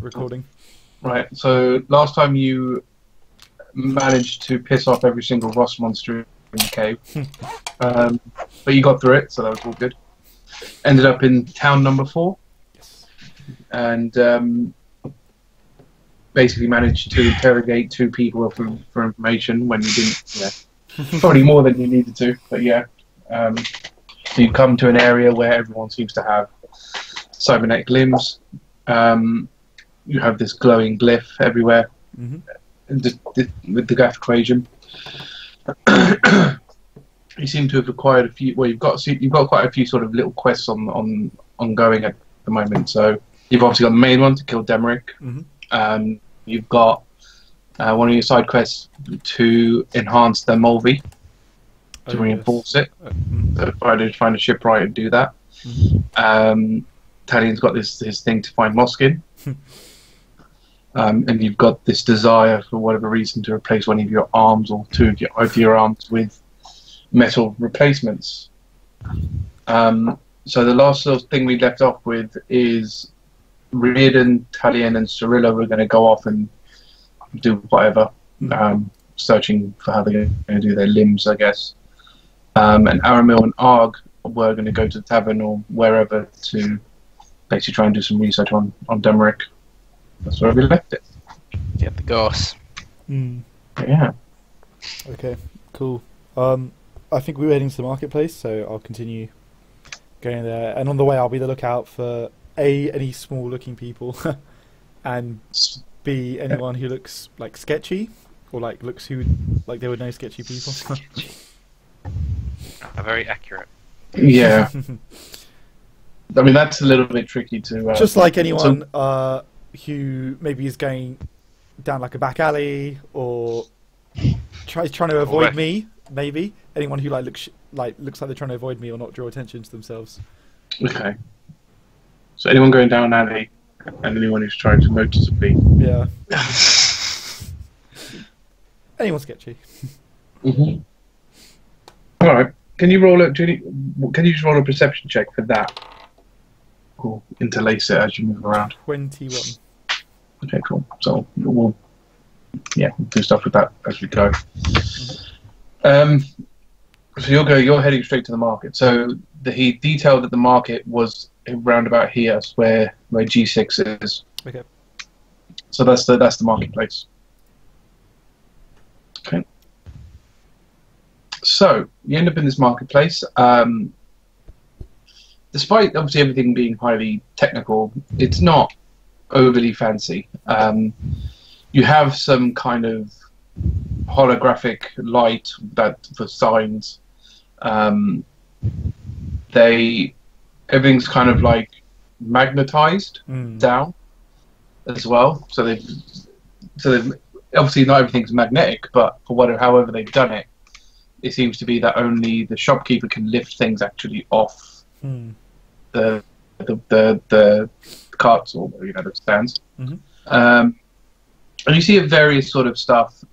recording. Right, so last time you managed to piss off every single Ross monster in the cave. But you got through it, so that was all good. Ended up in town number 4. Yes. And basically managed to interrogate 2 people for information when you didn't, probably more than you needed to, but yeah. So you come to an area where everyone seems to have cybernetic limbs. You have this glowing glyph everywhere, with the graph equation. You seem to have acquired a few. Well, you've got quite a few sort of little quests ongoing at the moment. So you've obviously got the main one to kill Demeric. You've got one of your side quests to enhance the Mulvey, to reinforce it. So find a shipwright and do that. Talion's got his thing to find Moskin. And you've got this desire, for whatever reason, to replace one of your arms or 2 of your arms with metal replacements. So the last sort of thing we left off with is Riardon, Talion, and Cirilla were going to go off and do whatever, searching for how they're going to do their limbs, I guess. And Aramil and Argh were going to go to the tavern or wherever to basically try and do some research on Demeric. That's where we left it. Get the goss. Yeah. Okay, cool. I think we're heading to the marketplace, so I'll continue going there. And on the way, I'll be the lookout for A, any small-looking people, and B, anyone who looks like sketchy, or like looks like they would know sketchy people. Very accurate. Yeah. I mean, that's a little bit tricky to... Just like anyone who maybe is going down like a back alley, or trying to avoid me, maybe. Anyone who looks like they're trying to avoid me or not draw attention to themselves. Okay. So anyone going down an alley, and anyone who's trying to noticeably... Yeah. Anyone sketchy. Alright. Can you just roll a perception check for that? We'll interlace it as you move around. 21. Okay, cool. So we'll do stuff with that as we go. So you're heading straight to the market. So he detailed that the market was around about here, where G6 is. Okay. So that's the marketplace. Okay. So you end up in this marketplace. Despite obviously everything being highly technical, it's not overly fancy. You have some kind of holographic light for signs. Everything's kind of like magnetized down as well. So they've obviously not everything's magnetic, but for however they've done it, it seems to be that only the shopkeeper can lift things actually off the carts or the stands. And you see various sort of stuff.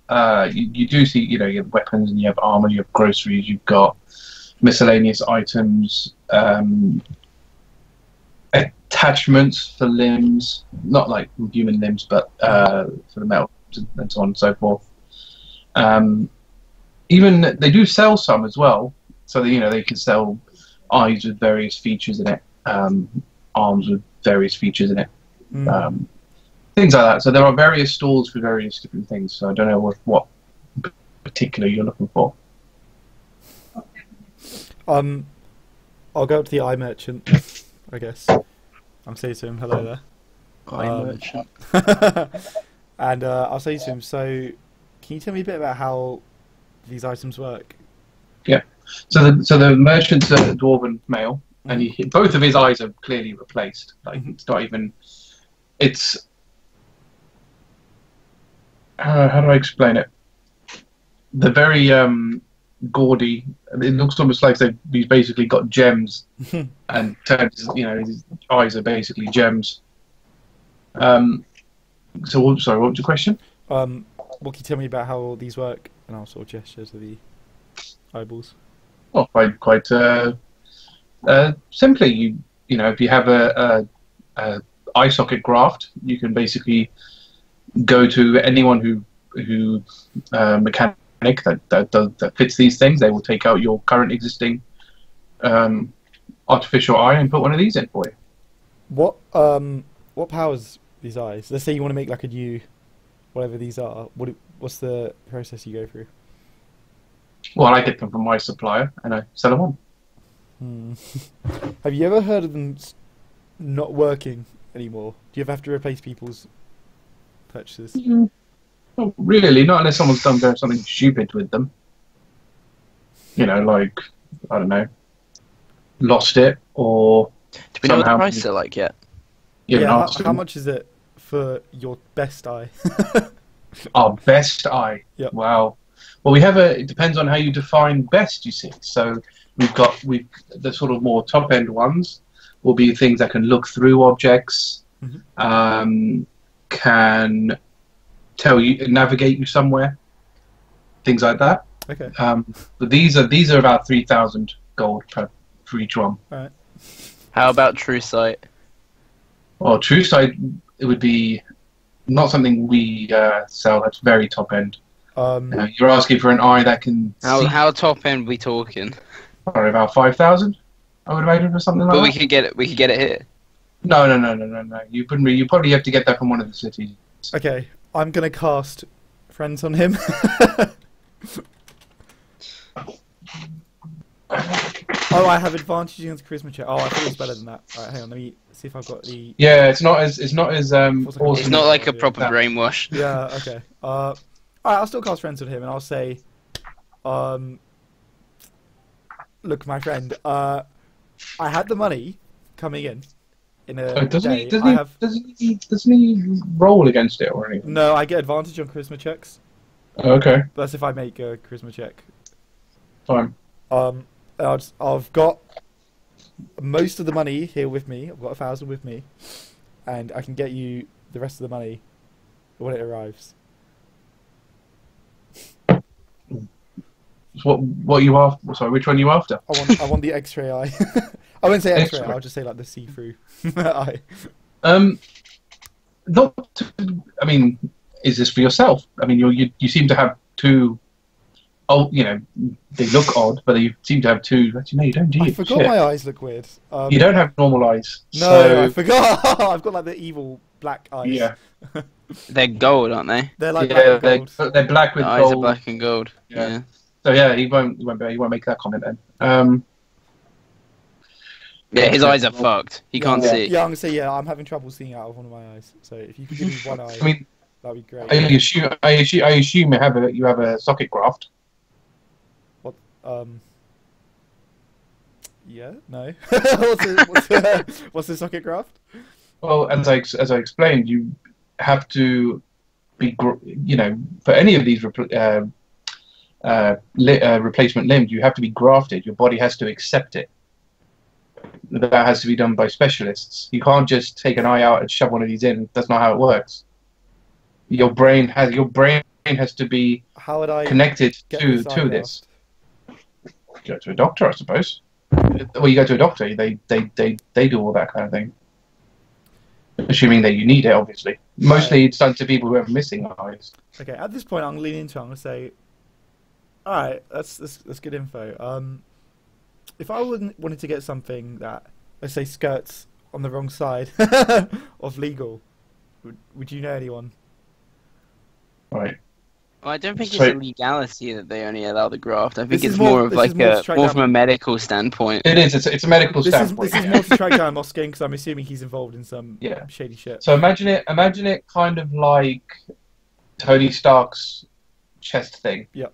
You do see, you have weapons and you have armor, you have groceries, you've got miscellaneous items, attachments for limbs, not like human limbs, but for the metal and so on and so forth. Even they do sell some as well, so that, they can sell eyes with various features in it, arms with various features in it. Things like that. So there are various stalls for various different things. So I don't know what particular you're looking for. I'll go up to the eye merchant, I guess. I'll say to him, hello there. Eye merchant. And I'll say to him, so can you tell me a bit about how these items work? Yeah. So the merchant's a dwarven male, and both of his eyes are clearly replaced. Like it's not even. It's. How do I explain it? They're very gaudy. It looks almost like he's basically got gems, and his eyes are basically gems. So, sorry, what was your question? What can you tell me about how these work? And I'll sort of gesture to the eyeballs. Well, quite simply, if you have a eye socket graft. You can basically go to anyone who mechanic that fits these things. They will take out your current existing artificial eye and put one of these in for you. What powers these eyes? Let's say you want to make like a new, whatever these are. What's the process you go through? Well, I get them from my supplier and I sell them on. Have you ever heard of them not working anymore? Do you ever have to replace people's purchases? Not really, not unless someone's done something stupid with them. You know, like, I don't know, lost it or. Do we know what the prices are like yet? Yeah, how much is it for your best eye? Our best eye? Yep. Wow. Well, it depends on how you define best, you see. So we've the sort of more top end ones will be things that can look through objects, can tell you, navigate you somewhere, things like that. Okay. But these are about 3,000 gold for each one. All right. How about True Sight? Well, True Sight, it would be not something we sell. That's very top end. You're asking for an eye that can. How top end we talking? Probably about 5,000. I would imagine for something like that. But we could get it here. No. You probably have to get that from one of the cities. Okay, I'm gonna cast Friends on him. Oh, I have advantage against charisma check. Oh, I thought it was better than that. Alright, hang on, let me see if I've got the... Yeah, it's not as awesome. It's not like a proper brainwash. Yeah, okay. Alright, I'll still cast Friends on him, and I'll say... Look, my friend, I had the money coming in a doesn't day. Doesn't he roll against it or anything? No, I get advantage on charisma checks. Oh, okay. That's if I make a charisma check. Fine. I've got most of the money here with me. I've got 1,000 with me, and I can get you the rest of the money when it arrives. What are you after? Sorry, which one are you after? I want the X-ray eye. I wouldn't say X-ray. I'll just say like the see-through eye. I mean, is this for yourself? I mean, you seem to have two. Oh, you know, they look odd, but you seem to have two. Actually, no, you don't, do you? I forgot my eyes look weird. You don't have normal eyes. No, so... I forgot. I've got like the evil black eyes. Yeah. They're gold, aren't they? They're like black and gold. They're black with eyes gold. are black and gold. Yeah. So yeah, he won't make that comment then. Yeah, his eyes are fucked. He can't see. Yeah, I'm gonna say I'm having trouble seeing out of one of my eyes. So if you could give me one eye, I mean, that'd be great. I assume you have a socket graft. What? Yeah. No. What's the socket graft? Well, as I explained, you have to be, for any of these replacement limbs, you have to be grafted. Your body has to accept it. That has to be done by specialists. You can't just take an eye out and shove one of these in. That's not how it works. Your brain has to be connected to this. Go to a doctor, I suppose. Well, you go to a doctor. They do all that kind of thing. Assuming that you need it, obviously. Mostly it's done to people who have missing eyes. Okay, at this point, I'm going to lean into it. I'm going to say, all right, that's good info. If I wanted to get something that, let's say, skirts on the wrong side of legal, would you know anyone? Right. Well, I don't think it's a legality that they only allow the graft. I think it's more from a medical standpoint. It is. It's a medical standpoint. This is more to track down Moskin because I'm assuming he's involved in some shady shit. So imagine it kind of like Tony Stark's chest thing. Yep.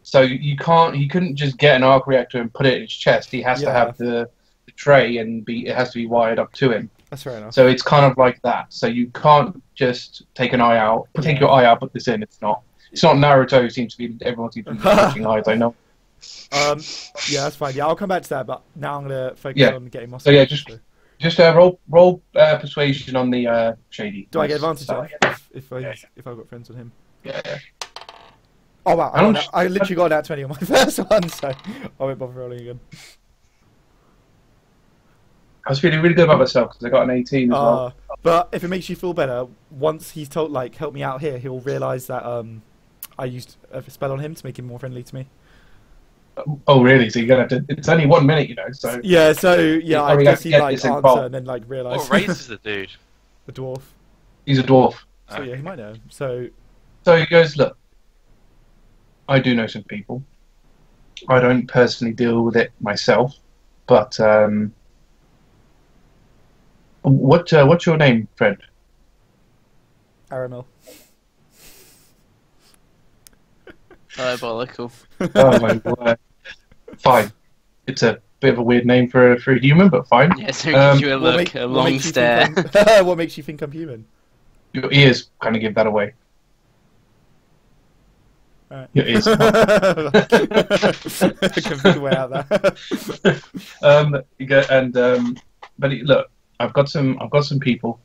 So he couldn't just get an arc reactor and put it in his chest. He has to have the tray and it has to be wired up to him. That's fair enough. So it's kind of like that. So you can't just take an eye out, take your eye out, put this in. It's not Naruto. Everyone seems to be touching eyes. I know. Yeah, that's fine. Yeah, I'll come back to that. But now I'm gonna focus on getting Moskin. So yeah, just roll persuasion on the shady. Do I get advantage if I've got friends with him? Yeah. Oh wow! I literally got an @20 on my first one, so I won't bother rolling again. I was feeling really good about myself because I got an 18 as well. But if it makes you feel better, once he's told, like, help me out here, he'll realise that I used a spell on him to make him more friendly to me. Oh, really? So you're gonna have to. It's only 1 minute, you know. So Yeah, I probably guess have to he'd get like this answer involved. and then like realise. What race is the dude? The dwarf. he's a dwarf. So yeah, he might know. So So he goes, look, I do know some people. I don't personally deal with it myself, but what's your name, friend? Aramil. Diabolical. Oh my word. Fine. It's a bit of a weird name for a human, but fine. Yeah, so it gives you a What look, a what long makes you stare. think I'm- what makes you think I'm human? Your ears kind of give that away. Right. Your ears. I can figure a way out there. You go and look, I've got some people.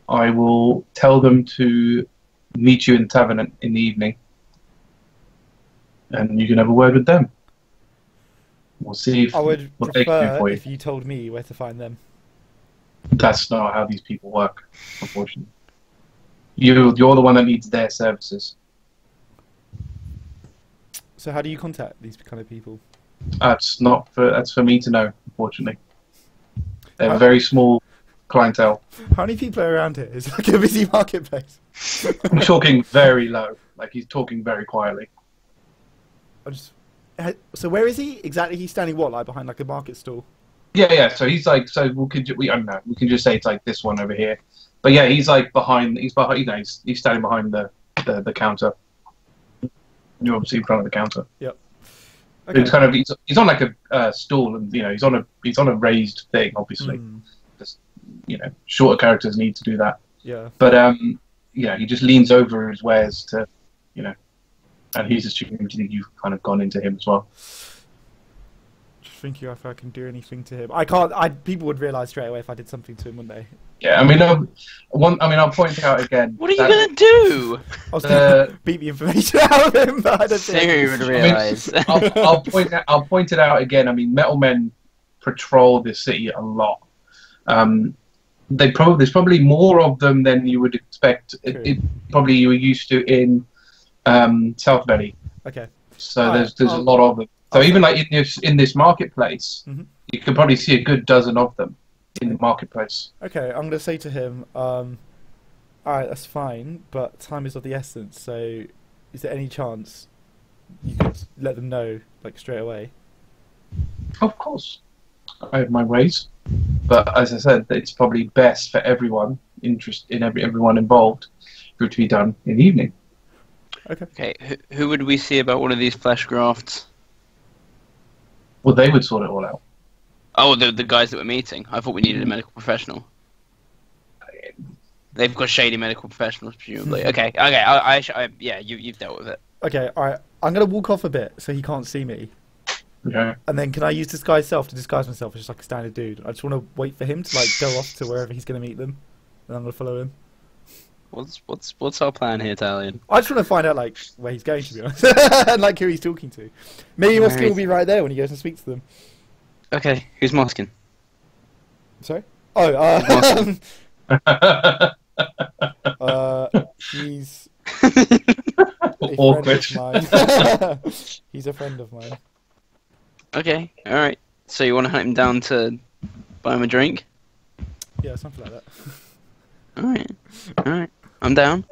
I will tell them to meet you in the tavern in the evening, and you can have a word with them. We'll see if I would what they can do prefer for you. if you told me where to find them. That's not how these people work, unfortunately. You're the one that needs their services. So how do you contact these kind of people? That's for me to know, unfortunately. They have How- a very small clientele. How many people are around here? It's like a busy marketplace. I'm talking very low, like he's talking very quietly. So where is he exactly? He's standing what, like behind like a market stall? Yeah. So he's like, I don't know. We can just say it's like this one over here. But yeah, he's like behind. He's behind. You know, he's standing behind the counter. You're obviously in front of the counter. Yep. It's kind of he's on like a stool, and you know he's on a raised thing. Obviously, just shorter characters need to do that. Yeah. But he just leans over his wares to, and he's assuming you've kind of gone into him as well. Just thinking if I can do anything to him. I can't. People would realise straight away if I did something to him, wouldn't they? Yeah, I mean, I'll point out again. What are you gonna do? I was going to beat the information out of him, but I don't So think. you would realise. I'll point it out again. I mean, metal men patrol this city a lot. There's probably more of them than you would expect. It probably you were used to in South Valley. Okay. So there's a lot of them. So even like in this marketplace, you can probably see a good dozen of them in the marketplace. Okay, I'm going to say to him, alright, that's fine, but time is of the essence, so is there any chance you could let them know, like, straight away? Of course. I have my ways. But as I said, it's probably best for everyone, everyone involved, for it to be done in the evening. Okay, who would we see about one of these flesh grafts? Well, they would sort it all out. Oh, the guys that we're meeting. I thought we needed a medical professional. They've got shady medical professionals, presumably. Okay. Yeah, you've dealt with it. Okay, alright, I'm going to walk off a bit so he can't see me. Okay. And then can I use disguise self to disguise myself as just like a standard dude? I just want to wait for him to like go off to wherever he's going to meet them, and I'm going to follow him. What's our plan here, Talion? I just want to find out like where he's going, to be honest, and like who he's talking to. Maybe we'll still be right there when he goes and speaks to them. Okay, who's masking? Sorry? Oh, he's a Awkward. friend of mine. He's a friend of mine. Okay, alright. So you want to hunt him down to buy him a drink? Yeah, something like that. Alright. I'm down.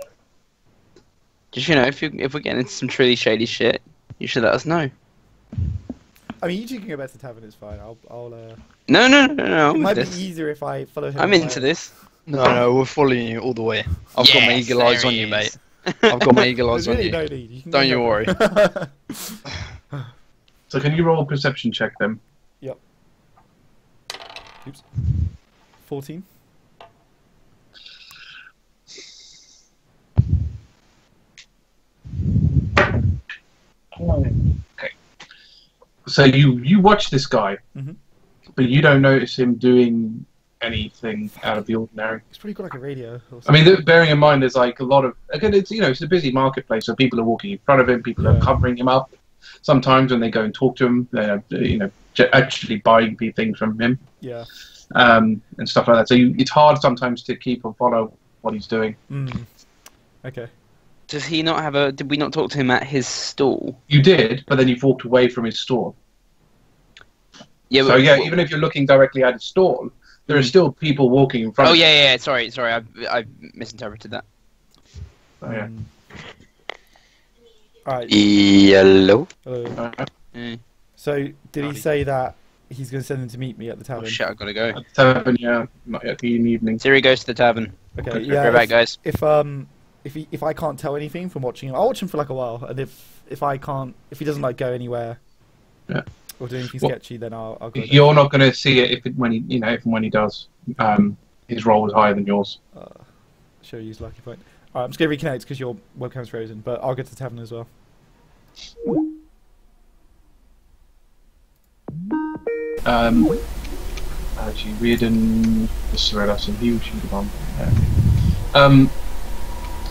Just, if we're getting into some truly shady shit, you should let us know. I mean, you two can go back to the tavern, it's fine. I'll No, it might be this. easier if I follow him. I'm into this. No, we're following you all the way. I've got my Yes, eagle eyes there on he you, is. mate. I've got my eagle eyes There's on really you. no need. You can Don't go you help worry. him. So can you roll a perception check then? Yep. Oops. 14. Okay. So you watch this guy, Mhm. but you don't notice him doing anything out of the ordinary. He's probably got like a radio. Or I mean, bearing in mind, there's like a lot of it's a busy marketplace, so people are walking in front of him, people are Yeah. covering him up. Sometimes when they go and talk to him, they're actually buying things from him. Yeah. and stuff like that. So it's hard sometimes to keep and follow what he's doing. Okay. Does he not have a? Did we not talk to him at his stall? You did, but then you've walked away from his store. Yeah. So yeah, even if you're looking directly at his stall, there are still people walking in front. Oh of you. yeah. Sorry. I misinterpreted that. Oh, yeah. Alright. Yellow. Hello. Mm. So, did he say that he's going to send them to meet me at the tavern? Oh shit! I gotta go. At the tavern, yeah, not yet in the evening. Siri goes to the tavern. Okay, Go yeah. back, guys. If I can't tell anything from watching him, I'll watch him for like a while, and if he doesn't like go anywhere, yeah, or do anything sketchy, then I'll go. You're not going to see it when he does. His roll is higher than yours. Show you his lucky point. Alright, I'm just going to reconnect because your webcam's frozen, but I'll get to the tavern as well. Actually, Riardon, the Cirilla, so he should have gone. Yeah.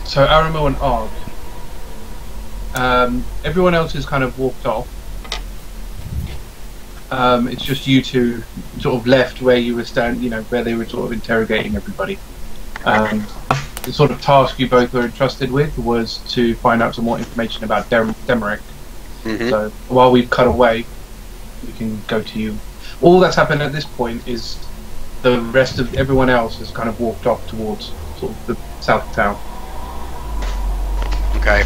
So Aramil and Argh. Everyone else has kind of walked off. It's just you two sort of left where you were where they were sort of interrogating everybody. The sort of task you both were entrusted with was to find out some more information about Demeric. So while we've cut away, we can go to you. All that's happened at this point is the rest of everyone else has kind of walked off towards sort of the south of town. Okay.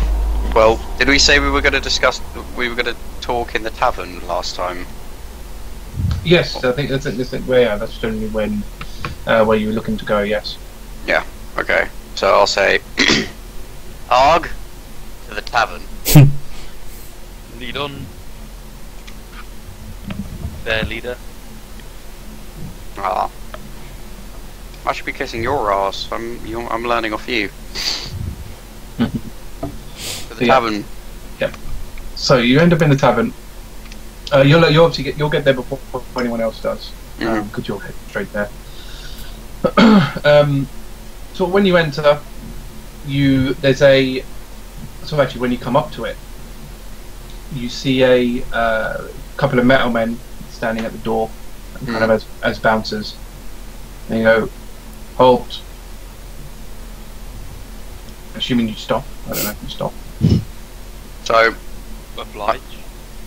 Well, did we say we were going to talk in the tavern last time? Yes, I think that's that's generally when where you were looking to go. Yes. Yeah. Okay. So I'll say, Argh, to the tavern. Lead on. Their leader. Ah. I should be kissing your ass. I'm learning off you. To the tavern. Yep. So you end up in the tavern. You'll obviously get there before anyone else does. Because you'll head straight there. So when you enter, when you come up to it, you see a couple of metal men standing at the door, kind of as bouncers. And you go, halt. Assuming you stop. I don't know if you stop. So, Oblige.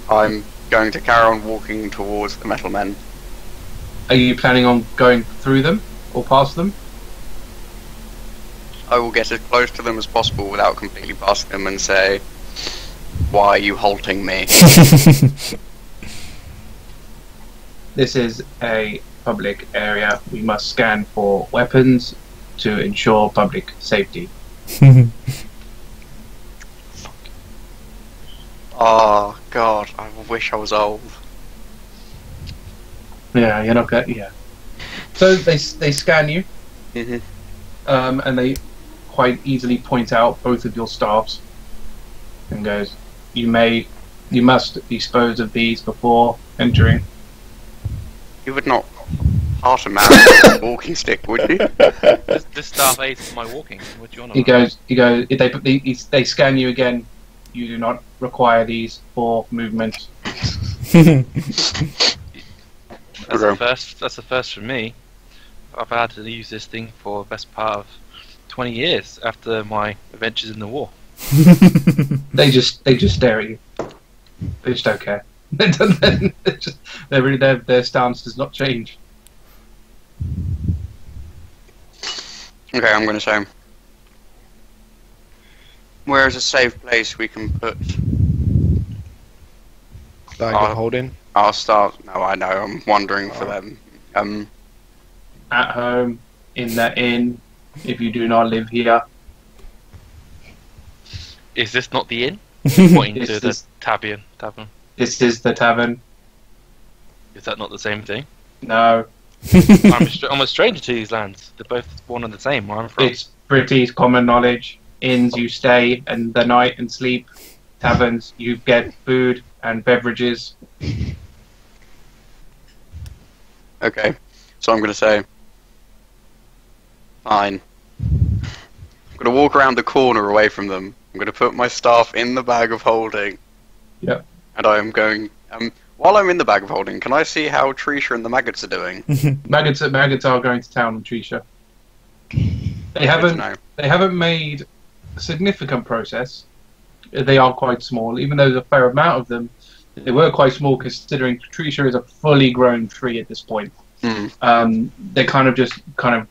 I'm going to carry on walking towards the metal men. Are you planning on going through them or past them? I will get as close to them as possible without completely passing them and say, "Why are you halting me?" This is a public area. We must scan for weapons to ensure public safety. Oh God, I wish I was old. Yeah, you're not good. Yeah. So they scan you, and they quite easily point out both of your staffs, and goes, "You must dispose of these before entering." You would not hurt a man with a walking stick, would you? This staff aids my walking. What do you want? He goes. If they scan you again, you do not require these for movement. That's the first for me. I've had to use this thing for the best part of 20 years after my adventures in the war. They just stare at you. They just don't care. Their stance does not change. Okay, I'm going to say, where is a safe place we can put Bag of holding. our staff? No, I know, I'm wondering for them. At home, in the inn, if you do not live here. Is this not the inn? Pointing to the This tavern. is the tavern. Is that not the same thing? No, I'm a stranger to these lands. They're both one and the same where I'm from. it's pretty common knowledge. Inns you stay and the night and sleep. Taverns you get food and beverages. Okay, so I'm going to say, fine. I'm going to walk around the corner away from them. I'm going to put my staff in the bag of holding. Yep. And I am going, while I'm in the bag of holding, can I see how Crisia and the maggots are doing? Maggots are going to town on Crisia. They haven't made a significant progress. They are quite small, even though there's a fair amount of them. They were quite small considering Crisia is a fully grown tree at this point. They're kind of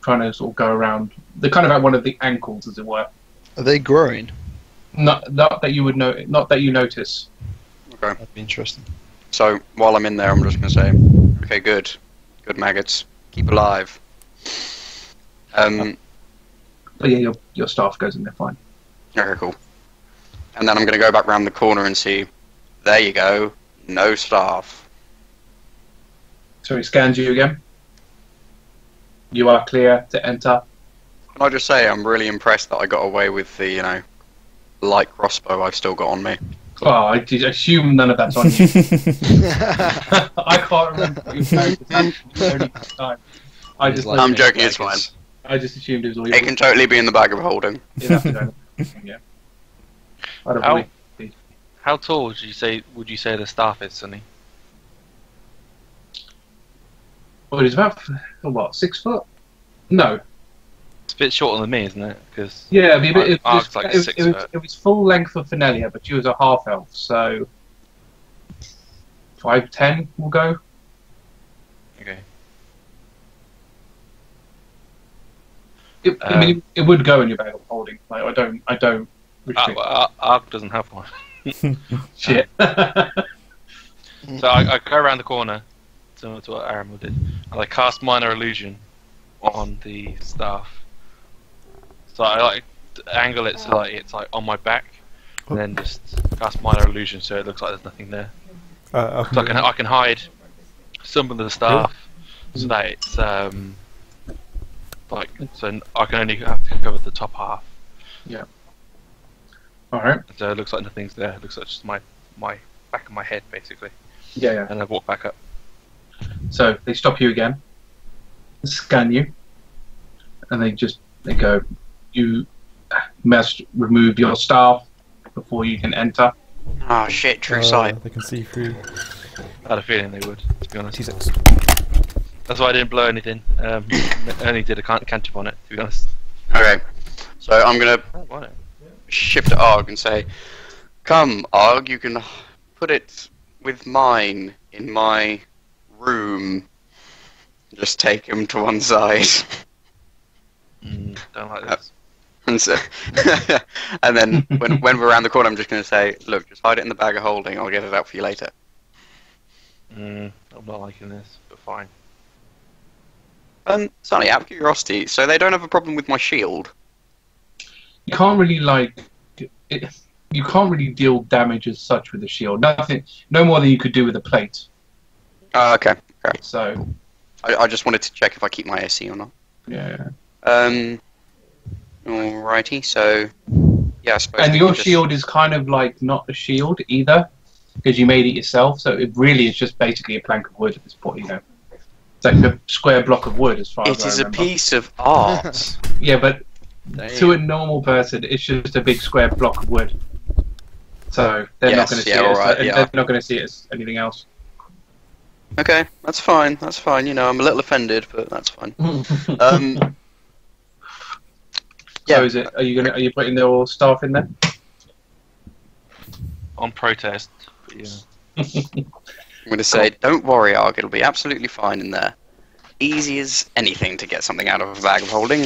trying to sort of go around. They're kind of at one of the ankles, as it were. Are they growing? Not that you would know. Not that you notice. Okay. That'd be interesting. So while I'm in there, I'm just going to say, okay, good maggots, keep alive. But yeah, your staff goes in there fine. Okay, cool. And then I'm going to go back round the corner and see. There you go. No staff. So he scans you again. You are clear to enter. Can I just say I'm really impressed that I got away with the, light crossbow I've still got on me. Oh, I assume none of that's on you. I can't remember what you found the only time. I'm joking, it's fine. I just assumed it was all It can totally be in the bag of holding. Yeah. I don't believe. How tall would you say the staff is, Sonny? Well, it's about, what, 6 foot? No. It's a bit shorter than me, isn't it? Because yeah, it it was full length for Fenelia, but she was a half elf, so 5'10" will go. Okay. I mean, it would go in your bag of holding. Like, I don't restrict. Argh doesn't have one. Shit. So I go around the corner, similar to what Aramil did, and I cast Minor Illusion on the staff. So I angle it so it's on my back, and then just cast Minor Illusion so it looks like there's nothing there. So I can hide some of the staff so that it's so I can only have to cover the top half. Yeah. All right. So it looks like nothing's there. It looks like just my back of my head basically. Yeah. And I walk back up. So they stop you again, scan you, and they go, you must remove your staff before you can enter. Oh shit, true sight. They can see through. I had a feeling they would, to be honest. Jesus. That's why I didn't blow anything. I only did a cantrip on it, to be honest. Okay, so I'm gonna shift to Argh and say, come, Argh, you can put it with mine in my room. Just take him to one side. Don't like this. And so, and then when we're around the corner, I'm just going to say, look, just hide it in the bag of holding. I'll get it out for you later. I'm not liking this, but fine. Sonny, out of curiosity, so they don't have a problem with my shield? You can't really you can't really deal damage as such with the shield. Nothing, no more than you could do with a plate. Okay. So, I just wanted to check if I keep my AC or not. yeah. Alrighty, so yeah, I suppose. And your shield is kind of like not a shield either, because you made it yourself. So it really is just basically a plank of wood at this point. It's like a square block of wood, as far as I remember. It is a piece of art. Yeah, but to a normal person, it's just a big square block of wood. So they're not going to see it. They're not going to see it as anything else. Okay, that's fine. That's fine. I'm a little offended, but that's fine. So is it? Are you putting their staff in there? On protest, but yeah. I'm going to say, don't worry, Argh, it'll be absolutely fine in there. Easy as anything to get something out of a bag of holding.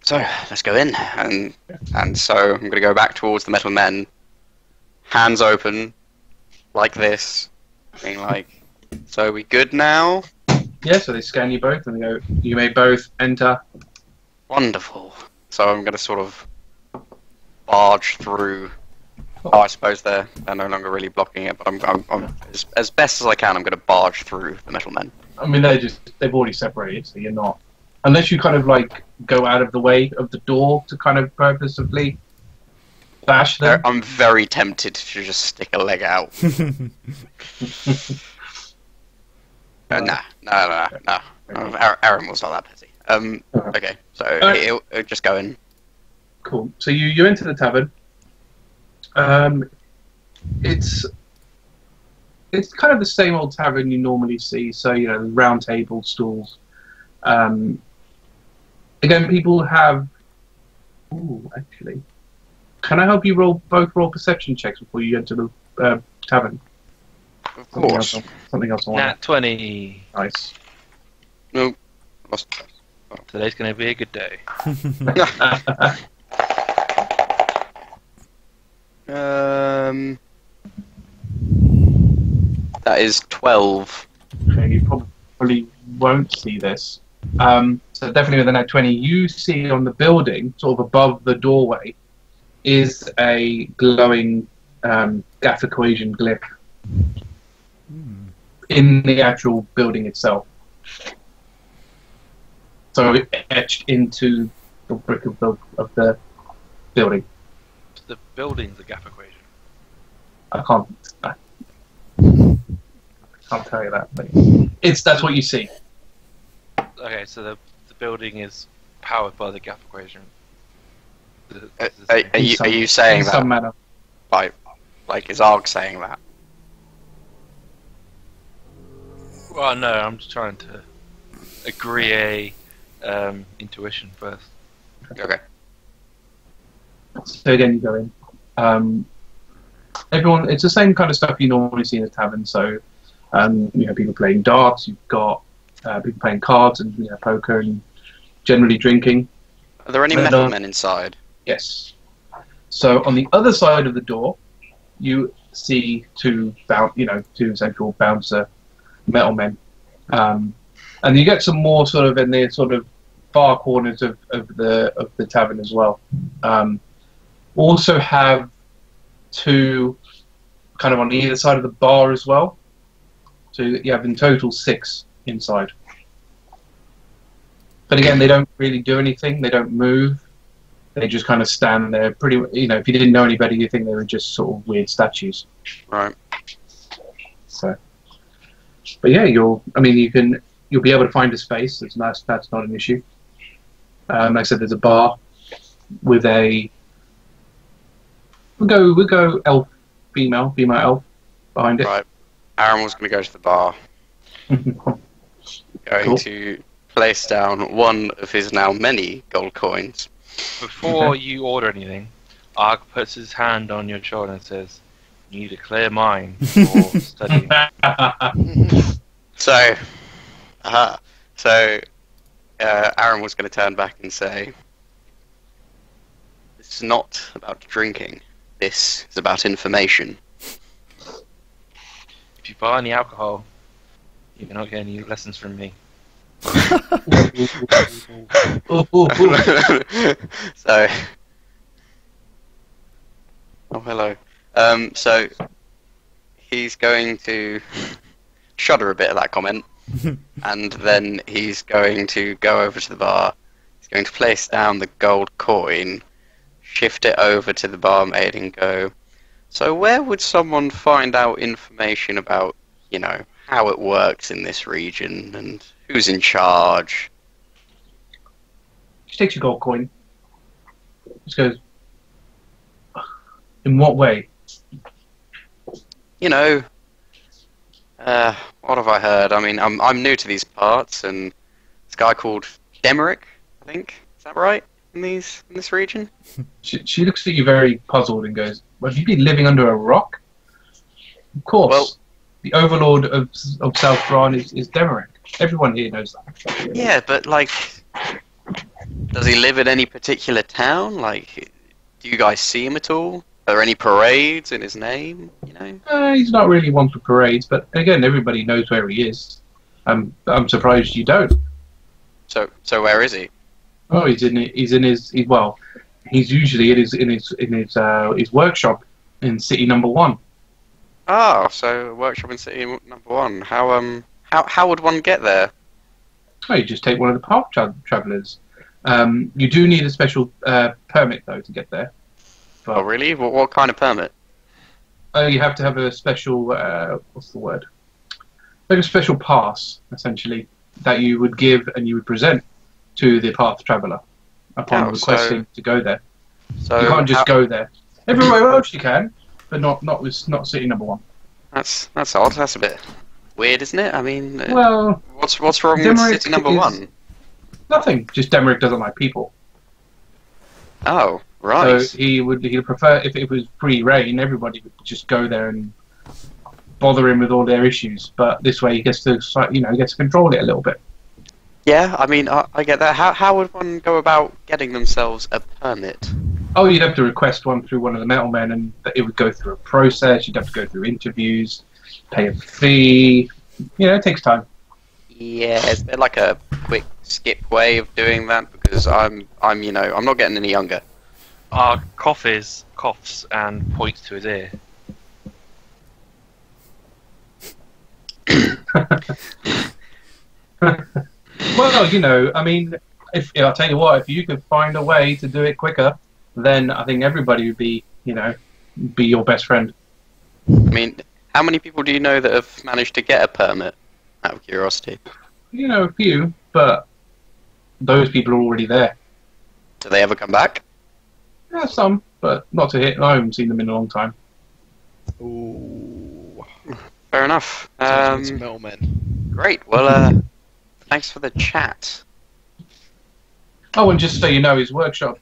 So, let's go in, and so I'm going to go back towards the metal men, hands open, like this, being like, so are we good now? Yeah, so they scan you both, and they go, you may both enter. Wonderful. So I'm going to sort of barge through. Oh, I suppose they're no longer really blocking it, but I'm as best as I can. I'm going to barge through the metal men. I mean, they've already separated, so you're not, unless you kind of like go out of the way of the door to kind of purposefully bash them. I'm very tempted to just stick a leg out. Nah. Aramil's not that petty. Okay, so he'll just go in. Cool. So you enter the tavern. It's kind of the same old tavern you normally see. So round table, stools. Again, people have. Ooh, actually, can I help you roll perception checks before you enter the tavern? Of course. Something else I want. Nat 20. Nice. No. Lost. Today's going to be a good day. That is 12. Okay, you probably won't see this. So definitely with a nat 20, you see on the building, sort of above the doorway, is a glowing Gaffer Cohesion glyph in the actual building itself. So etched into the brick of the building. The building's a gap equation. I can't tell you that, but that's what you see. Okay, so the building is powered by the gap equation. Are you saying in that? some manner. Like is Argh saying that? Well, no, I'm just trying to agree a intuition first. Okay. So again, you go in. Everyone, it's the same kind of stuff you normally see in a tavern. So, people playing darts. You've got people playing cards and poker and generally drinking. Are there any metal men inside? Yes. So on the other side of the door, you see two central bouncer metal men, and you get some more sort of in the sort of far corners of the tavern as well. Also have two kind of on either side of the bar as well. So you have in total 6 inside. But again, they don't really do anything. They don't move. They just kind of stand there. Pretty, if you didn't know any better, you think they were just sort of weird statues. Right. So, but yeah, you'll be able to find a space. That's not an issue. Like I said, there's a bar with a. We'll go elf, female elf behind it. Right. Aramel's going to go to the bar. Going to place down one of his now many gold coins. Before you order anything, Argh puts his hand on your shoulder and says, "You need a clear mind for studying." So, Aaron was going to turn back and say, "This is not about drinking. This is about information." If you buy any alcohol, you cannot get any lessons from me. So, oh hello. So he's going to shudder a bit at that comment, and then he's going to go over to the bar. He's going to place down the gold coin, shift it over to the barmaid, and go, "So where would someone find out information about, how it works in this region and who's in charge?" She takes your gold coin. Just goes, "In what way?" What have I heard? I mean, I'm new to these parts, and this guy called Demeric, I think. Is that right? In this region? She looks at you very puzzled and goes, "Well, have you been living under a rock?" "Of course. Well, the overlord of South Bran is Demeric. Everyone here knows that." Yeah, but does he live in any particular town? Do you guys see him at all? Are there any parades in his name? He's not really one for parades, but again, everybody knows where he is. I'm surprised you don't. So where is he? Oh, he's usually in his workshop in City Number 1. Oh, so workshop in City Number 1. How would one get there? Oh, you just take one of the path travellers. You do need a special permit though to get there. Oh, really? What kind of permit? You have to have a special what's the word? Like a special pass, essentially, that you would give and you would present to the path traveller upon requesting to go there. So You can't just go there. Everywhere else you can, but not city number one. That's odd. That's a bit weird, isn't it? I mean, Well, what's wrong with Demeric city number is- one? nothing. Just Demeric doesn't like people. Oh, right. So he'd prefer if it was free reign, everybody would just go there and bother him with all their issues. But this way, he gets to he gets to control it a little bit. Yeah, I mean, I get that. How would one go about getting themselves a permit? Oh, you'd have to request one through one of the metal men, and it would go through a process. You'd have to go through interviews, pay a fee. It takes time. Yeah, is there like a quick skip way of doing that? Because I'm not getting any younger. Argh coughs and points to his ear. Well, I mean, if I'll tell you what, if you could find a way to do it quicker, then I think everybody would be your best friend. I mean, how many people do you know that have managed to get a permit? Out of curiosity. A few, but those people are already there. Do they ever come back? Yeah, some, but not to hit. I haven't seen them in a long time. Ooh. Fair enough. Sounds like metal men. Great. Well, thanks for the chat. Oh, and just so you know, his workshop,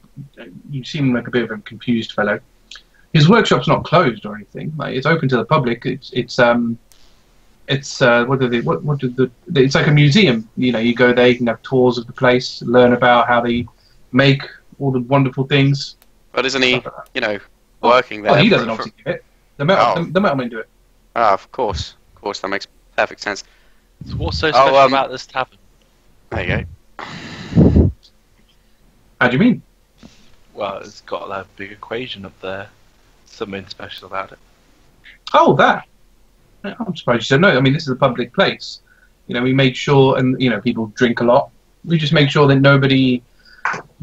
you seem like a bit of a confused fellow. His workshop's not closed or anything. Like, it's open to the public. It's like a museum. You go there, you can have tours of the place, learn about how they make all the wonderful things. But isn't he, working there? Well, he doesn't obviously do it. The metal men do it. Ah, of course. That makes perfect sense. So what's so special about this tavern? There you go. How do you mean? Well, it's got that big equation up there. Something special about it. Oh, that. I'm surprised you said no. I mean, this is a public place. We made sure, and people drink a lot. We just make sure that nobody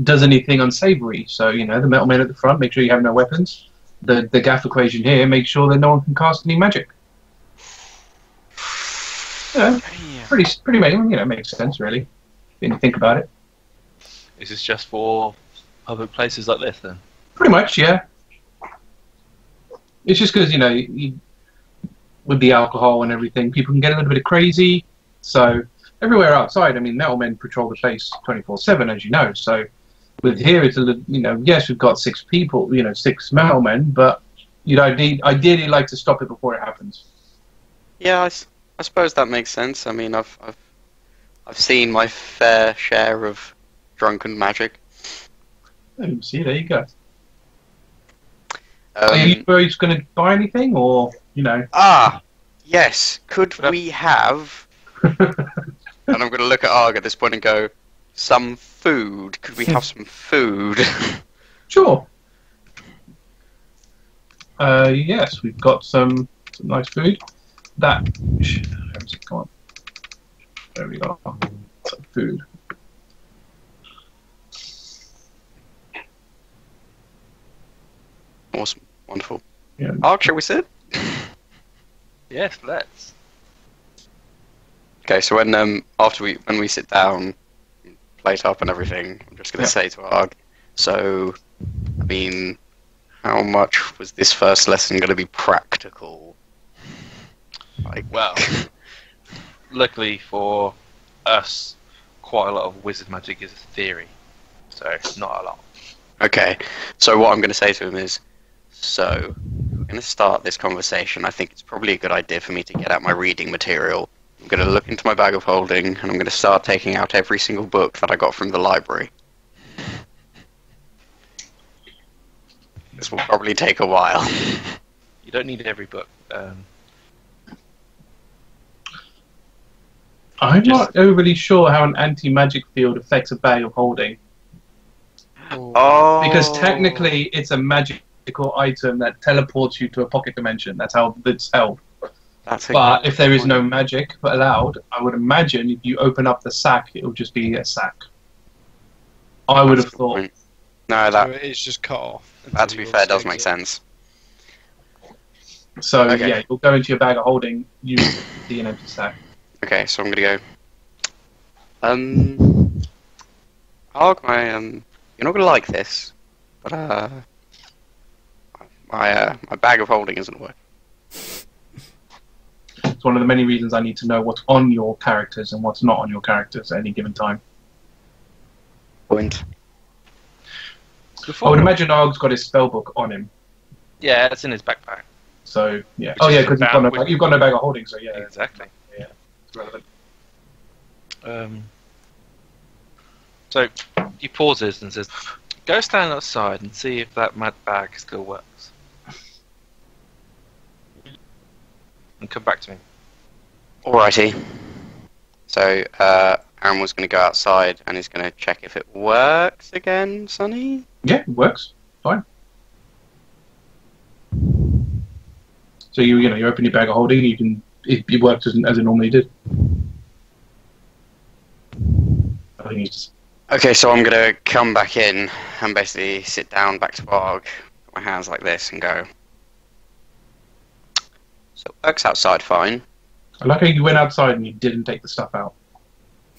does anything unsavory. So, the metal men at the front, make sure you have no weapons. The gaff equation here, make sure that no one can cast any magic. Pretty amazing. Makes sense, really, when you think about it. Is this just for public places like this, then? Pretty much, yeah. It's just because, with the alcohol and everything, people can get a little bit crazy. So, everywhere outside, metal men patrol the place 24/7, as you know. So, with here, it's a little, yes, we've got 6 people, 6 metal men, but, ideally like to stop it before it happens. Yeah, I suppose that makes sense. I mean, I've seen my fair share of drunken magic. Oh, see, there you go. Um, Are you both going to buy anything, or, Ah, yes. Could we have? And I'm going to look at Argh at this point and go, some food. Could we have some food? Sure. Yes, we've got some nice food. Come on. There we go. Some food. Awesome, wonderful. Yeah. Argh, shall we sit? Yes, let's. Okay, so when we sit down, plate up and everything, I'm just going to say to Argh, so, I mean, how much was this first lesson going to be practical? Well, luckily for us, quite a lot of wizard magic is theory, so not a lot. Okay, so what I'm going to say to him is, so, we're going to start this conversation. I think it's probably a good idea for me to get out my reading material. I'm going to look into my bag of holding, and I'm going to start taking out every single book that I got from the library. This will probably take a while. You don't need every book. I'm not overly sure how an anti-magic field affects a bag of holding. Oh. Because technically, it's a magical item that teleports you to a pocket dimension. That's how it's held. But if there is no magic allowed, I would imagine if you open up the sack, it will just be a sack. I would have thought. Point. No, that it's just cut off. that to be fair does make sense. So Okay. yeah, you'll go into your bag of holding, use the empty sack. Okay, so I'm gonna go. Argh, you're not gonna like this, but my bag of holding isn't working. It's one of the many reasons I need to know what's on your characters and what's not on your characters at any given time. Point. I would imagine Argh's got his spellbook on him. Yeah, it's in his backpack. So, yeah. Which Oh, yeah, is because found you've got no bag of holding, so yeah. Exactly. Yeah, it's relevant. So he pauses and says, "Go stand outside and see if that mad bag still works, and come back to me." Alrighty. So, Aaron was going to go outside and he's going to check if it works again, Sonny? Yeah, it works. Fine. So you open your bag of holding, you can it works as it normally did. I think it's Okay, so I'm going to come back in and basically sit down back to Argh, put my hands like this and go. So it works outside fine. I like how you went outside and you didn't take the stuff out.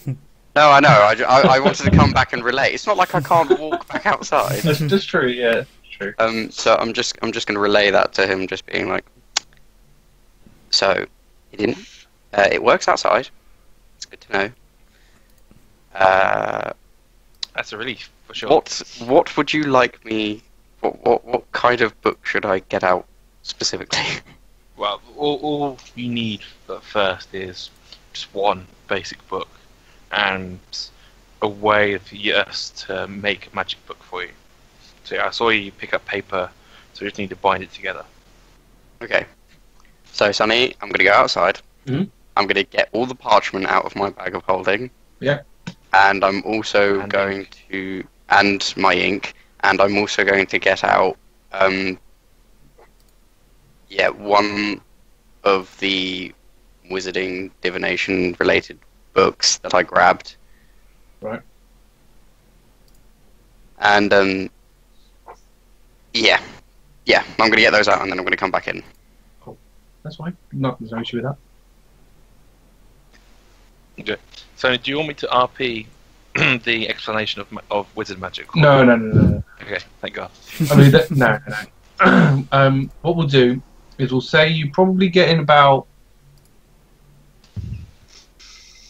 No, I know. I wanted to come back and relate. It's not like I can't walk back outside. That's true. Yeah, true. So I'm just going to relay that to him, just being like, so he didn't. It works outside. It's good to know. That's a relief for sure. What would you like me? What kind of book should I get out specifically? Well, all you need at first is just one basic book and a way for us to make a magic book for you. So yeah, I saw you pick up paper, so we just need to bind it together. Okay. So, Sonny, I'm going to go outside. Mhm. I'm going to get all the parchment out of my bag of holding. Yeah. And I'm also And going ink. to... And my ink. And I'm also going to get out... one of the wizarding, divination-related books that I grabbed. Right. And, yeah, I'm going to get those out and then I'm going to come back in. That's fine. There's no issue with that. Okay. So, do you want me to RP the explanation of wizard magic? No. Okay, thank God. I mean, no. What we'll do is we'll say you probably get in about...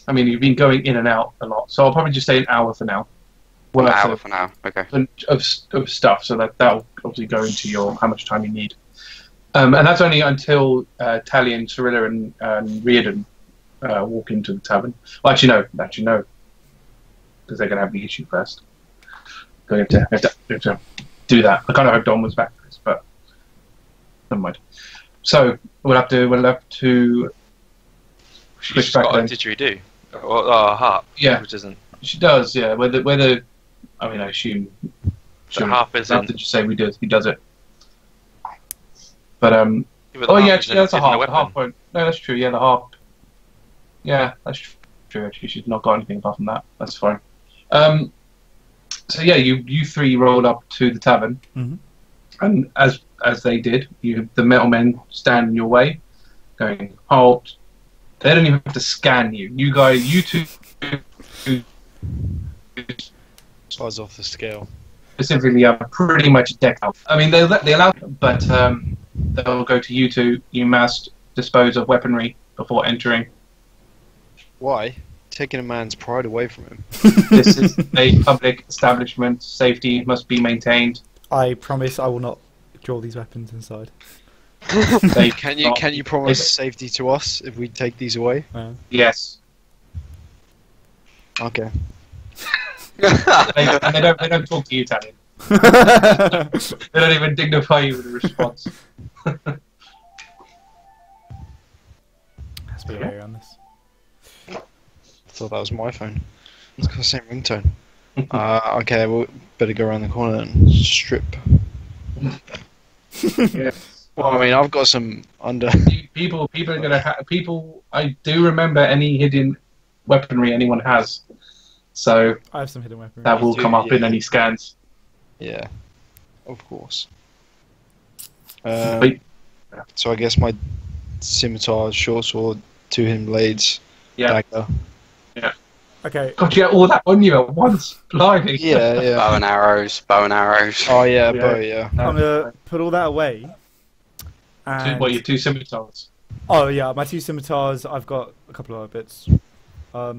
I mean, you've been going in and out a lot, so I'll probably just say an hour for now. An hour for now, okay. Of stuff, so that'll obviously go into your how much time you need. And that's only until Talion, Cirilla, and Riardon walk into the tavern. Well, actually, no, because they're going to have the issue first. Going to have to do that. I kind of hope Don was back for this, but never mind. So we'll have to. She's back got a then. didgeridoo. Or a harp. Yeah. Which isn't. She does, yeah. Whether I mean, I assume. The harp Not isn't. that you say he does it. But Yeah, but the oh harp yeah, isn't- actually that's a isn't harp. The weapon. harp won't. No, that's true. Yeah, the harp. Yeah, that's true. Actually, she's not got anything apart from that. That's fine. So yeah, you three rolled up to the tavern, Mhm. and as they did, the metal men stand in your way, going halt. They don't even have to scan you. You two. Size off the scale. Specifically are pretty much decked out. I mean, they allow, but they'll go to you two. You must dispose of weaponry before entering. Why? Taking a man's pride away from him. This is a public establishment. Safety must be maintained. I promise I will not draw these weapons inside. They Can not- you promise safety to us if we take these away? Yes. Okay. And they don't talk to you, Talion. They don't even dignify you with a response. Has to be a way around this. I thought that was my phone. It's got the same ringtone. Okay, well, better go around the corner and strip. Yeah. Well, I mean, I've got some under. People are gonna people. I do remember any hidden weaponry anyone has, so I have some hidden weaponry. that will do, come up in yeah. any scans. Yeah, of course. But- So I guess my scimitar, short sword, two hidden blades, Yeah. dagger. Okay. God, you had all that on you at once. Blimey. Yeah, yeah. Bow and arrows. Bow and arrows. Oh yeah, Yeah. bow, yeah. I'm gonna put all that away. And What, your 2 scimitars? oh yeah, my 2 scimitars. I've got a couple of other bits. Are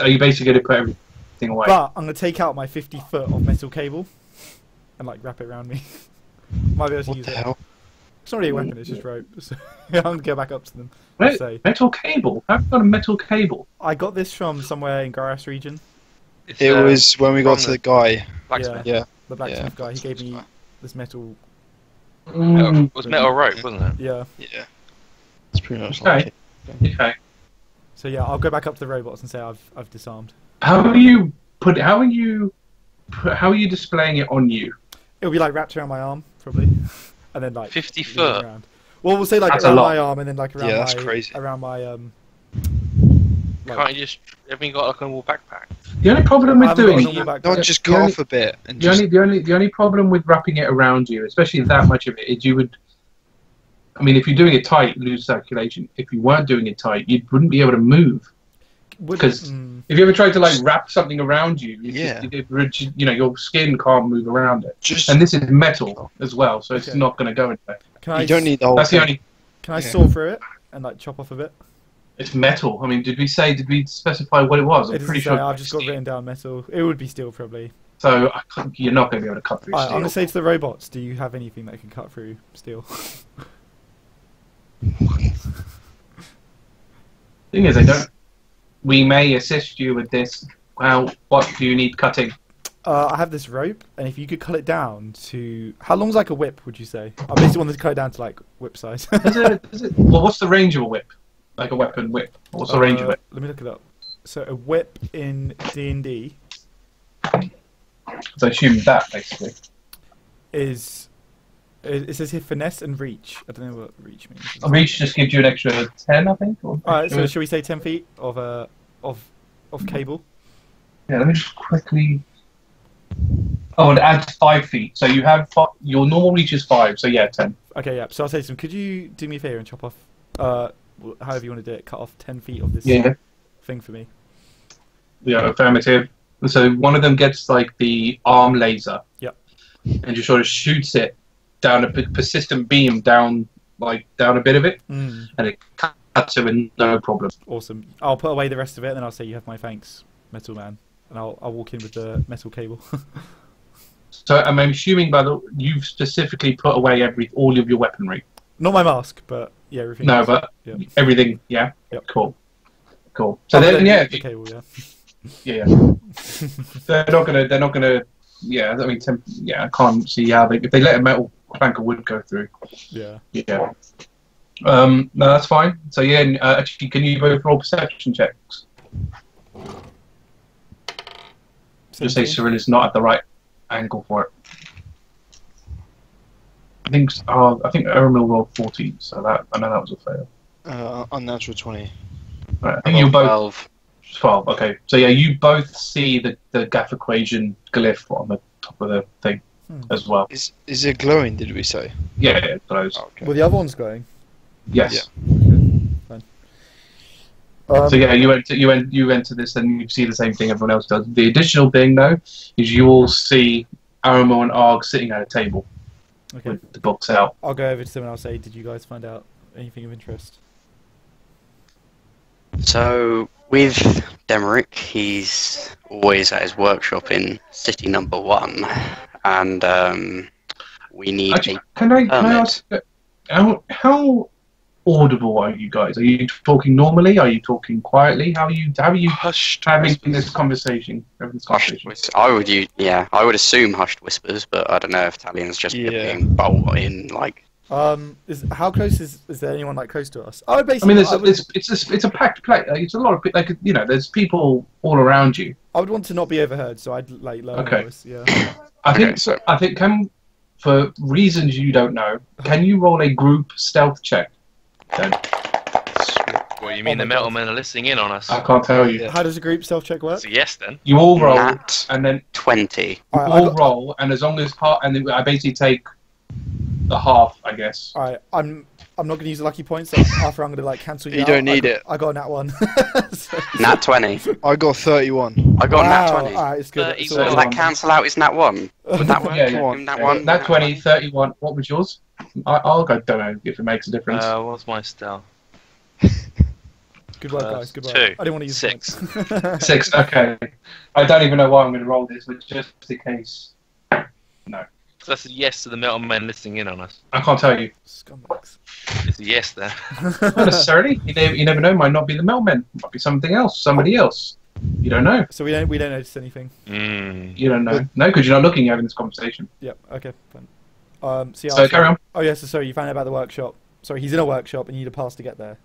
you basically going to put everything away? But I'm gonna take out my 50 foot of metal cable and like wrap it around me. Might be able to What use the it. hell? It's not really a weapon. It's just rope. So I'm gonna go back up to them. Say. Metal cable? How have you got a metal cable? I got this from somewhere in Garas region. It's, It was when we got from to the guy. blacksmith. Yeah. The blacksmith guy. He gave me Fine. this metal. It was metal rope, wasn't it? Yeah. Yeah. It's pretty much Okay. like it. Okay. So yeah, I'll go back up to the robots and say I've disarmed. How are you displaying it on you? It'll be like wrapped around my arm, probably, and then like 50 leave it foot? around. Well, we'll say like That's a around lot. my arm and then like around Yeah, my that's crazy. around my Can't you just... Haven't you got like a normal backpack? The only problem with I haven't got a doing normal backpack. Not just The cut only- off a bit and the just. only problem with wrapping it around you, especially that much of it, is you would. I mean, if you're doing it tight, you lose circulation. If you weren't doing it tight, you wouldn't be able to move. would- 'Cause- mm, If you ever tried to like wrap something around you, Yeah. your skin can't move around it. Just. And this is metal as well, so it's Okay. not going to go anywhere. can I You don't need the whole That's the thing. only. can I yeah. saw through it and like chop off a bit? It's metal. I mean, did we specify what it was? It I'm doesn't pretty say, sure. I've just got written down metal. It would be steel probably. So you're not going to be able to cut through Alright, I'm steel. gonna say to the robots, do you have anything that can cut through steel? Thing is, they don't. We may assist you with this. Well, what do you need cutting? I have this rope, and if you could cut it down to how long's like a whip? Would you say? I basically want to cut it down to like whip size. Well, what's the range of a whip? Like a weapon whip. What's the range of it? Let me look it up. So a whip in D&D So I assume that basically. is it says here finesse and reach. I don't know what reach means. Reach just gives you an extra 10, I think. Or Alright, so should we say 10 feet of cable? yeah, let me just quickly. Oh, it adds 5 feet. So you have your normal reach is 5. So yeah, 10. Okay, yeah. So I'll say to them, could you do me a favor and chop off, however you want to do it, cut off 10 feet of this Yeah. thing for me? Yeah, affirmative. So one of them gets like the arm laser. Yep. And just sort of shoots it down a persistent beam down a bit of it, Mm, and it cuts it with no problem. awesome. I'll put away the rest of it, and then I'll say you have my thanks, Metal Man, and I'll walk in with the metal cable. So I'm assuming you've specifically put away all of your weaponry. Not my mask, but yeah, everything. No, else. but yeah. everything. Yeah. Yep. Cool. So Oh, then, yeah, the cable, yeah. yeah. They're not gonna. Yeah, I mean, I can't see how if they let a metal plank of wood go through. Yeah. Yeah. No, that's fine. So yeah, actually, can you both roll perception checks? Just say 17? Cirilla's not at the right angle for it. I think Aramil rolled 14, so I know that was a fail. Unnatural 20. Right, I think you both 12. 12. Okay, so yeah, you both see the Gaff equation glyph on the top of the thing as well. Is it glowing? Did we say? Yeah, it glows. Oh, okay. Well, the other one's going. Yes. Fine. So yeah, you enter this, and you see the same thing everyone else does. The additional thing, though, is you all see Aramil and Argh sitting at a table Okay. with the books out. I'll go over to them and I'll say, did you guys find out anything of interest? So, with Demerick, he's always at his workshop in City Number 1, and we need Actually, can I ask, how audible are you guys? Are you talking normally? Are you talking quietly? How are you Hushed. having this conversation? hushed whispers. I would assume hushed whispers, but I don't know if Talion's just Yeah. being bold in, like... How close is there anyone like close to us? I would I basically. mean, I would, it's a packed place. Like, it's a lot of there's people all around you. I would want to not be overheard, so I'd like lower my Okay. voice. Yeah. I think for reasons you don't know, can you roll a group stealth check? Then What, you mean Oh the my metal God. men are listening in on us? I can't tell you. Yeah. How does a group stealth check work? So yes, then. You all roll, Nat and then 20. Alright, roll, and as long as I basically take the half, I guess. Alright, I'm I'm not going to use the lucky points. So after I'm going to like cancel you. You out. don't need it. I got a nat 1. So- Nat 20. I got 31. I got wow. nat 20. Alright, it's good. 30. It's So all does right. that cancel out his nat 1? Would that work? Yeah, Come on. Nat 1? Nat 20, 31. What was yours? I don't know if it makes a difference. What's my stealth? Good work, guys. Good work. 2. I didn't want to use 6. points. 6, okay. I don't even know why I'm going to roll this, but just in case. No. So that's a yes to the metal men listening in on us. I can't tell you. Scumbags. It's a yes there. Not necessarily. You never know. Might not be the mailman. Might be something else. Somebody else. You don't know. So we don't notice anything. You don't know. No, because you're not looking. You're having this conversation. Yep. Okay. Fine. So carry on. Oh yes. So you found out about the workshop. Sorry, he's in a workshop, and you need a pass to get there.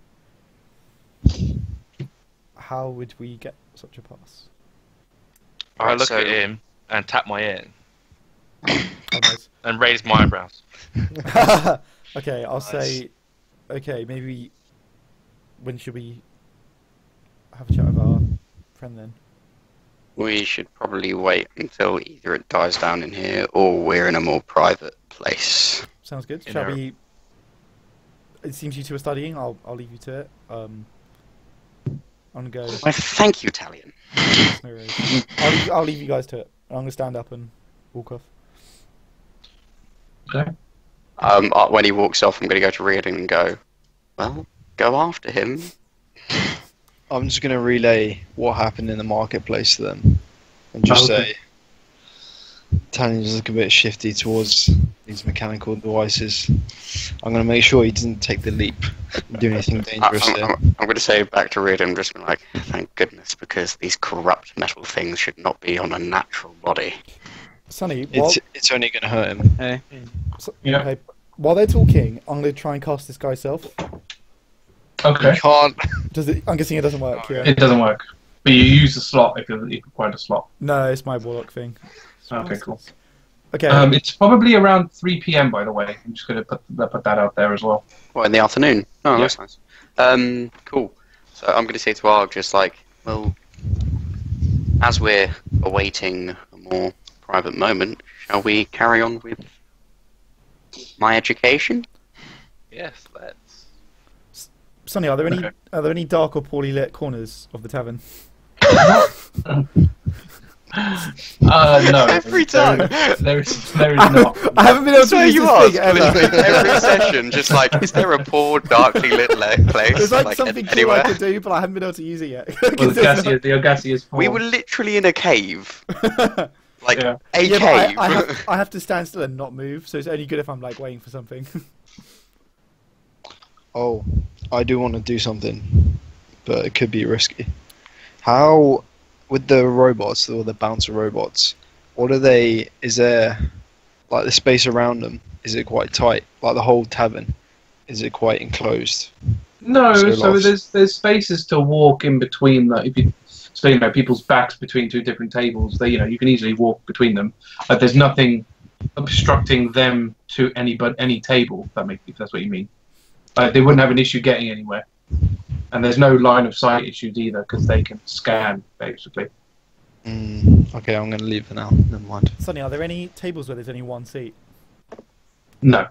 How would we get such a pass? I Right, look so- at him and tap my ear Oh, nice. and raise my eyebrows. Okay, I'll Nice. say. Okay, maybe. When should we have a chat with our friend then? We should probably wait until either it dies down in here or we're in a more private place. Sounds good. In Shall our- we? It seems you two are studying. I'll leave you to it. I'm gonna go. Why, thank you, Talion. No worries. I'll leave you guys to it. I'm gonna stand up and walk off. Okay. When he walks off, I'm going to go to Riardon and go, well, go after him. I'm just going to relay what happened in the marketplace to them. And just Okay. say, Talion's looking a bit shifty towards these mechanical devices. I'm going to make sure he doesn't take the leap and do anything dangerous there. I'm going to say back to Riardon, I'm just like, thank goodness, because these corrupt metal things should not be on a natural body. Sonny, while, It's only going to hurt him. Hey. Yeah. okay, while they're talking, I'm gonna try and cast this guy self. Okay. You can't. I'm guessing it doesn't work. Yeah. It doesn't work. But you use the slot if you require a slot. No, it's my warlock thing. Okay, cool. Okay. It's probably around 3 p.m. by the way. I'm just going to put that out there as well. What, in the afternoon? Oh, Yeah. that's nice. Cool. So I'm going to say to Argh, just like, well, as we're awaiting a more private moment, shall we carry on with my education? Yes, let's. Sonny, are there any Okay. dark or poorly lit corners of the tavern? No. Every time. There is not. I haven't been able to use you this ask, thing ever. literally every session, just like, is there a poor, darkly lit place? There's like something cool anywhere? I could do, but I haven't been able to use it yet. Well, the Ogasia's We were literally in a cave. Like, Yeah. a Yeah, cave. but I have to stand still and not move, so it's only good if I'm like waiting for something. Oh, I do want to do something, but it could be risky. How, with the robots, or the bouncer robots, what are they, is there, like the space around them, is it quite tight? Like the whole tavern, is it quite enclosed? No, So so lost. there's spaces to walk in between. If you, so people's backs between two different tables. You can easily walk between them. There's nothing obstructing them to any table. If that's what you mean. They wouldn't have an issue getting anywhere. And there's no line of sight issues either because they can scan basically. Okay, I'm going to leave for now. Never mind. Sonny, are there any tables where there's only one seat? No,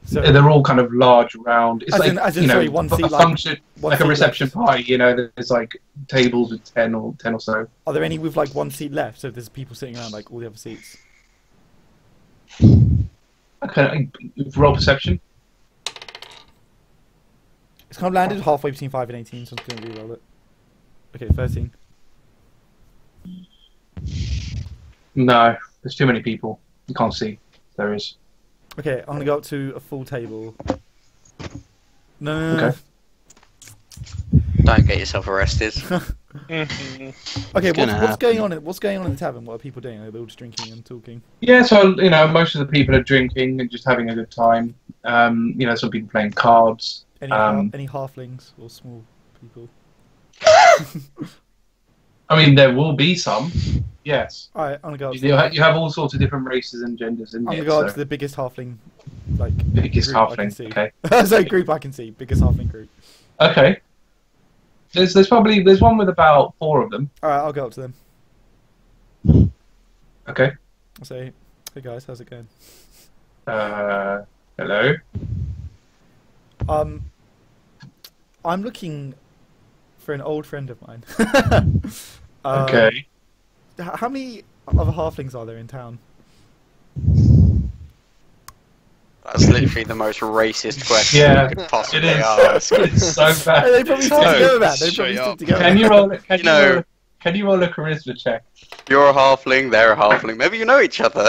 So they're all kind of large, round. It's As like in, sorry, one seat, a like- function, one like a seat reception left. pie. There's like tables with 10 or so. Are there any with like one seat left? So there's people sitting around like all the other seats. Okay, roll perception. It's kind of landed halfway between 5 and 18, so I'm just going to reroll it. Okay, 13. No, there's too many people. You can't see. There is. Okay, I'm going to go up to a full table. No. Okay. Don't get yourself arrested. Okay, gonna what's going happen. on? What's going on in the tavern? What are people doing? Are they all just drinking and talking? Yeah, so most of the people are drinking and just having a good time. Some people playing cards. Any any halflings or small people? I mean, there will be some. Yes, All right, I'm gonna go. Up to you have all sorts of different races and genders in I'm here. gonna go up So to the biggest halfling, like biggest group I can halfling. see. Okay. So group I can see, biggest halfling group. Okay. There's one with about 4 of them. All right, I'll go up to them. Okay. I'll say, hey guys, how's it going? Hello. I'm looking for an old friend of mine. Okay. How many other halflings are there in town? That's literally the most racist question Yeah, you could possibly it is. ask. It's so bad. They probably stick So together, man. They straight probably up. stick together. Can you roll a charisma check? You're a halfling, they're a halfling. Maybe you know each other.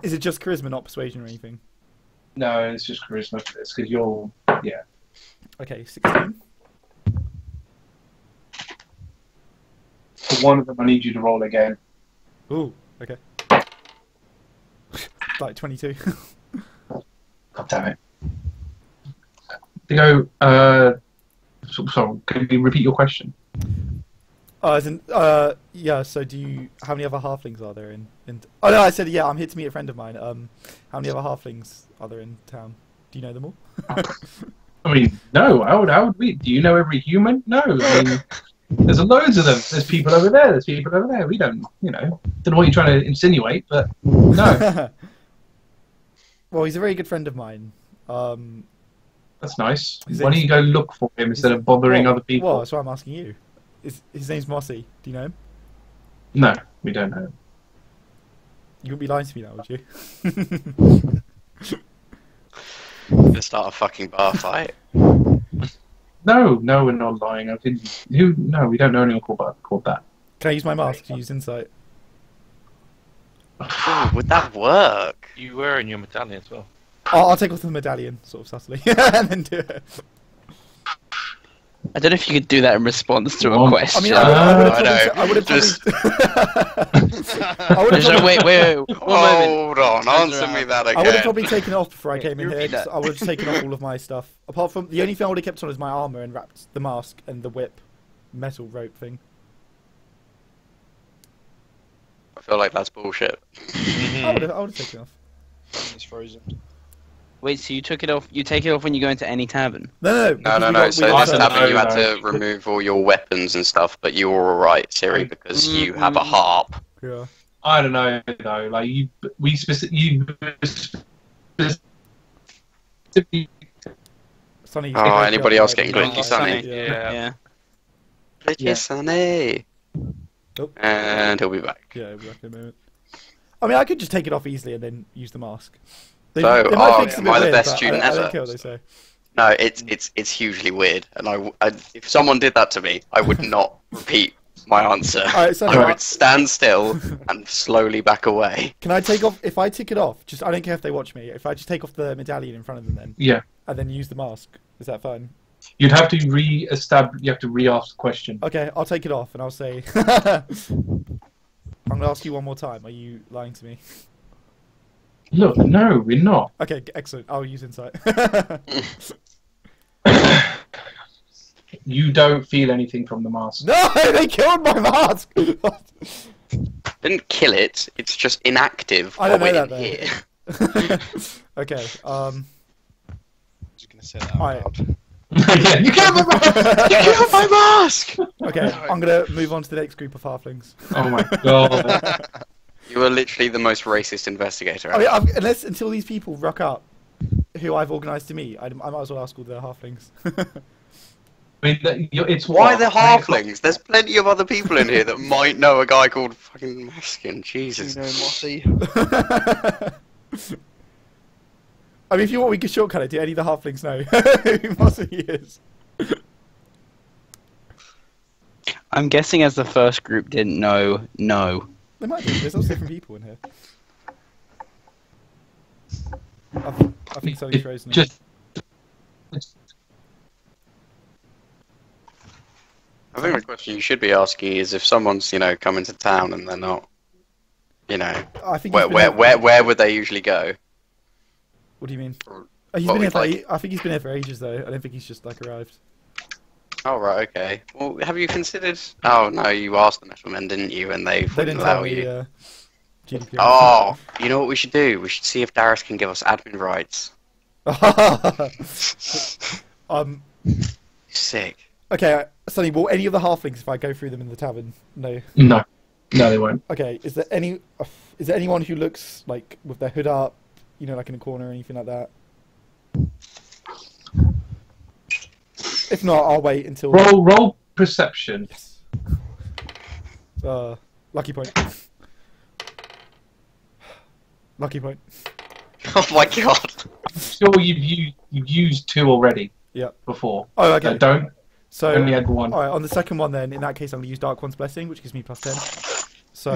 Is it just charisma, not persuasion or anything? No, it's just charisma for this because you're Okay, 16. for one of them. I need you to roll again. Ooh, okay. Like 22. God damn it. So, can you repeat your question? Yeah, so how many other halflings are there in oh no, I said, yeah, I'm here to meet a friend of mine. How many other halflings are there in town? Do you know them all? I mean, no, how would we? Do you know every human? No, I mean, there's loads of them. There's people over there, there's people over there. We don't know what you're trying to insinuate, but no. Well, he's a very good friend of mine. That's nice. His Why don't name's- you go look for him instead of bothering other people? Well, that's why I'm asking you. His name's Mossy. Do you know him? No, we don't know. You wouldn't be lying to me now, would you? Let's start a fucking bar fight. No, we're not lying. No, we don't know anyone called that. Can I use my mask to use insight? Ooh, would that work? You were in your medallion as well. I'll take off the medallion, sort of subtly, and then do it. I don't know if you could do that in response to a Well, question. I mean, I I would have Just- Wait, one moment. Hold on, Turns answer me around. that I would have again. probably taken it off before I Wait, came in you here. repeat 'Cause that. I would have taken off all of my stuff. Apart from the only thing I would have kept on is my armor and wrapped the mask and the whip, metal rope thing. I feel like that's bullshit. I would have taken it off. It's frozen. Wait, so you took it off? You take it off when you go into any tavern? No. No. So got- this we happened, got- you had no. to remove all your weapons and stuff, but you were alright, Siri, because you have a harp. Yeah. I don't know though. Like Sonny. Oh, anybody else getting glitchy, Oh, Sonny? Yeah. Yeah. Glitchy Yeah. Sonny. Nope. And he'll be back. Yeah, we'll be back in a moment. I mean, I could just take it off easily and then use the mask. They So, might think it's a bit am I the weird, best but student I don't ever? care what they say. No, it's hugely weird, and if someone did that to me, I would not repeat my answer. Alright, Sonny, I would stand still and slowly back away. can I take off? If I take it off, I don't care if they watch me. If I just take off the medallion in front of them, then Yeah, and then use the mask, is that fine? you'd have to re-establish. You have to re-ask the question. Okay, I'll take it off and I'll say. I'm gonna ask you one more time. Are you lying to me? Look, no, we're not. Okay, excellent. I'll use insight. You don't feel anything from the mask. No, they killed my mask. Didn't kill it. It's just inactive I while don't know we're that, in though. here. Okay. I'm just gonna say that out Alright. loud. Yeah, you can't remember. You killed my mask. Okay, I'm gonna move on to the next group of halflings. Oh my god. You are literally the most racist investigator. I mean, ever. until these people rock up, who I've organised to meet, I might as well ask all the halflings. I mean, it's Why what, the 3 o'clock? halflings? There's plenty of other people in here that might know a guy called fucking Maskin. Jesus. You know, Mossy. I mean, if you want, we could shortcut it. Do any of the halflings know who Mossy is? I'm guessing as the first group didn't know, no. There might be. There's also different people in here. I think Sonny's frozen. Just I think the question you should be asking is if someone's, come into town and they're not, I think. where would they usually go? What do you mean? Or He's what been here we'd for. I think he's been here for ages, though. I don't think he's just arrived. Oh, right, okay. Well, have you considered... Oh, no, you asked the metal men, didn't you? And they They wouldn't didn't allow tell me. you. GDPR. Oh, you know what we should do? We should see if Darius can give us admin rights. Sick. Okay, Sonny. Will any of the halflings, if I go through them in the tavern, no? no, they won't. Okay. Is there anyone who looks like with their hood up, like in a corner or anything like that? If not, I'll wait until. Roll perception. Yes. Lucky point. Lucky point. Oh my god. Sure, you've used 2 already. Yep. Before. Oh, okay. So don't. So Only had 1. All right, on the second one, then in that case, I'm gonna use Dark One's Blessing, which gives me +10. So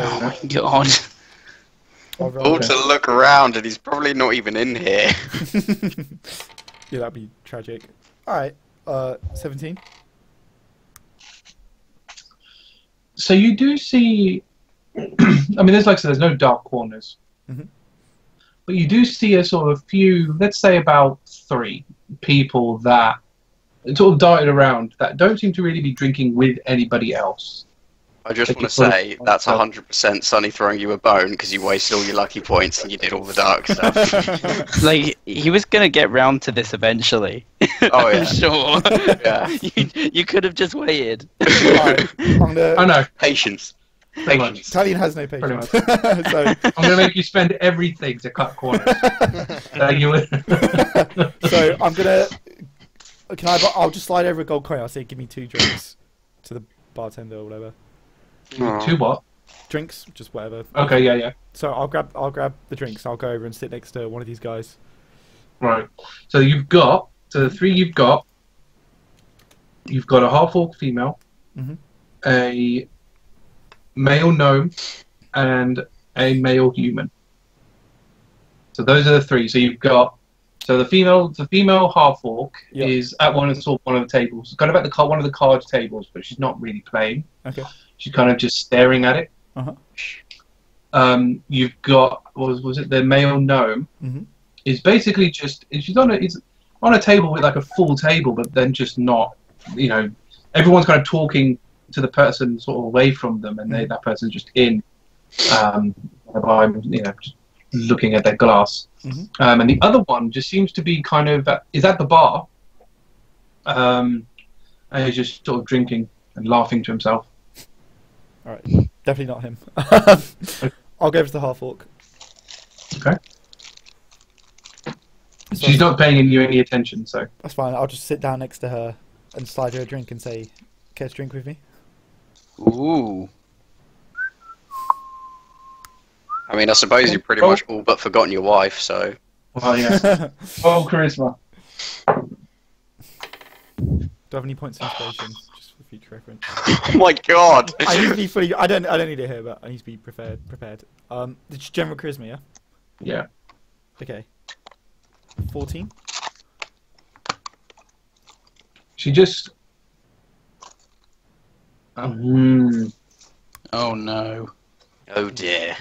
God. I'll roll. All to look around and he's probably not even in here. Yeah, that'd be tragic. All right, 17. So you do see. I mean, there's like I said, there's no dark corners. Mhm. But you do see a sort of few, let's say about 3 people that sort of darted around that don't seem to really be drinking with anybody else. I just Like want to you sort of- say that's 100% Sonny throwing you a bone because you wasted all your lucky points and you did all the dark stuff. Like, he was gonna get round to this eventually. Oh, yeah. I'm sure. Yeah. You could have just waited. Alright, I'm gonna. I know. Patience. Pretty much. Patience. Talion has no Pretty patience. much. So I'm going to make you spend everything to cut corners. So I'm gonna. I'll just slide over a gold coin. I'll say, give me 2 drinks to the bartender or whatever. 2 what? Drinks, just whatever. Okay, yeah. So I'll grab the drinks. I'll go over and sit next to one of these guys. Right. So the 3 you've got a half-orc female, Mhm. a male gnome, and a male human. So those are the 3. So you've got the female half-orc Yep. is at one of the tables, kind of at one of the card tables, but she's not really playing. Okay. She's kind of just staring at it. Uh-huh. You've got was it the male gnome? Mhm. Is basically just she's on a table with like a full table, but then just not, everyone's kind of talking to the person sort of away from them, and that person's just in, by just looking at their glass. Mhm. And the other one just seems to be kind of is at the bar, and he's just sort of drinking and laughing to himself. All right. Definitely not him. I'll go over to the half-orc. Okay. So She's not paying you any attention, so. that's fine. I'll just sit down next to her and slide her a drink and say, "Care to drink with me?" Ooh. I mean, I suppose you've pretty much all but forgotten your wife, so. Well, yeah. Oh, charisma. Do I have any points of inspiration, just for future reference? Oh my god! I need to be fully. I don't need it here, but I need to be prepared. It's general charisma, yeah. Yeah. Okay. 14. She just. Oh no. Oh dear.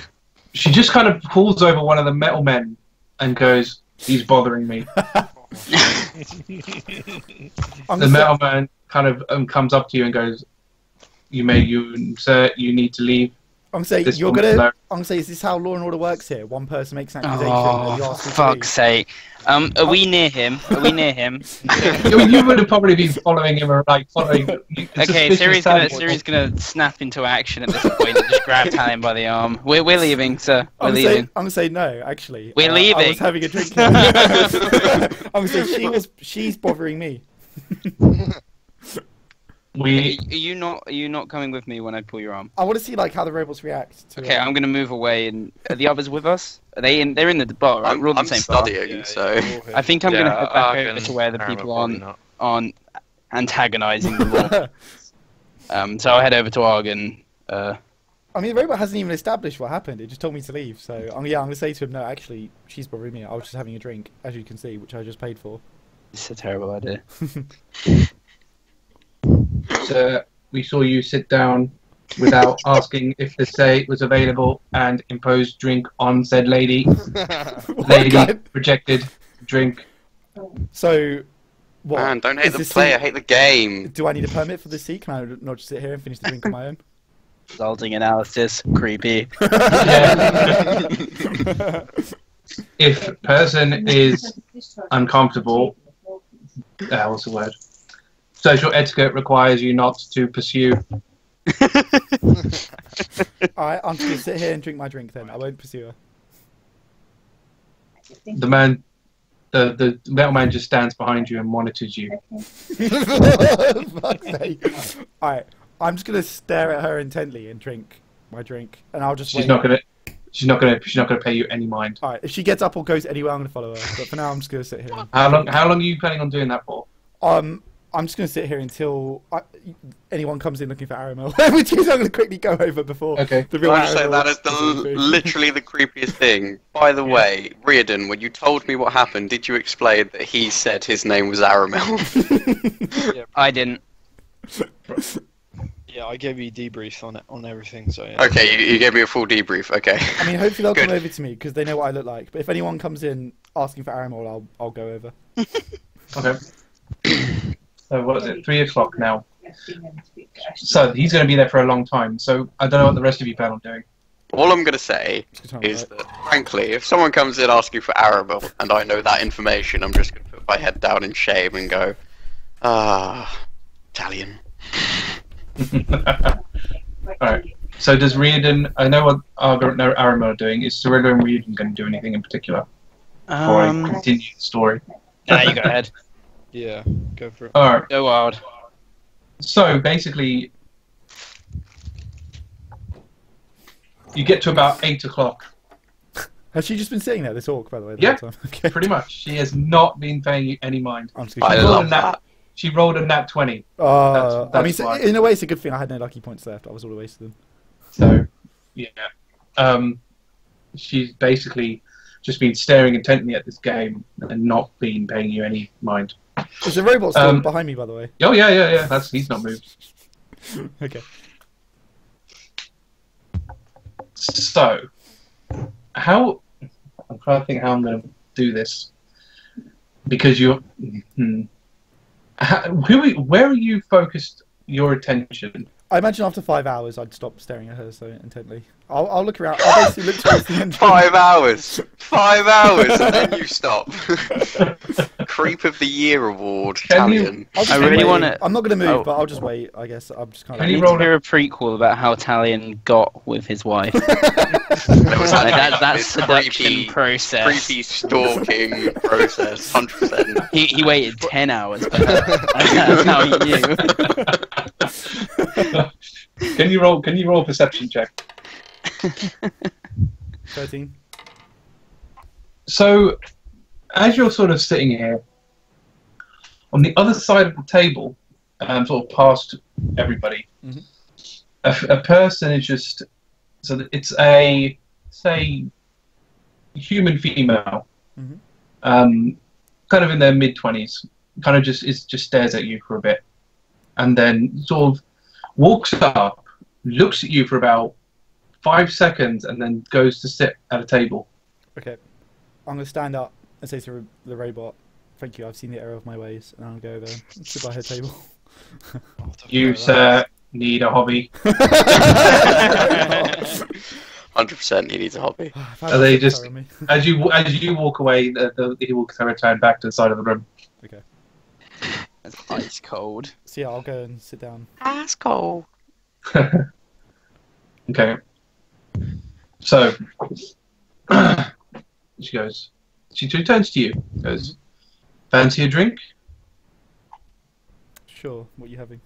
She just kind of pulls over one of the metal men and goes, "He's bothering me." I'm The gonna metal man kind of comes up to you and goes, "Sir, you need to leave." say this you're woman's gonna. low. I'm gonna say, is this how law and order works here? One person makes an accusation, Oh, and you for ask me to fuck's leave. sake. Are we near him? Are we near him? I mean, you would have probably been following him or following. Okay, Siri's gonna snap into action at this point and just grab Talion by the arm. We're leaving, sir. We're I'm leaving. gonna say no. Actually, We're I leaving. was having a drink. I'm gonna say she's bothering me. Are you not coming with me when I pull your arm? I want to see how the robots react. To Okay, I'm gonna move away. And are the others with us? Are they in? They're in the bar, right? We're all in I'm the same bar. studying, so. I think I'm gonna head back Argh over and to where the Aramil people probably not. aren't antagonising the law. So I'll head over to Argh and. I mean, the robot hasn't even established what happened. It just told me to leave. So I'm gonna say to him, no, actually, she's bothering me. I was just having a drink, as you can see, which I just paid for. It's a terrible idea. Sir, we saw you sit down without asking if the say was available and impose drink on said lady. Lady rejected drink. So, what? Man, don't hate is the this player, seat- hate the game. Do I need a permit for this seat? Can I not just sit here and finish the drink on my own? Resulting analysis, creepy. If person is uncomfortable, what's the word? Social etiquette requires you not to pursue. Alright, I'm just gonna sit here and drink my drink then. I won't pursue her. The man the metal man just stands behind you and monitors you. Fuck's sake. Alright, I'm just gonna stare at her intently and drink my drink, and I'll just. She's not gonna pay you any mind. Alright, if she gets up or goes anywhere, I'm gonna follow her. But for now, I'm just gonna sit here. How long are you planning on doing that for? I'm just gonna sit here until anyone comes in looking for Aramil, which is I'm gonna quickly go over before. Okay. The real I just say Aramil that is literally the creepiest thing. By the way, Riardon, when you told me what happened, did you explain that he said his name was Aramil? I didn't. Yeah, I gave you debrief on everything. So yeah. Okay, you gave me a full debrief. Okay. I mean, hopefully they'll Good. come over to me because they know what I look like. But if anyone comes in asking for Aramil, I'll go over. Okay. So what is it? 3 o'clock now. So he's going to be there for a long time. So I don't know what the rest of you plan on doing. All I'm going to say is that, frankly, if someone comes in asking for Aramil and I know that information, I'm just going to put my head down in shame and go, Talion. Alright. So does Riardon... I know what Aramil are doing. Is Cirilla and Riardon going to do anything in particular? Before I continue the story. Nah, you go ahead. Yeah, go for it. Alright. Go wild. So basically, you get to about 8 o'clock. Has she just been sitting there, this orc, by the way? Yeah, whole time? Okay. Pretty much. She has not been paying you any mind. I'm just I gonna love that. She rolled a nat 20. I mean, why. in a way, it's a good thing I had no lucky points left. I was all wasted them. So, yeah. She's basically just been staring intently at this game and not been paying you any mind. There's a robot still behind me, by the way. Oh, yeah. He's not moved. Okay. So, I'm trying to think how I'm going to do this. Because you're... where are you focused your attention? I imagine after 5 hours, I'd stop staring at her so intently. I'll look around. I'll basically look towards the end. 5 hours! 5 hours, and then you stop. Creep of the Year award, Talion. I really want to. I'm not going to move, Oh. but I'll just wait, I guess. I'm just kind Can of... you I need roll to hear a prequel about how Talion got with his wife. There was That's this seduction creepy, process. creepy stalking process, 100%. He waited 10 hours, but that's how he knew. Can you roll a perception check? 13. So, as you're sort of sitting here, on the other side of the table, sort of past everybody, Mhm. a person is just... So that it's a, say, human female, Mhm. kind of in their mid-20s, kind of just stares at you for a bit, and then sort of walks up, looks at you for about 5 seconds, and then goes to sit at a table. Okay. I'm going to stand up and say to the robot, "Thank you, I've seen the error of my ways," and I'll go over and sit by her table. You, sir, need a hobby. 100% he needs a hobby. Are they just as you walk away, he will return back to the side of the room. Okay. That's ice cold. So yeah, I'll go and sit down. Ice cold. Okay. So she goes. She turns to you. Goes, "Fancy a drink?" Sure. What are you having?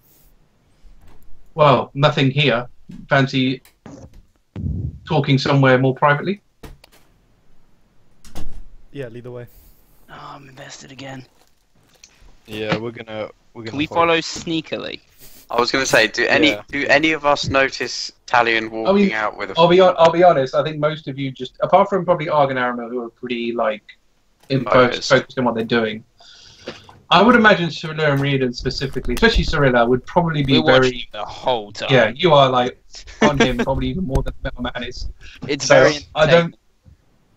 Well, nothing here. Fancy talking somewhere more privately? Yeah, lead the way. Oh, I'm invested again. Yeah, we're gonna. Can we follow sneakily? I was going to say, do any of us notice Talion walking out with a... I'll be honest. I think most of you just, apart from probably Argh and Aramil, who are pretty focused on what they're doing. I would imagine Cirilla and Riardon specifically, especially Cirilla, would probably be We're watching very... the whole time. Yeah, you are on him probably even more than Metal Man is. It's So, very. I don't.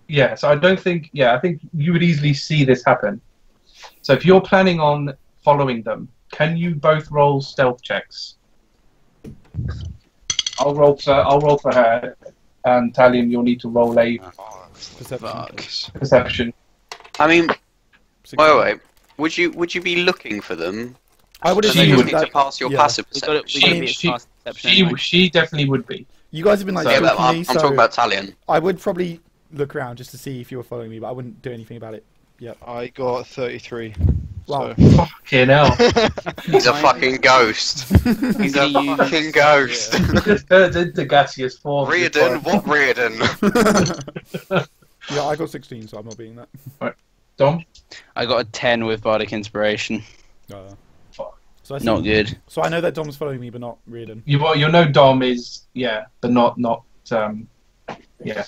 Yeah, so I don't think. Yeah, I think you would easily see this happen. So if you're planning on following them, can you both roll stealth checks? I'll roll for her, and Talion, you'll need to roll a perception. I mean, wait. Would you be looking for them? I would And assume then you would- need to pass your passive perception. She definitely would be. You guys have been like Yeah, stalking but me, I'm so talking about Talion. I would probably look around just to see if you were following me, but I wouldn't do anything about it I got 33. Wow. So. Fucking hell. He's a fucking ghost. He's a gonna use- fucking ghost. He just turns into gaseous form. Riardon, what Riardon? Yeah, I got 16, so I'm not beating that. Dom? I got a 10 with Bardic Inspiration. Fuck. So I Not good. So I know that Dom's following me, but not Riordan. You know Dom is, yeah, but not, yeah.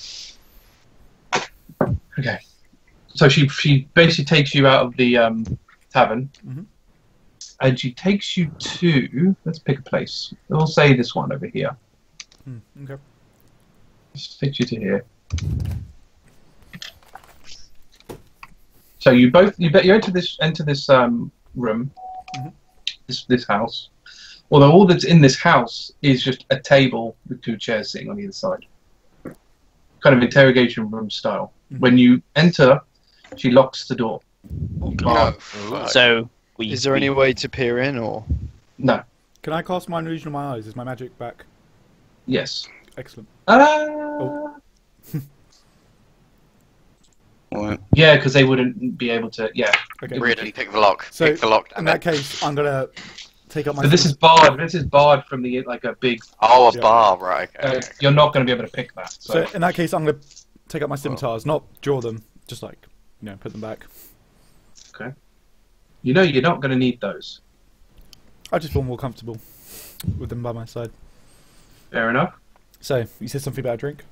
Okay. So she basically takes you out of the tavern, Mhm. and she takes you to, let's pick a place. We'll say this one over here. Okay. Let's take you to here. So you enter this room, Mhm. this house. Although all that's in this house is just a table with 2 chairs sitting on either side, kind of interrogation room style. Mhm. When you enter, she locks the door. No, fuck. So, Is there any way to peer in, or? No. Can I cast Minor Illusion on my eyes? Is my magic back? Yes. Excellent. What? Yeah, because they wouldn't be able to. Yeah. Okay. Riardon, pick the lock. So, Pick the lock, In damn that it. case, I'm gonna take up my. So this is barred. This is barred from the like a big. Oh, a Yeah. bar, right, okay. okay. You're not going to be able to pick that. So in that case, I'm gonna take up my scimitars, not draw them, just like put them back. Okay. You know you're not going to need those. I just feel more comfortable with them by my side. Fair enough. So you said something about a drink.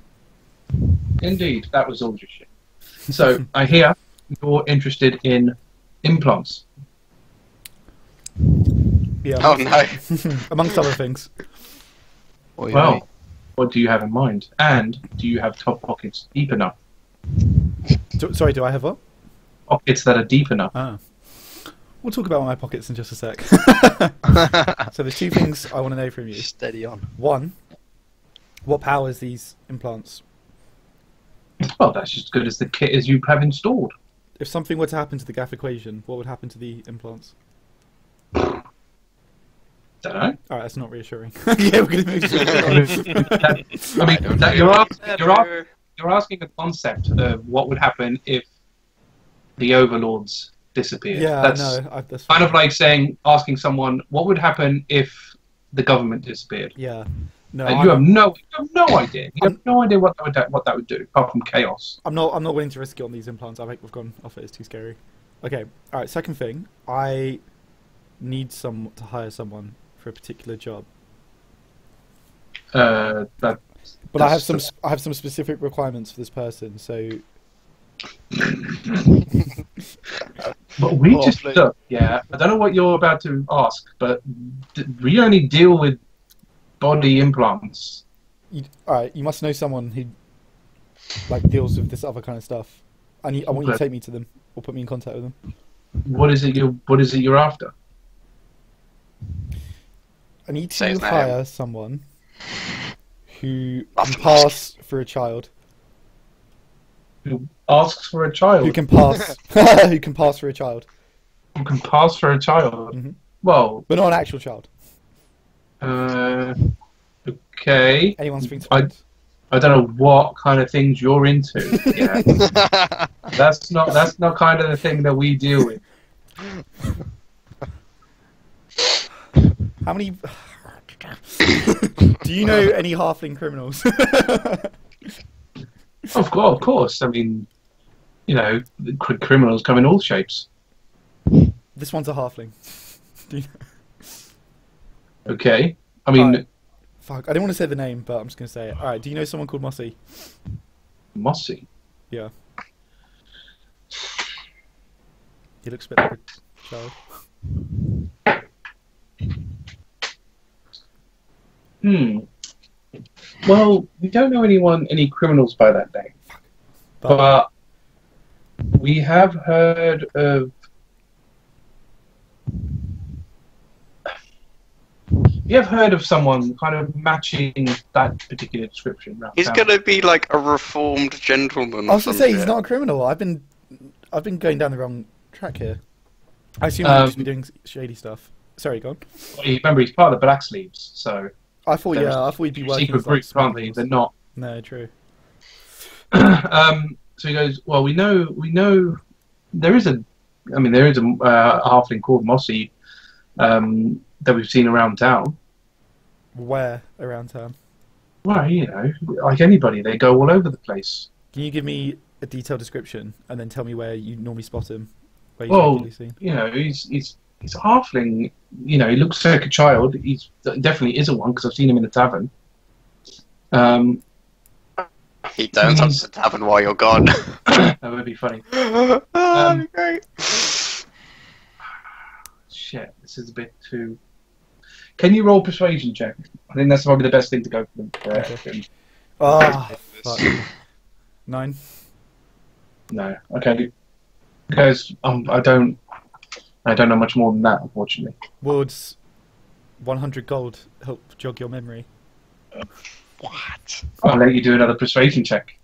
Indeed, that was all just shit. So I hear you're interested in implants. Yeah. Oh no. Amongst other things. Oi, oi. Well, what do you have in mind? And do you have top pockets deep enough? Sorry, do I have what? Pockets that are deep enough. Ah. We'll talk about my pockets in just a sec. So there's 2 things I want to know from you. Steady on. 1, what powers these implants? Well, that's just as good as the kit as you have installed. If something were to happen to the gaff equation, what would happen to the implants? Don't know. Alright, that's not reassuring. Yeah, we're going to move to I mean, don't that, know. you're asking a concept of what would happen if the overlords disappeared. Yeah, That's no, that's kind of like asking someone what would happen if the government disappeared. Yeah. No, And you have no idea. You have no idea what that would do, apart from chaos. I'm not willing to risk it on these implants. I think we've gone off it. It's too scary. Okay. All right. Second thing, I need to hire someone for a particular job, But but I have some specific requirements for this person. So But we Oh, just please. look. Yeah, I don't know what you're about to ask, but we only deal with body implants. all right, you must know someone who deals with this other kind of stuff. I want you to Okay. take me to them or put me in contact with them. What is it you're after? I need Say to his name. hire someone who Lots can of muscle. pass for a child. Who asks for a child? Who can pass? Who can pass for a child? Who can pass for a child? Mhm. Well, But not an actual child. okay. Anyone springs to I- mind? I don't know what kind of things you're into. Yeah, that's not kind of the thing that we deal with. How many? Do you know any halfling criminals? Of course. I mean, criminals come in all shapes. This one's a halfling. Do you know? Okay. I mean, Alright. Fuck, I didn't want to say the name, but I'm just gonna say it. All right. Do you know someone called Mossy? Mossy. Yeah. He looks a bit like a child. Well, we don't know any criminals by that name, but we have heard of. We have heard of someone kind of matching that particular description. Around He's town. gonna be like a reformed gentleman. I was or gonna say some he's shit. not a criminal. I've been going down the wrong track here. I assume he'd just be doing shady stuff. Sorry, go on. Remember, he's part of the Black Sleeves, so I thought They're he'd be working secret with groups, aren't they? smugglers. They're not. No, true. So he goes, well, we know there is a halfling called Mossy that we've seen around town. Where around town? Well, you know, like anybody, they go all over the place. Can you give me a detailed description and then tell me where you normally spot him? Where Well, regularly seen? you know, he's a halfling. You know, he looks like a child. He's definitely isn't one because I've seen him in the tavern. He turns up to the tavern while you're gone. That would be funny. That'd be great. Shit, this is a bit too. Can you roll persuasion check? I think that's probably the best thing to go for. Okay. Ah, fuck. 9. No, okay. Because I don't know much more than that, unfortunately. Would 100 gold help jog your memory? What? I'll let you do another persuasion check.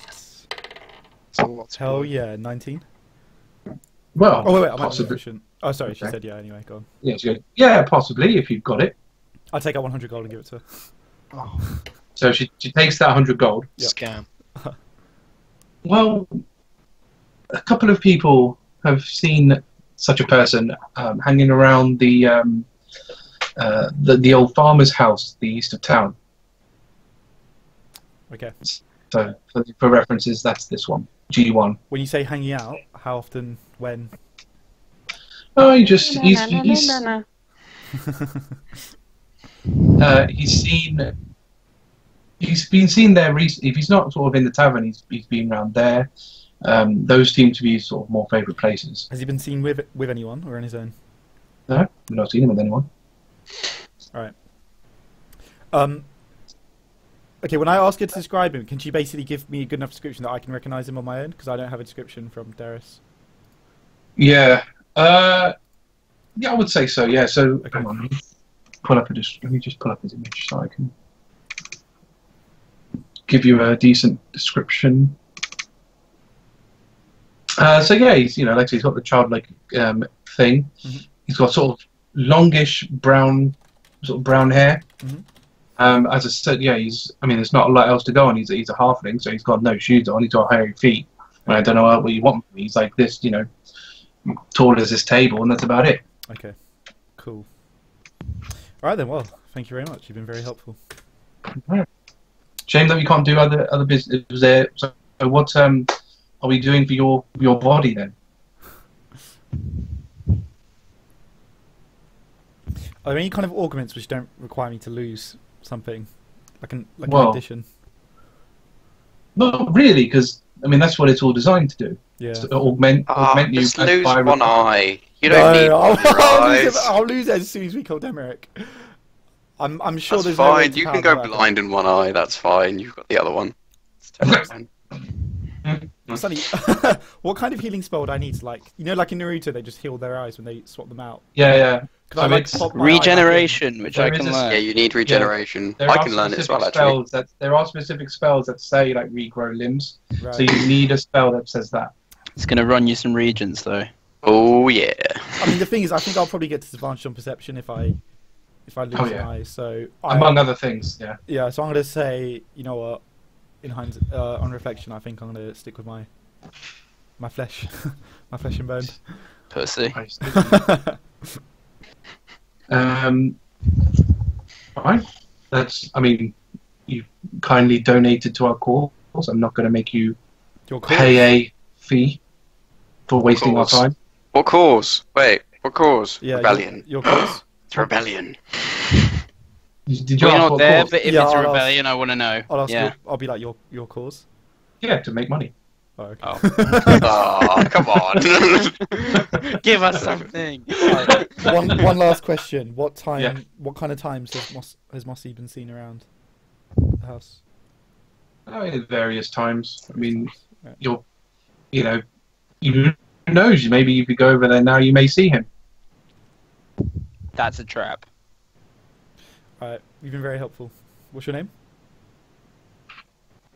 Yes. It's a lot. Hell yeah, 19. Well, Oh wait, I might be possibly. efficient. Oh sorry, she Okay. said yeah. Anyway, go on. Yeah, it's good. Yeah, possibly if you've got it. I'll take out 100 gold and give it to her. Oh, So she takes that 100 gold. Yep. scam. Well, a couple of people have seen such a person hanging around the old farmer's house, at the east of town. Okay. So for references, that's this one, G1. When you say hanging out, how often? When? Oh, he's been seen there recently. If he's not sort of in the tavern, he's been around there. Those seem to be sort of more favourite places. Has he been seen with anyone or on his own? No, I've not seen him with anyone. Right. Okay, when I ask her to describe him, can she basically give me a good enough description that I can recognise him on my own? Because I don't have a description from Darius. Yeah. Yeah, I would say so. Yeah. So Okay. hang on, let me just pull up his image so I can give you a decent description. So yeah, he's like I said, he's got the childlike thing. Mm-hmm. He's got sort of longish brown hair. Mm-hmm. As I said, yeah, there's not a lot else to go on. He's a halfling, so he's got no shoes on. He's got hairy feet. And I don't know what you want from him. He's like this, tall as this table, and that's about it. Okay, cool. Alright then, well, thank you very much. You've been very helpful. Shame that we can't do other business there. So what are we doing for your body then? Are there any kind of augments which don't require me to lose something? Like an Well, addition? Not really, because that's what it's all designed to do. Yeah. To augment you. Just as lose by one eye. You don't need I'll, your eyes. I'll lose it as soon as we kill Demeric. I'm sure That's there's no way fine. to You can counter go that. blind in one eye. That's fine. You've got the other one. It's totally fine. Sonny, what kind of healing spell would I need to like in Naruto they just heal their eyes when they swap them out? Yeah. Could I it's- pop my eye back in? Regeneration, which I There can is a- learn. Yeah, you need regeneration. There I are can learn it as specific well, actually. spells there are specific spells that say like regrow limbs. Right. So you need a spell that says that. It's gonna run you some regions though. Oh yeah. I mean the thing is I think I'll probably get disadvantage on perception if I lose Oh, an yeah. eye. So Among other things, yeah. yeah, so I'm gonna say, you know what, on reflection I think I'm gonna stick with my flesh. My flesh and bone. Pussy. Fine. You've kindly donated to our cause. I'm not going to make you Your cause. pay a fee for wasting our Cause. time. What cause? Wait, what cause? Yeah, Rebellion. Your cause. It's rebellion. Did you We're ask not what there, cause? but if Yeah, it's a I'll ask- rebellion, I want to know. I'll ask Yeah. I'll be like your cause. Yeah, to make money. Oh, okay. Oh. Oh, come on. Give us something. one last question. What time? Yeah. What kind of times has Mossy been seen around the house? At various times. Right. Who knows? Maybe if you go over there now, you may see him. That's a trap. Alright, you've been very helpful. What's your name?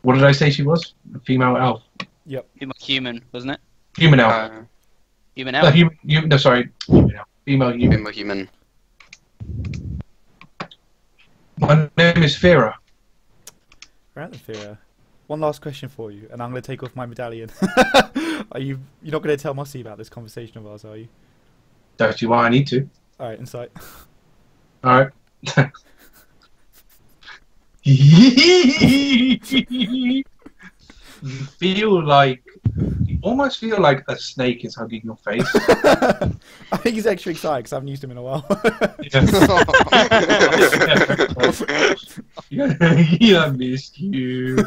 What did I say she was? A female elf. Human, wasn't it? Human elf. Human No, elf. no, sorry. Human elf. Female human. Human. My name is Fira. Right, then, Thea. one last question for you, and I'm going to take off my medallion. You're not going to tell Mossy about this conversation of ours, are you? Don't you why I need to. Alright, insight. Alright. You almost feel like a snake is hugging your face. I think he's extra excited because I haven't used him in a while. Yeah, I missed you.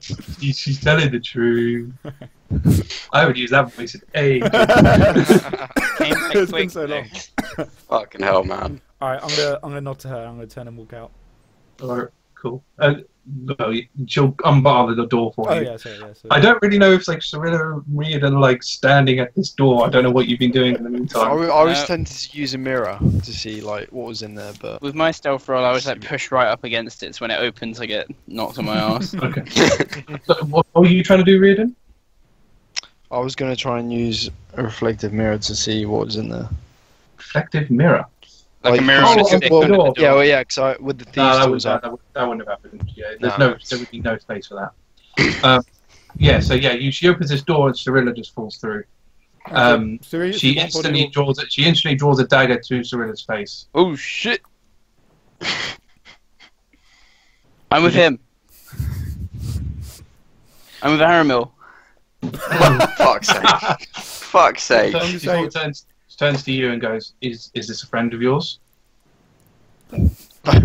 She's telling the truth. I haven't used that voice in ages. It's been so long. Fucking hell, man. Alright, I'm gonna nod to her. I'm gonna turn and walk out. Alright, cool. Well, she'll unbar the door for you. Oh yeah, sorry. I don't really know if like Cirilla and Riardon like standing at this door. I don't know what you've been doing in the meantime. I was tempted to use a mirror to see like what was in there, but With my stealth roll, I was like pushed right up against it, so when it opens, I get knocked on my ass. Okay. So, what were you trying to do, Riardon? I was gonna try and use a reflective mirror to see what was in there. Reflective mirror. Like a mirror Oh, with a okay, stick well, under the door. Yeah, well, yeah, because with the thieves No, tools, that wouldn't have happened. Yeah, there would be no space for that. She opens this door and Cirilla just falls through. She instantly draws a dagger to Cirilla's face. Oh shit! I'm with him. I'm with Aramil. Fuck's sake. Fuck's sake. So she sort of turns to you and goes, "Is this a friend of yours?" I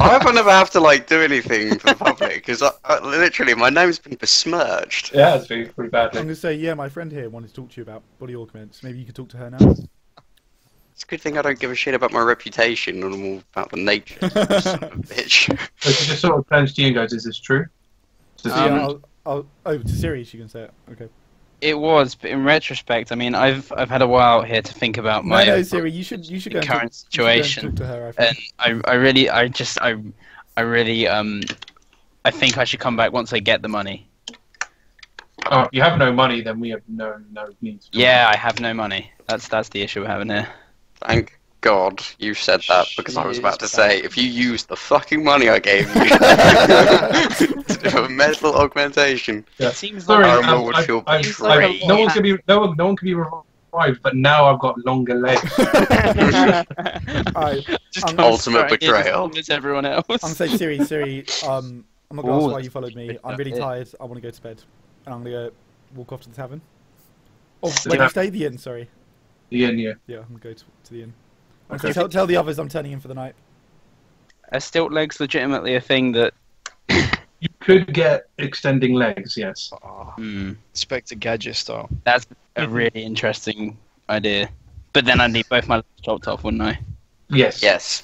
hope I never have to like do anything for the public because literally my name's been besmirched. Yeah, it's pretty I'm badly. gonna say, yeah, my friend here wanted to talk to you about body augments. Maybe you could talk to her now. It's a good thing I don't give a shit about my reputation or more about the nature. Son of a bitch. So she just sort of turns to you and goes, "Is this true?" Does Yeah, I'll to Siri. She can say it. Okay. It was, but in retrospect, I mean, I've had a while out here to think about my No, Siri, you should go and current talk, you should situation, go and talk to her. I think. and I think I should come back once I get the money. Oh, if you have no money, then we have no need. Yeah, I have no money. That's the issue we're having here. Thank God you said that because I was about to say if you use the fucking money I gave you to do a mental augmentation, Yeah. It seems Sorry, like Armor would feel betrayed. no one can be revived, but now I've got longer legs. just ultimate betrayal. as everyone else. I'm saying Siri. I'm not gonna Ooh, ask why you followed me. I'm really tired. I want to go to bed, and I'm gonna walk off to the tavern. Oh, where do you stay? The inn. Sorry. Yeah. Yeah, I'm gonna go to the inn. Okay. So tell the others I'm turning in for the night. Are stilt legs legitimately a thing that? You could get extending legs, yes. Inspector Gadget style. That's a really interesting idea. But then I'd need both my legs chopped off, wouldn't I? Yes. Yes.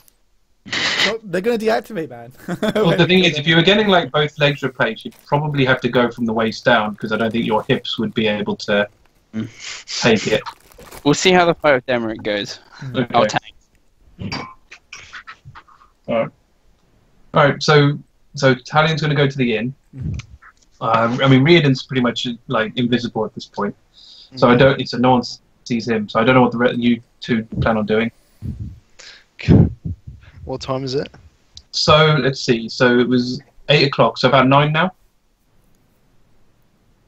Well, they're gonna deactivate, man. Well, the thing is, if you were getting like both legs replaced, you'd probably have to go from the waist down because I don't think your hips would be able to take it. We'll see how the fight with Demeric goes. Okay. I'll tank. Alright, so Talion's going to go to the inn. I mean, Riardon's pretty much like invisible at this point, so no one sees him. So I don't know what you two plan on doing. What time is it? So let's see. So it was 8 o'clock. So about 9 now.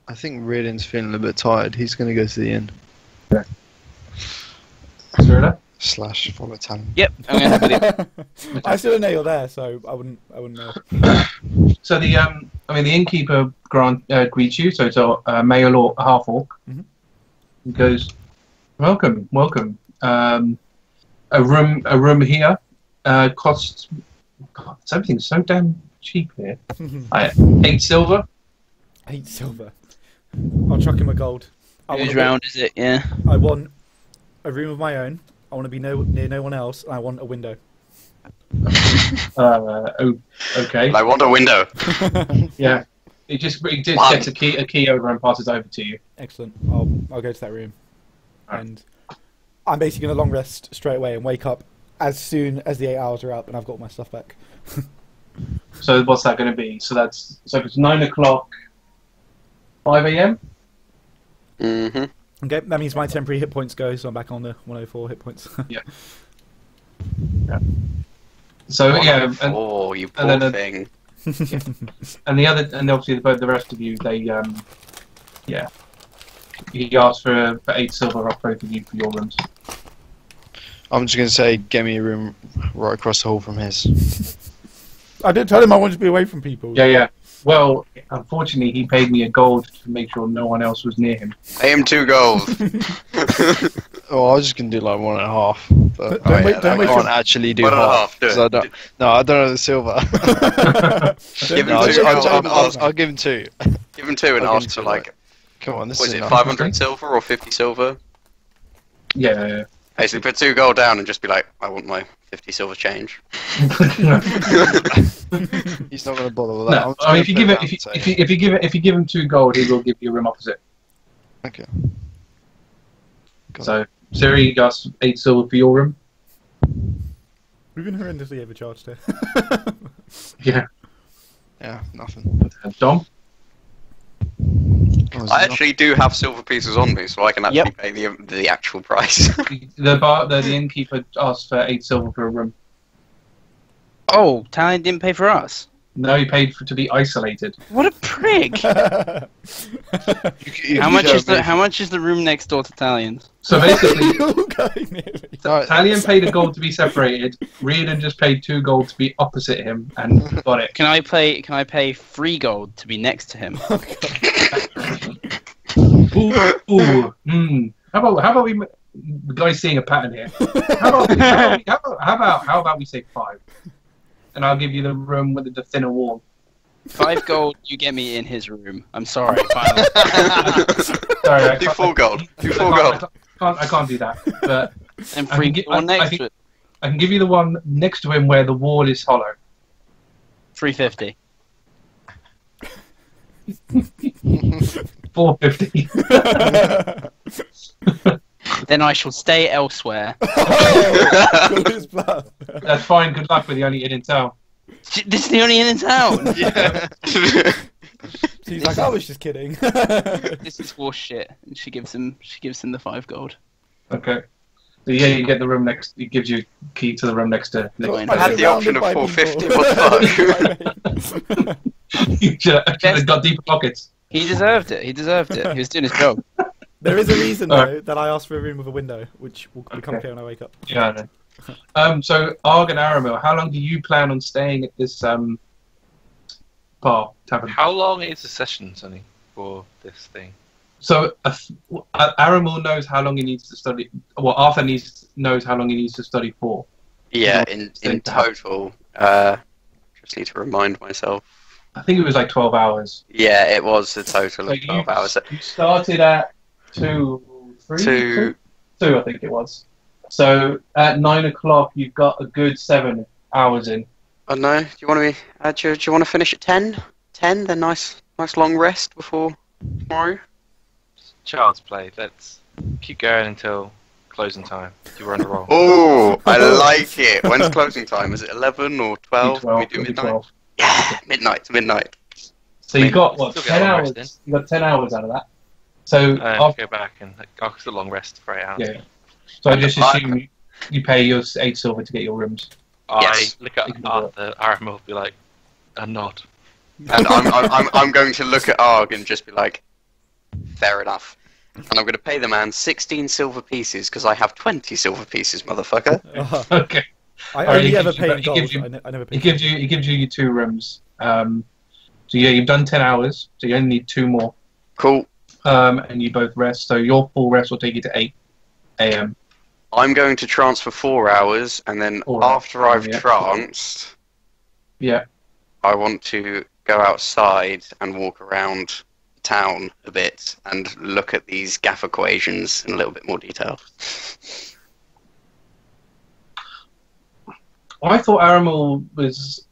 I think Riordan's feeling a bit tired. He's going to go to the inn. Cirilla? / follow Talion. Yep, I'm gonna have it. I still know you're there, so I wouldn't know. So the the innkeeper greets you. So it's a male or a half-orc. He goes, "Welcome. A room here costs. God, something's so damn cheap here. 8 silver. 8 silver. I'll chuck him a gold. Whose round is it? Yeah. I want a room of my own. I want to be near no one else, and I want a window. Okay. I want a window. Yeah. He just gets a key over and passes over to you. Excellent. I'll go to that room, and I'm basically gonna long rest straight away and wake up as soon as the 8 hours are up, and I've got my stuff back. So what's that going to be? So if it's 9 o'clock, 5 a.m. Mm-hmm. Okay, that means my temporary hit points go, so I'm back on the 104 hit points. Yeah. So yeah, Oh, you and poor then thing. And obviously the rest of you, they he asked for 8 silver off both of you for your rooms. I'm just gonna say, get me a room right across the hall from his. I did tell him I wanted to be away from people. Yeah. Well, unfortunately, he paid me a gold to make sure no one else was near him. Pay him 2 gold. Oh, I was just gonna do like 1.5. But I can't actually do 1.5, do half. it. I don't know the silver. Give him No, 2 gold. I'll give him 2. Give him 2 and I'll give ask him for 2, like, Come on, this what is is it, enough. 500 silver or 50 silver? Yeah. Basically, put 2 gold down and just be like, I want my 50 silver change. He's not gonna bother with that. No, I mean, if you give him 2 gold, he will give you a room opposite. Okay. So, Siri, you got 8 silver for your room. We've been horrendously overcharged here. Yeah. Yeah, nothing. Dom. I actually do have silver pieces on me, so I can actually pay the actual price. The innkeeper asked for 8 silver for a room. Oh, Talion didn't pay for us. No, he paid to be isolated. What a prick! How much is the room next door to Talion's? So basically, Right. Talion paid a gold to be separated. Riardon just paid 2 gold to be opposite him and got it. Can I pay 3 gold to be next to him? How about we? The guy's seeing a pattern here. How about we say 5? And I'll give you the room with the thinner wall. 5 gold, you get me in his room. I'm sorry. Fine. Sorry, Do 4 gold. Do 4 gold. I can't do that. But And 3 gold next to it. I can give you the one next to him where the wall is hollow. 350. 450. Then I shall stay elsewhere. That's fine. Good luck with the only inn in town. This is the only inn in town. She's like, I was just kidding. This is horse shit. And she gives him the 5 gold. Okay. So yeah, you get the room next. He gives you key to the room next to. Fine. I had the option of 450. What the fuck? You should have got deeper pockets. He deserved it. He was doing his job. There is a reason though that I asked for a room with a window, which will become clear when I wake up. Yeah, I know. So Argh and Aramil, how long do you plan on staying at this bar tavern? How long is the session, Sonny, for this thing? So Aramil knows how long he needs to study. Well, Arthur knows how long he needs to study for. Yeah, in total. Just need to remind myself. I think it was like 12 hours. Yeah, it was a total of 12 hours. You started at 2, I think it was. So at 9 o'clock, you've got a good 7 hours in. I don't know. Do you want to do you want to finish at 10? 10, then nice long rest before tomorrow. Child's play. Let's keep going until closing time. You were on a roll. Oh, I like it. When's closing time? Is it 11 or 12? Can we do midnight? 12. Yeah, midnight. So you got what? Still 10 get a long hours. rest You got 10 hours out of that. So I have after, to go back and it's a long rest for 8 hours. yeah. So I just assume you pay your 8 silver to get your rooms. I look at Arthur, Aramil, and be like, a nod. And I'm going to look at Argh and just be like, fair enough. And I'm going to pay the man 16 silver pieces because I have 20 silver pieces, motherfucker. Okay. I Alright, only he ever gives you- pay in he gold. gives you- I never pay. He gives you your 2 rooms. So yeah, you've done 10 hours. So you only need 2 more. Cool. And you both rest. So your full rest will take you to 8 a.m. I'm going to trance for 4 hours, and then 4 hours, after I've yeah. tranced, Yeah. I want to go outside and walk around town a bit and look at these gaffe equations in a little bit more detail. I thought Aramil was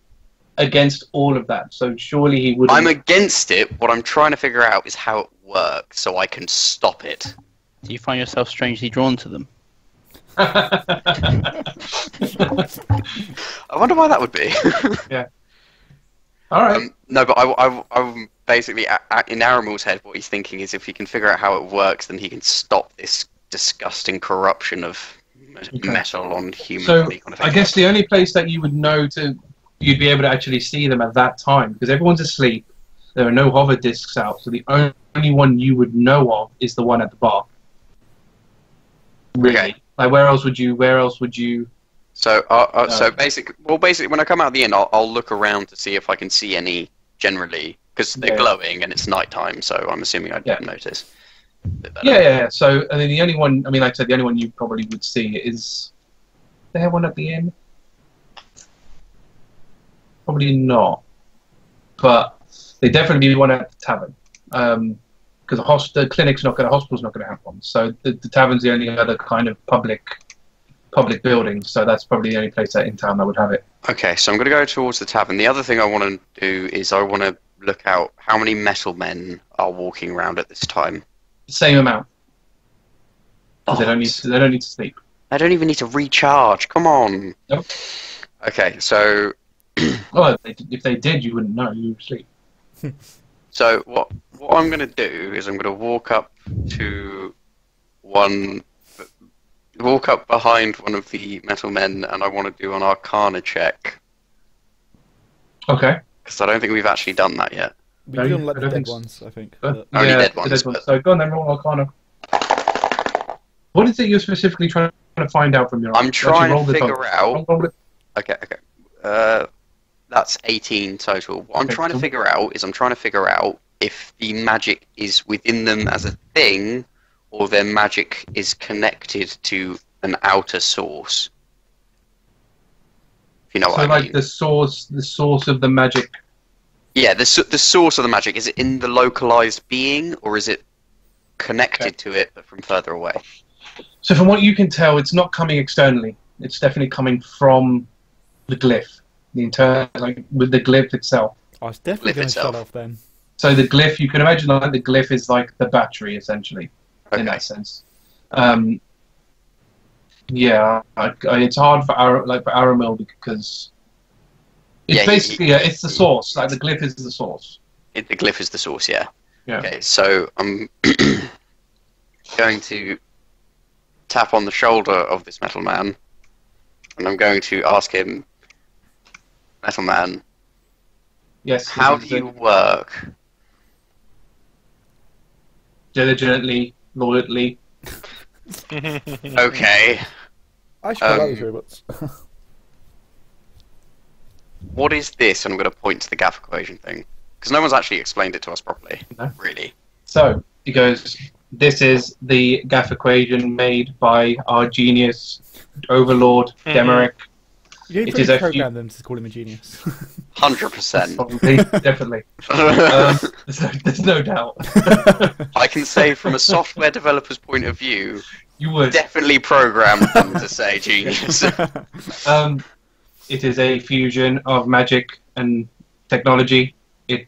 against all of that, so surely he would. I'm against it. What I'm trying to figure out is how it works so I can stop it. Do you find yourself strangely drawn to them? I wonder why that would be. All right. No, but I'm basically in Aramil's head. What he's thinking is if he can figure out how it works, then he can stop this disgusting corruption of metal on human So body kind of I thing. guess the only place that you would know to you'd be able to actually see them at that time because everyone's asleep. There are no hover discs out, so the only one you would know of is the one at the bar. Really? Okay. Like where else would you? So basically, when I come out of the inn, I'll look around to see if I can see any generally, because they're glowing and it's nighttime, so I'm assuming I'd notice. Yeah. So I mean, the only one, like I said, the only one you probably would see is there one at the inn. Probably not, but they definitely one at the tavern. Because the clinic's not going, hospital's not going to have one. So the tavern's the only other kind of public building. So that's probably the only place in town that would have it. Okay, so I'm going to go towards the tavern. The other thing I want to do is I want to look out how many metal men are walking around at this time. Same amount. They don't need to sleep. I don't even need to recharge. Come on. Nope. Okay, so. Well, if they did, you wouldn't know. You would sleep. So what I'm going to do is I'm going to walk up behind one of the metal men, and I want to do an Arcana check. Okay. Because I don't think we've actually done that yet. We don't let the dead ones, I think. Only dead ones. So go on then, roll Arcana. What is it you're specifically trying to find out from your? I'm trying to figure out. Okay. That's 18 total. What I'm trying to figure out is if the magic is within them as a thing, or their magic is connected to an outer source. If you know what I mean. The source of the magic. Yeah, the source of the magic. Is it in the localized being, or is it connected to it but from further away? So from what you can tell, it's not coming externally. It's definitely coming from the glyph. The internal, with the glyph itself. I was definitely going to shut off then. So the glyph, you can imagine the glyph is like the battery, essentially, in that sense. It's hard for Aramil because it's basically it's the source. Like the glyph is the source. The glyph is the source, yeah. Yeah. Okay, so I'm going to tap on the shoulder of this metal man, and I'm going to ask him, Metal man. Yes. How do you work? Diligently, loyally. Okay. I should put out these robots. What is this? And I'm going to point to the gap equation thing. Because no one's actually explained it to us properly. No. Really. So, he goes, this is the gap equation made by our genius overlord, Demeric. You need to program them to call him a genius. 100%. Probably, definitely. There's no doubt. I can say from a software developer's point of view, you would definitely program them to say genius. It is a fusion of magic and technology. It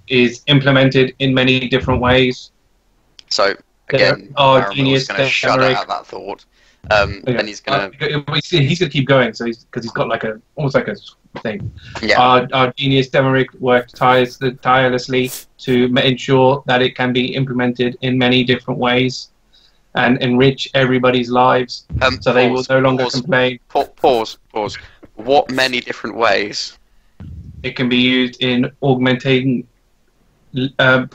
is implemented in many different ways. So, again, Aramil's going to shudder at that thought. And he's gonna. He's gonna keep going, so because he's got almost like a thing. Yeah. Our genius Demeric worked tirelessly to ensure that it can be implemented in many different ways and enrich everybody's lives, so they will no longer complain. Pause. What many different ways? It can be used in augmenting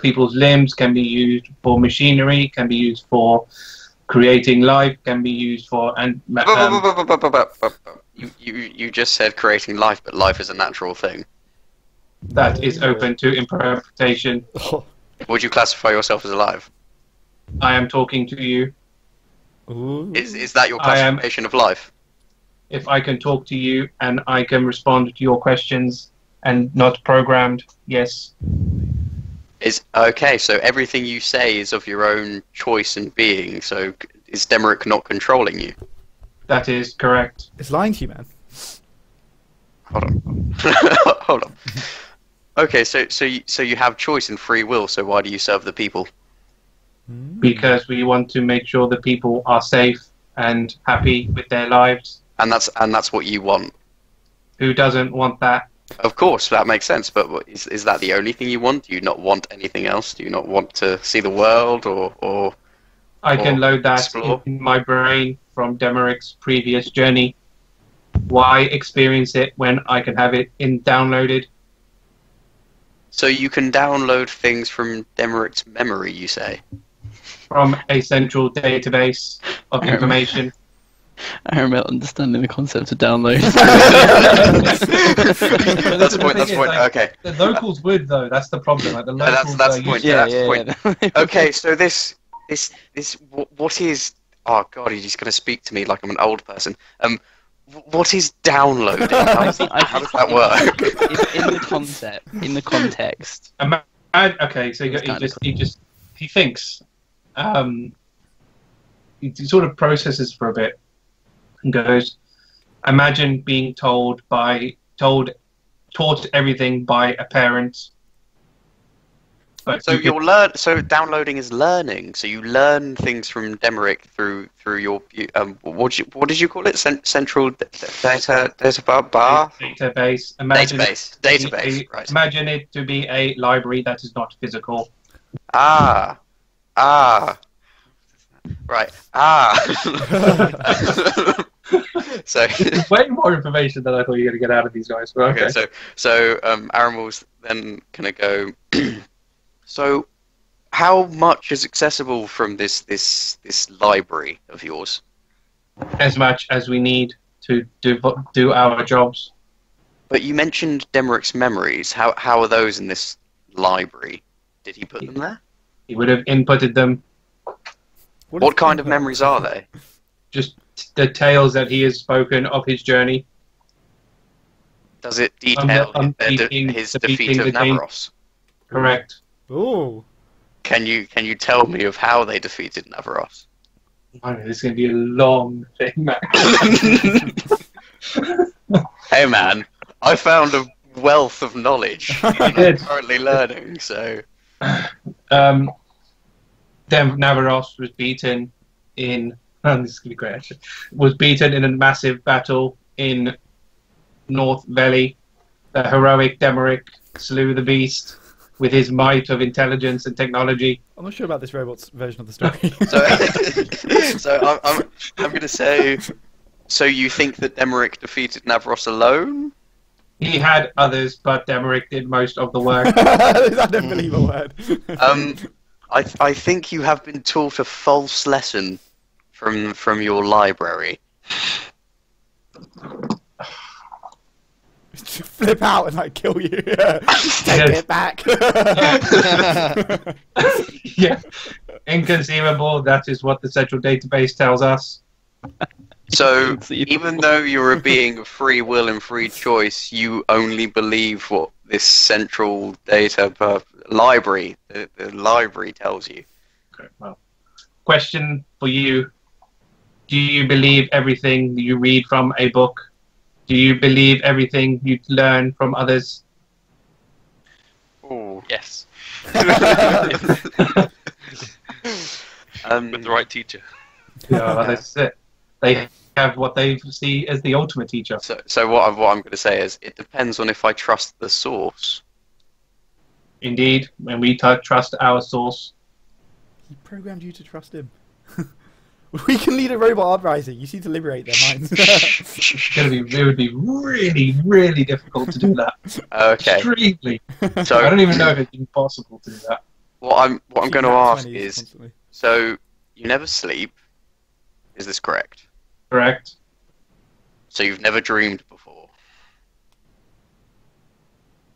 people's limbs. Can be used for machinery. Can be used for creating life, can be used for You just said creating life, but life is a natural thing. That is open to interpretation. Would you classify yourself as alive? I am talking to you. Ooh. Is that your classification of life? If I can talk to you and I can respond to your questions and not programmed, yes. Okay, so everything you say is of your own choice and being, so is Demeric not controlling you? That is correct. It's lying to you, man. Hold on. Hold on. Okay, so you have choice and free will, so why do you serve the people? Because we want to make sure the people are safe and happy with their lives. And that's what you want? Who doesn't want that? Of course, that makes sense, but is that the only thing you want? Do you not want anything else? Do you not want to see the world or I can load that explore? in my brain from Demeric's previous journey. Why experience it when I can have it downloaded? So you can download things from Demeric's memory, you say? From a central database of information. Aramil understanding the concept of download. That's the point. That's the point. Like, okay. The locals would though. That's the problem. Like the locals. That's the point. yeah, That's the point. yeah. Okay, so this, what is? Oh God, he's going to speak to me like I'm an old person. What is downloading? How does that work? In the concept, in the context. Okay, so he thinks. He sort of processes for a bit and goes, imagine being taught everything by a parent. But So So downloading is learning. So you learn things from Demeric through your what did you call it? Central data bar. Database. Database. Right. Imagine it to be a library that is not physical. Ah. Right. So Way more information than I thought you were going to get out of these guys. But okay. So Aramil's then gonna go. So, how much is accessible from this library of yours? As much as we need to do our jobs. But you mentioned Demeric's memories. How are those in this library? Did he put them there? He would have inputted them. What kind of memories are they? Just the tales that he has spoken of his journey. Does it detail his defeat of Navaros? Correct. Ooh. Can you tell me of how they defeated Navaros? I know, this is going to be a long thing, man. Hey man, I found a wealth of knowledge I'm currently learning, so... Then Navaros was beaten in... Oh, this is going to be great, actually. Was beaten in a massive battle in North Valley. The heroic Demeric slew the beast with his might of intelligence and technology. I'm not sure about this robot's version of the story. So I'm going to say... So you think that Demeric defeated Navaros alone? He had others, but Demeric did most of the work. I don't believe a word. I think you have been taught a false lesson from your library. Flip out and like kill you. Take it back. Yeah. Inconceivable. That is what the central database tells us. So, even though you're a being of free will and free choice, you only believe what this central data library, the library tells you. Okay, well, question for you. Do you believe everything you read from a book? Do you believe everything you learn from others? Oh, Yes. um, With the right teacher. Yeah, well, that's it. They have what they see as the ultimate teacher. so what I'm going to say is, it depends on if I trust the source. Indeed, when we trust our source. He programmed you to trust him. We can lead a robot uprising. You seem to liberate their minds. It would be really, really difficult to do that. Okay. Extremely. So I don't even know if it's impossible to do that. what I'm going to ask is, Constantly. so you never sleep. Is this correct? Correct. So you've never dreamed before.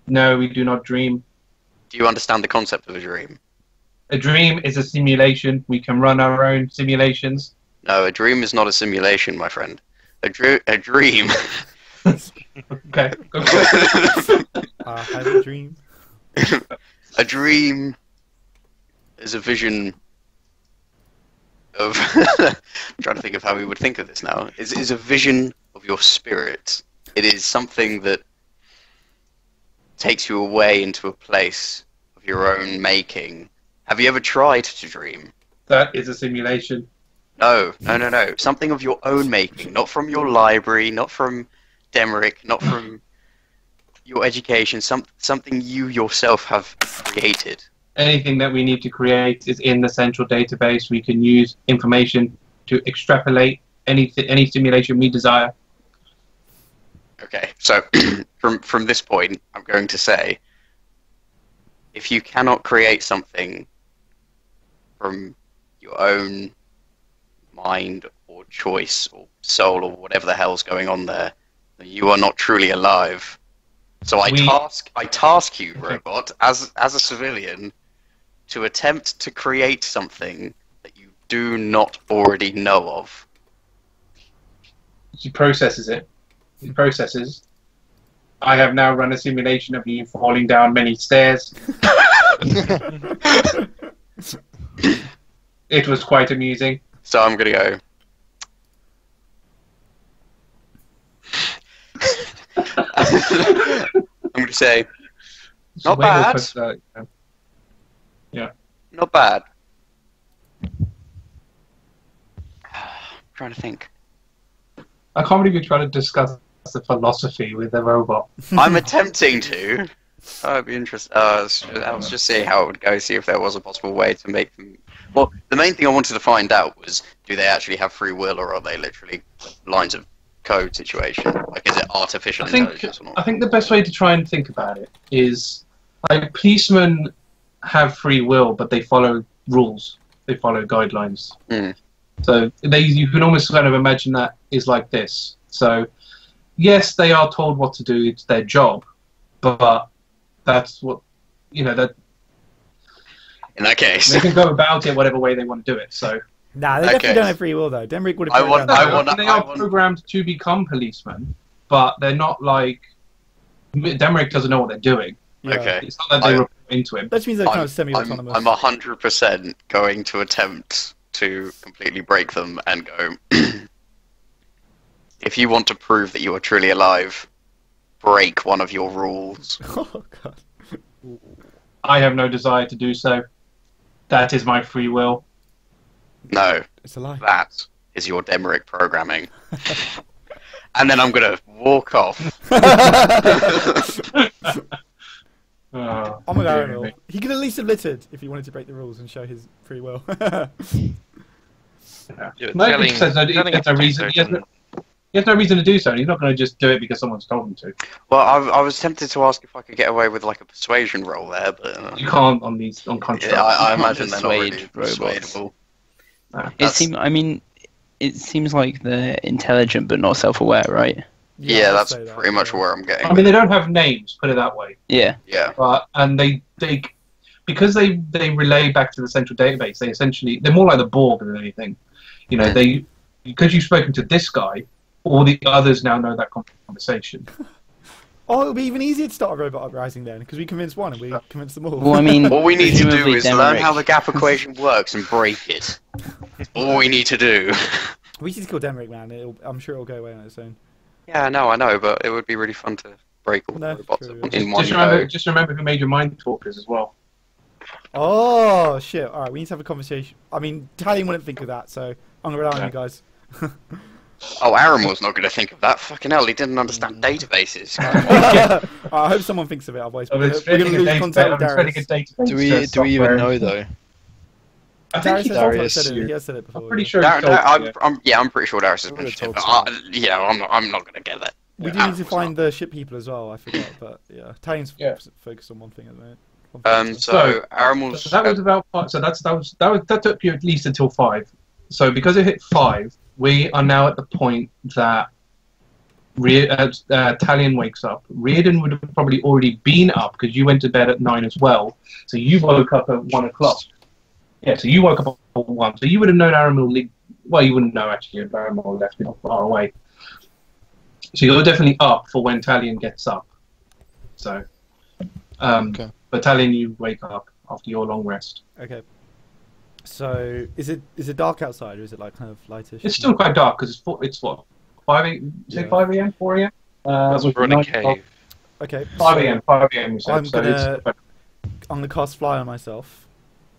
No, we do not dream. Do you understand the concept of a dream? A dream is a simulation. We can run our own simulations. No, a dream is not a simulation, my friend. A dream. Okay, go for it. I have a dream. A dream is a vision of... I'm trying to think of how we would think of this now. Is a vision of your spirit. It is something that takes you away into a place of your own making. Have you ever tried to dream? That is a simulation. No. Something of your own making, not from your library, not from Demeric, not from your education, something you yourself have created. Anything that we need to create is in the central database. We can use information to extrapolate any simulation we desire. Okay, so from this point, I'm going to say, if you cannot create something from your own mind or choice or soul or whatever the hell's going on there, then you are not truly alive. So I task you, robot, as a civilian, to attempt to create something that you do not already know of. He processes it. He processes. I have now run a simulation of you falling down many stairs. It was quite amusing. So I'm gonna go. I'm gonna say, not bad. Yeah. Not bad. I'm trying to think. I can't believe you're trying to discuss the philosophy with the robot. I'm attempting to. I'd be interested. I was just seeing how it would go, see if there was a possible way to make them. Well, the main thing I wanted to find out was, do they actually have free will, or are they literally lines of code situation? Like, is it artificial intelligence or not? I think the best way to try and think about it is, like, policemen have free will, but they follow rules. They follow guidelines. Mm. So you can almost kind of imagine that is like this. So, yes, they are told what to do. It's their job, but that's what, that in that case, they can go about it whatever way they want to do it. So Nah, they definitely don't have free will though. Denrick would have. they are programmed to become policemen, but they're not like Denrick doesn't know what they're doing. Yeah. Okay. It's not that they report into him. That means they're kind of semi-autonomous. I'm 100% going to attempt to completely break them and go. If you want to prove that you are truly alive, break one of your rules. Oh god. I have no desire to do so. That is my free will. No, It's a lie. that is your Demeric programming. And then I'm gonna walk off. Oh my god, Aramil. He could at least admit it if he wanted to break the rules and show his free will. No, he has no reason. He has no reason to do so. He's not going to just do it because someone's told him to. Well, I was tempted to ask if I could get away with like a persuasion roll there, but you can't on contracts. Yeah, I imagine they're not really Persuade robots. persuadable. It seems like they're intelligent but not self-aware, right? Yeah, I'd that's say that, pretty much yeah. where I'm getting. I mean, they don't have names. Put it that way. Yeah. Yeah. But they because they relay back to the central database. They're more like the Borg than anything. Because you've spoken to this guy, all the others now know that conversation. Oh, it'll be even easier to start a robot uprising then, because we convinced one and we convinced them all. Well, I mean, All we need to do presumably is learn Demeric- how the gap equation works and break it. All we need to do. We should kill Demeric, man. I'm sure it'll go away on its own. Yeah, no, I know, but it would be really fun to break all the No, robots true. in one Just remember who made your mind talkers as well. Oh, shit. Alright, we need to have a conversation. I mean, Talion wouldn't think of that, so I'm going to rely on you guys. Oh, Aramil's not going to think of that. Fucking hell, he didn't understand databases. I hope someone thinks of it, otherwise I'm we're going to expecting lose contact with Darius. Do we even know though? I think Darius he has told Darius, said it. you- He has said it before. I'm pretty yeah. sure. I'm pretty sure Darius has I'm gonna mentioned it, talk but to I'm not going to get that. We do Yeah, need to it's find the ship people as well, I forgot, but yeah. Talion's Yeah. focused on one thing at the moment. So Aramil's. So that was about 5. So that took you at least until 5. So because it hit 5, we are now at the point that Talion wakes up. Riardon would have probably already been up because you went to bed at 9 as well. So you woke up at 1 o'clock. Yeah, so you woke up at 1. So you would have known Aramil. Well, you wouldn't know actually if Aramil left it far away. So you're definitely up for when Talion gets up. So, Okay. but Talion, you wake up after your long rest. Okay. So, is it dark outside, or is it like kind of lightish? It's still quite dark because it's what 5 a.m. Yeah. 5 a.m. 4 a.m. We're in a cave. Okay. 5 a.m. 5 a.m. we said. I'm So it's- gonna cast fly on myself.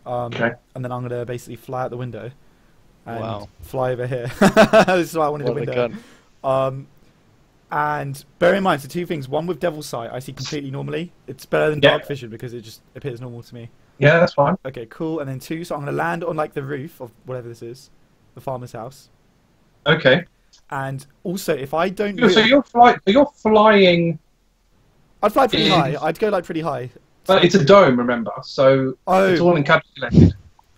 Okay. And then I'm gonna basically fly out the window. And Wow. fly over here. This is why I wanted a What a window. gun. And bear in mind, so 2 things. One, with Devil's Sight, I see completely normally. It's better than Yeah. Dark Vision because it just appears normal to me. Yeah, that's fine. Okay, cool. And then 2, so I'm going to land on like the roof of whatever this is, the farmer's house. Okay. And also, if I don't So move, you're flying. I'd fly pretty in- high. I'd go like pretty high. But it's a dome, remember? So it's all encapsulated.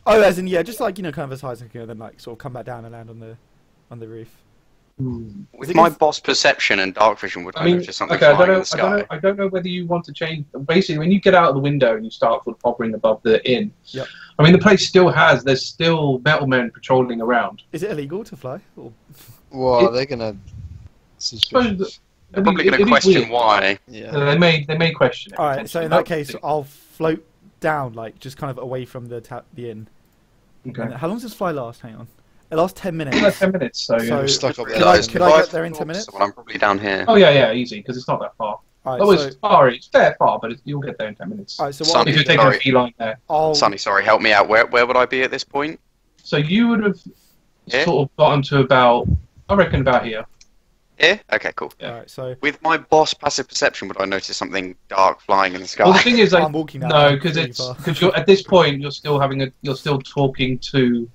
Oh, as in, yeah, just like, kind of as high as I can go, then like sort of come back down and land on the roof. With my boss perception and dark vision, would I notice something okay, flying in the sky? I don't know whether you want to change. Basically, when you get out of the window and you start sort of hovering above the inn, Yep. I mean, the place there's still metal men patrolling around. Is it illegal to fly? Or... Well, they're gonna. Suppose They're probably going to question why. Yeah. They may question it. All right, so in that case, I'll float down, like just kind of away from the inn. Okay. And how long does this fly last? Hang on. It lasts 10 minutes. Like 10 minutes, so yeah. We're stuck up could there. I get there in 10 minutes? Well, I'm probably down here. Oh yeah, easy, because it's not that far. All right, Oh, so, it's far. It's fair far, but you'll get there in 10 minutes. all right, so what Sunny, If you're I'll do- taking sorry. a feline there. Sonny, sorry, help me out. Where would I be at this point? So you would have Yeah. sort of gotten to about, I reckon about here. Here? Okay, cool. all right, so With my boss passive perception, would I notice something dark flying in the sky? Well, the thing is, like, I'm walking now. no, I'm because pretty it's far. because you're at this point you're still talking to,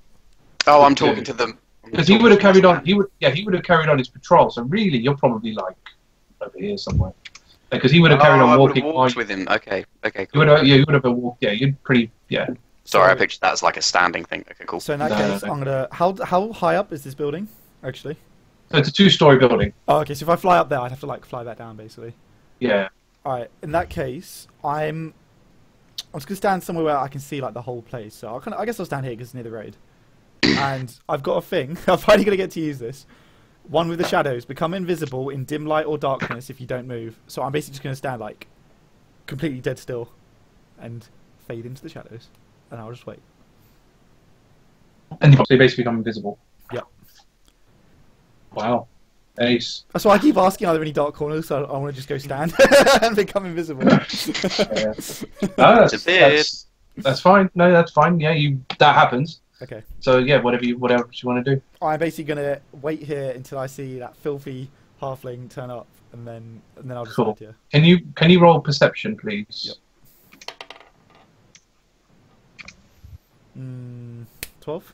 Oh, I'm talking to them. because he would have carried on. He would have carried on his patrol. So really, you're probably like over here somewhere, because he would have carried on I would walking. have walked with him. Okay, You cool. would have, you would have walked. Yeah, you'd pretty. Yeah. Sorry, I pictured that as like a standing thing. Okay, cool. So in that No, case, no. I'm gonna. How high up is this building? Actually. So it's a 2-story building. Oh, okay. So if I fly up there, I'd have to like fly back down, basically. Yeah. All right. In that case, I'm just gonna stand somewhere where I can see like the whole place. So I guess I'll stand here because it's near the road. And I've got a thing. I'm finally gonna get to use this. One with the shadows. Become invisible in dim light or darkness if you don't move. So I'm basically just gonna stand like completely dead still, and fade into the shadows, and I'll just wait. And you basically become invisible. Yep. Wow. Ace. That's why I keep asking, are there any dark corners? So I want to just go stand and become invisible. Yeah. No, that's fine. No, that's fine. Yeah, that happens. Okay. So yeah, whatever you want to do. I'm basically gonna wait here until I see that filthy halfling turn up, and then I'll just Cool. stand Can you roll perception, please? here. 12.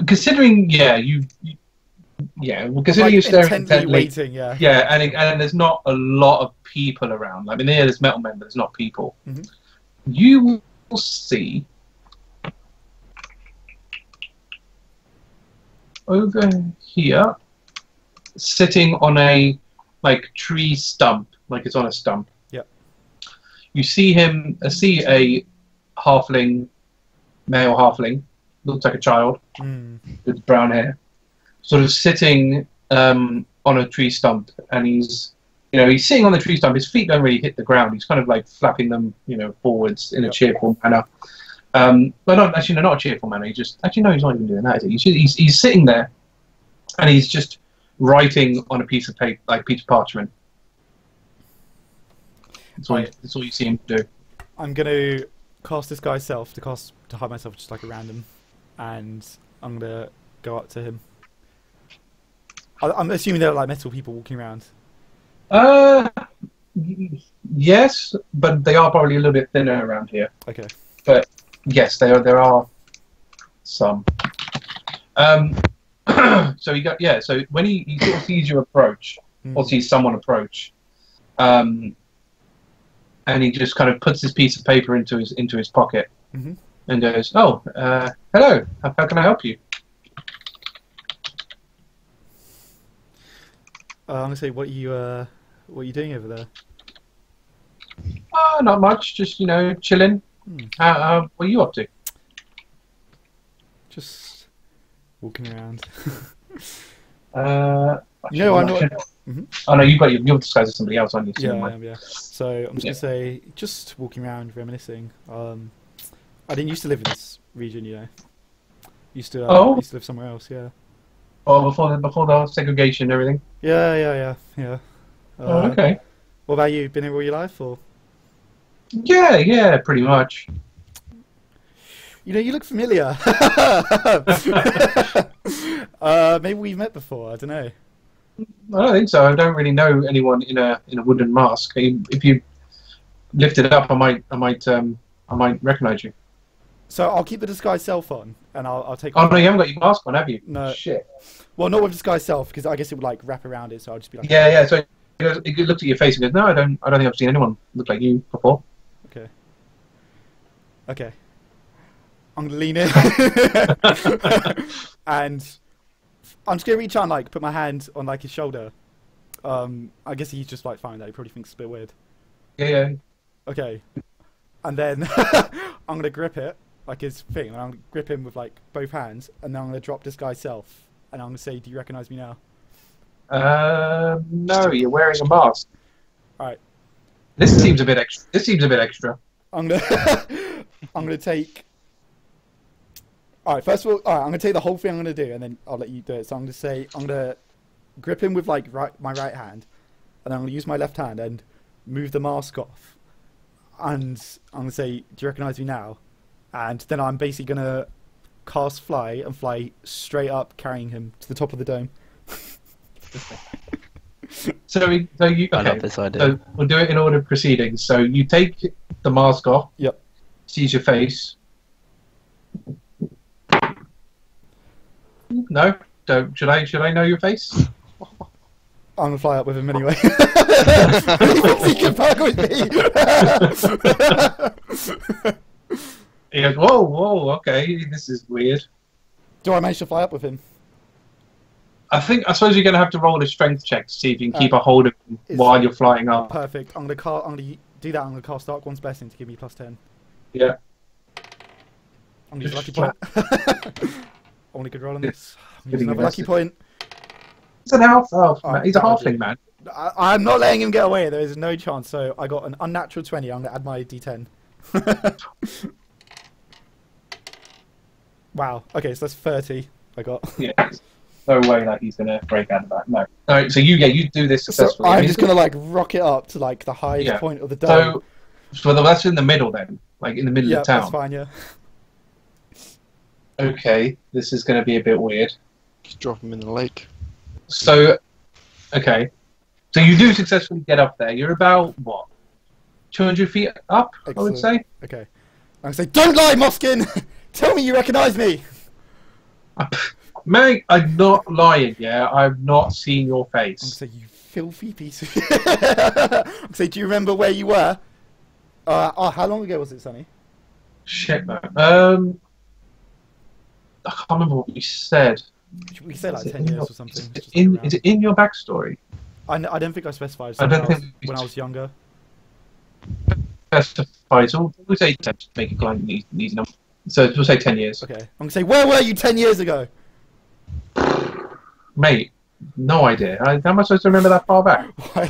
Considering, well, considering Like, you're staring intently intently, waiting, yeah. yeah, and there's not a lot of people around. I mean, there's metal men, but there's not people. Mhm. You will see over here, sitting on a tree stump, like it's on a stump. Yep. You see a halfling, male halfling, looks like a child with brown hair, sort of sitting on a tree stump, and he's sitting on the tree stump. His feet don't really hit the ground. He's kind of like flapping them, forwards in a cheerful manner. But not a cheerful manner. He's not even doing that. Is he? He's sitting there, and he's just writing on a piece of paper, like piece of parchment. That's all you see him do. I'm gonna cast this guy's self to hide myself, just like a random, and I'm gonna go up to him. I'm assuming there are like metal people walking around. Yes, but they are probably a little bit thinner around here. Okay. But yes, there are some. So So when he sort of sees you approach, or sees someone approach, and he just kind of puts this piece of paper into his pocket, and goes, "Oh, hello. How can I help you?" I'm gonna say, what are you doing over there? Not much. Just chilling. What are you up to? Just walking around. No, I'm not. Oh no, you're disguised as somebody else, aren't you? Yeah, I am, yeah. So I'm just gonna say, just walking around, reminiscing. I didn't used to live in this region, Used to live somewhere else, yeah. Oh, before the segregation and everything. Yeah. Oh, okay. What about you? Been here all your life, or? Yeah, pretty much. You look familiar. Maybe we've met before. I don't know. I don't think so. I don't really know anyone in a wooden mask. If you lift it up, I might recognize you. So I'll keep the disguise self on, and I'll take. Oh no, you haven't got your mask on, have you? No. Shit. Well, not with disguise self, because I guess it would like wrap around it. So I'll just be like. Yeah, yeah. So he looked at your face and goes, "No, I don't think I've seen anyone look like you before." Okay. Okay. I'm gonna lean in, and I'm just gonna reach out and like put my hand on like his shoulder. I guess he's just like fine. That he probably thinks it's a bit weird. Yeah, yeah. Okay. And then I'm gonna grip it like his thing, and I'm gonna grip him with like both hands, and then I'm gonna drop disguise self, and I'm gonna say, "Do you recognise me now?" No, you're wearing a mask. All right. This seems a bit extra. This seems a bit extra. I'm gonna I'm gonna take. All right. First of all, I'm gonna take the whole thing. I'm gonna do, and then I'll let you do it. So I'm gonna grip him with like my right hand, and then I'm gonna use my left hand and move the mask off. And I'm gonna say, "Do you recognise me now?" And then I'm basically gonna cast fly and fly straight up, carrying him to the top of the dome. So you okay? I love this idea. So we'll do it in order of proceedings. So you take the mask off. Yep. Sees your face. No, don't. Should I know your face? I'm gonna fly up with him anyway. He thinks he can fuck with me. He goes, whoa, whoa, okay, this is weird. Do I manage to fly up with him? I suppose you're going to have to roll a strength check to see if you can keep a hold of him while you're flying up. Perfect. I'm gonna do that. I'm gonna cast Dark One's Blessing to give me +10. Yeah. I'm gonna use a lucky point. Only good roll on this. I'm using another lucky point. He's an elf. Oh, Oh, he's a that'll halfling do. man. I'm not letting him get away. There is no chance. So I got an unnatural 20. I'm gonna add my D10. Wow. Okay, so that's 30. I got. Yeah. No way that he's going to break out of that. No. Alright, so you do this So successfully. I'm just gonna like rock it up to like the highest point of the dome. So that's in the middle then, like in the middle Yeah, of town. that's fine. Yeah. Okay, this is going to be a bit weird. Just drop him in the lake. So, okay, so you do successfully get up there. You're about what, 200 feet up? Excellent. I would say. Okay. I'm gonna say, don't lie, Moskin. Tell me you recognise me. Mate, I'm not lying. Yeah, I've not seen your I'm gonna face. say, you filthy piece of. I'm gonna say, do you remember where you were? How long ago was it, Sonny? Shit, man. I can't remember what we said. We say like 10 years or something. Just Is it in your backstory? I don't think I specified. I don't think when I was younger. Specify. So we'll say 10 to make it like an easy number. So we'll say 10 years. Okay. I'm gonna say, where were you 10 years ago? Mate, no idea. How am I supposed to remember that far back? Why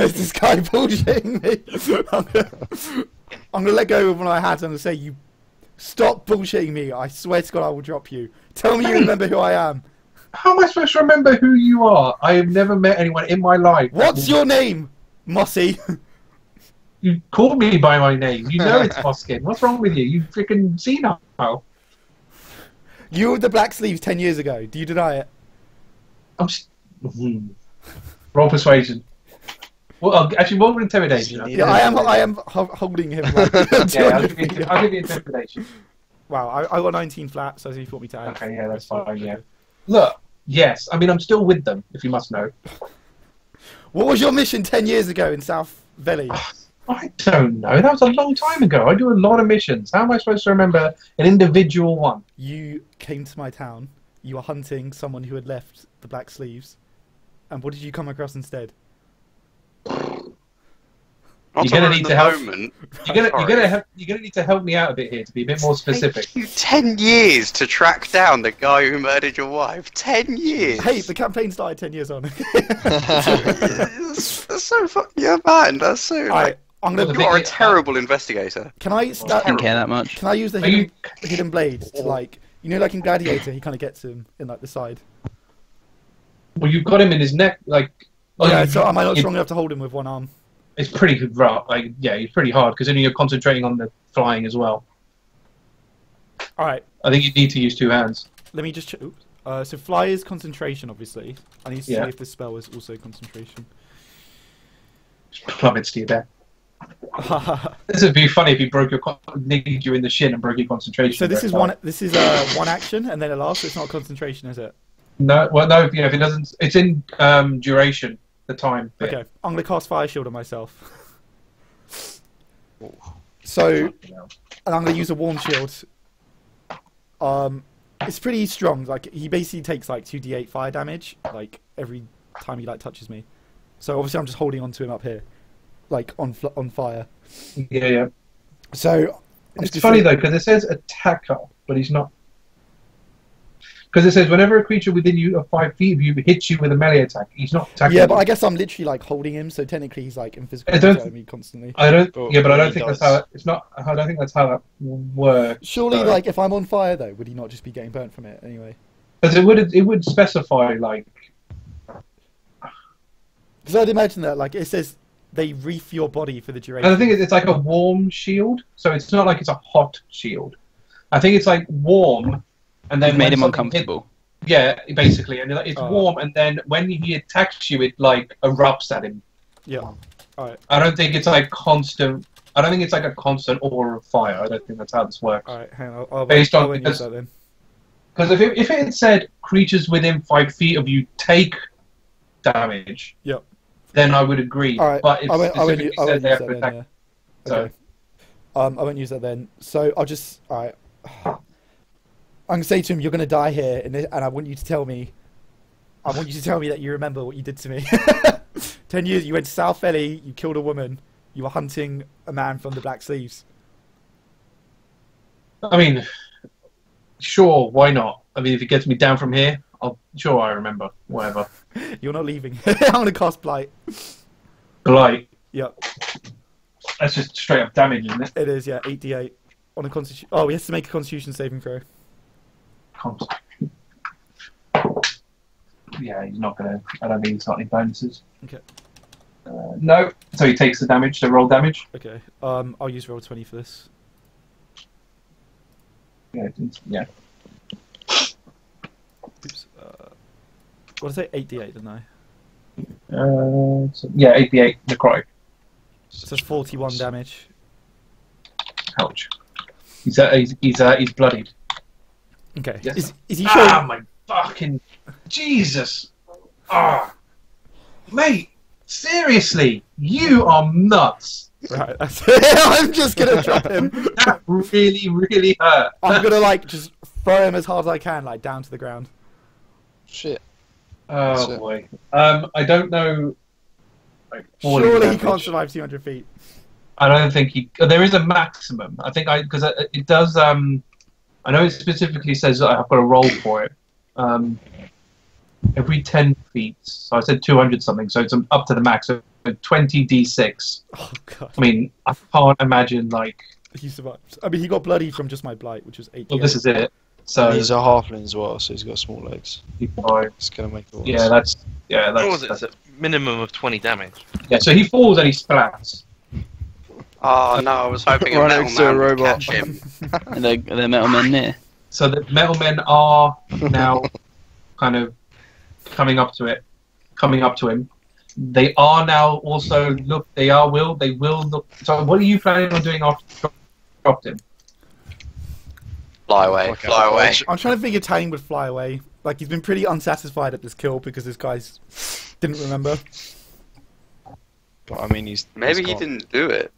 is this guy bullshitting me? I'm gonna let go of one of my hands. I'm gonna say, you stop bullshitting me. I swear to God, I will drop you. Tell me you remember who I am. How am I supposed to remember who you are? I have never met anyone in my life. What's your name, Mossy? You called me by my name. You know it's Moskin. What's wrong with you? You freaking senile. You were the black sleeves 10 years ago. Do you deny it? I'm just... Roll persuasion. Well, actually, roll intimidation. Yeah, I am holding him. Like, Yeah, 200 feet. I'll give you intimidation. Wow, I got 19 flat, so you thought me to add. Okay, yeah, that's fine, yeah. Look, yes, I mean, I'm still with them, if you must know. What was your mission 10 years ago in South Valley? I don't know. That was a long time ago. I do a lot of missions. How am I supposed to remember an individual one? You came to my town. You were hunting someone who had left the black sleeves. And what did you come across instead? Not You're gonna at need the to help. moment. You're Sorry. gonna need to help me out a bit here to be a bit more specific. It took you 10 years to track down the guy who murdered your wife. 10 years. Hey, the campaign started 10 years on. That's so fucking yeah, man. That's so. Alright, I'm Well, gonna. the You are a thing is- terrible investigator. Can I I didn't care that much. Can I use the Are you- hidden blade to like, you know, like in Gladiator, he kind of gets him in like the side. Well, you've got him in his neck, like. Yeah, you- so am I not it- strong enough to hold him with one arm? It's pretty rough. Like, yeah, it's pretty hard because then you're concentrating on the flying as well. All right, I think you need to use two hands. let me just. Oops. So fly is concentration, obviously. I need to Yeah. see if this spell is also concentration. Plummets to your death. This would be funny if he broke your nigged you in the shin and broke your concentration. So this is one action and then it lasts. So it's not concentration, is it? No, well, no. You know, if it doesn't, it's in duration. The time. Bit. Okay, I'm gonna cast Fire Shield on myself. So, and I'm gonna use a Warm Shield. It's pretty strong. Like he basically takes like 2d8 fire damage, like every time he like touches me. So obviously I'm just holding on to him up here, like on fire. Yeah, yeah. So it's funny though because it says attacker, but he's not. Because it says whenever a creature within you of 5 feet of you hits you with a melee attack, he's not attacking. Yeah, but I guess I'm literally like holding him, so technically he's like in physical contact with me constantly. I don't. Yeah, but I don't think that's how. It's not. I don't think that's how that works. Surely, like if I'm on fire though, would he not just be getting burnt from it anyway? Because it would specify like. Because I'd imagine that like it says they reef your body for the duration. And I think it's like a warm shield, so it's not like it's a hot shield. I think it's like warm. And then made him uncomfortable. Yeah, basically, and it's warm, and then when he attacks you, it like erupts at him. Yeah. All right. I don't think it's like constant. I don't think it's like a constant aura of fire. I don't think that's how this works. All right, hang on. I'll Based on use that then. Because if it had said creatures within 5 feet of you take damage, yep, then I would agree. All right. But it specifically said they have to attack. Yeah. So. Okay. I won't use that then. So I'll just I'm gonna say to him, "You're gonna die here," and I want you to tell me. I want you to tell me that you remember what you did to me. 10 years, you went to South Valley, you killed a woman, you were hunting a man from the Black Sleeves. I mean, sure, why not? I mean, if it gets me down from here, sure, I remember. Whatever. You're not leaving. I'm gonna cast Blight. Blight. Yep. That's just straight up damage, isn't it? It is, yeah. 8d8 on a Constitution. Oh, he has to make a Constitution saving throw. Yeah, he's not gonna. I don't think he's got any bonuses. Okay. No, so he takes the damage. So roll damage. Okay. I'll use roll 20 for this. Yeah. Yeah. Oops. What did I say? 8d8, didn't I? Yeah, 88 necrotic. So that's 41 damage. Ouch. He's bloodied. Okay. Yes. Is he showing? Ah, my fucking Jesus! Ah, mate, seriously, you are nuts. Right. That's it. I'm just gonna drop him. That really, really hurt. I'm gonna like just throw him as hard as I can, like down to the ground. Shit. Oh boy. I don't know. Like, surely he can't survive 200 feet. I don't think he. There is a maximum. I think because it does. I know it specifically says that I've got to roll for it. Every 10 feet. So I said 200 something. So it's up to the max. So 20d6. Oh god. I mean, I can't imagine like. He survived. I mean, he got bloody from just my blight, which was 8. Well, this is it. So he's a halfling as well, so he's got small legs. It's gonna make it worse. Yeah, that's. What was it? It's a minimum of 20 damage. Yeah, so he falls and he splats. Oh no, I was hoping a Right metal next to a man would robot. catch him. Are there metal men near? So the metal men are now kind of coming up to him. They are now also they will look. So what are you planning on doing after you dropped him? Fly away, fly away. I'm trying to think if Talion would fly away. Like he's been pretty unsatisfied at this kill because this guy's didn't remember. But I mean, Maybe he gone. didn't do it.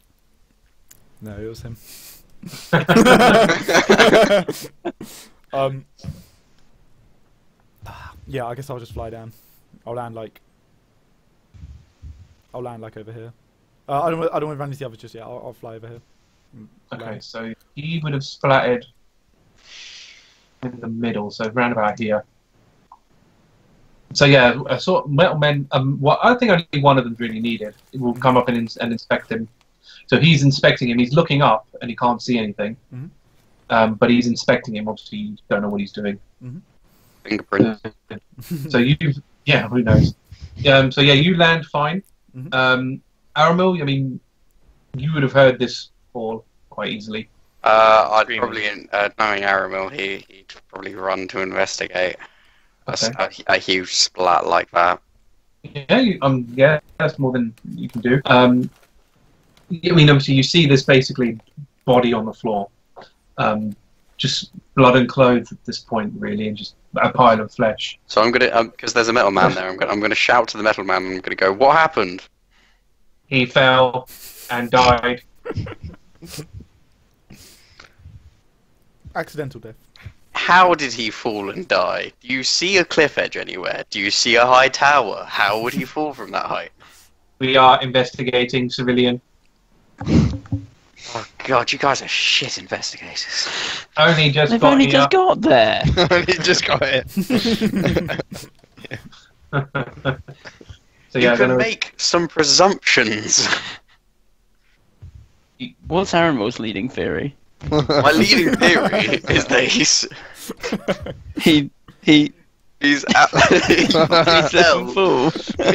No, it was him. Yeah, I guess I'll just fly down. I'll land like over here. I don't want to run into the others just yet. I'll fly over here. Okay, so he would have splattered in the middle, so round about here. So yeah, I saw metal men. Well, I think only one of them's really needed. It will come up and inspect him. So he's inspecting him. He's looking up and he can't see anything. Mm-hmm. But he's inspecting him. Obviously, you don't know what he's doing. Mm-hmm. Fingerprint. So who knows? So yeah, you land fine. Mm-hmm. Aramil, I mean, you would have heard this fall quite easily. I'd probably, knowing Aramil, he'd probably run to investigate a huge splat like that. Yeah, yeah, that's more than you can do. I mean, obviously, you see this basically body on the floor, just blood and clothes at this point, really, and just a pile of flesh. So I'm gonna, because there's a metal man there. I'm gonna shout to the metal man. I'm gonna go, "What happened?" He fell and died. Accidental death. How did he fall and die? Do you see a cliff edge anywhere? Do you see a high tower? How would he fall from that height? We are investigating civilian. Oh god, you guys are shit investigators. Only just They've got only here. just got there. Only just got it. So You yeah, can gonna, make some presumptions. What's Aramil's leading theory? My leading theory is that he's He he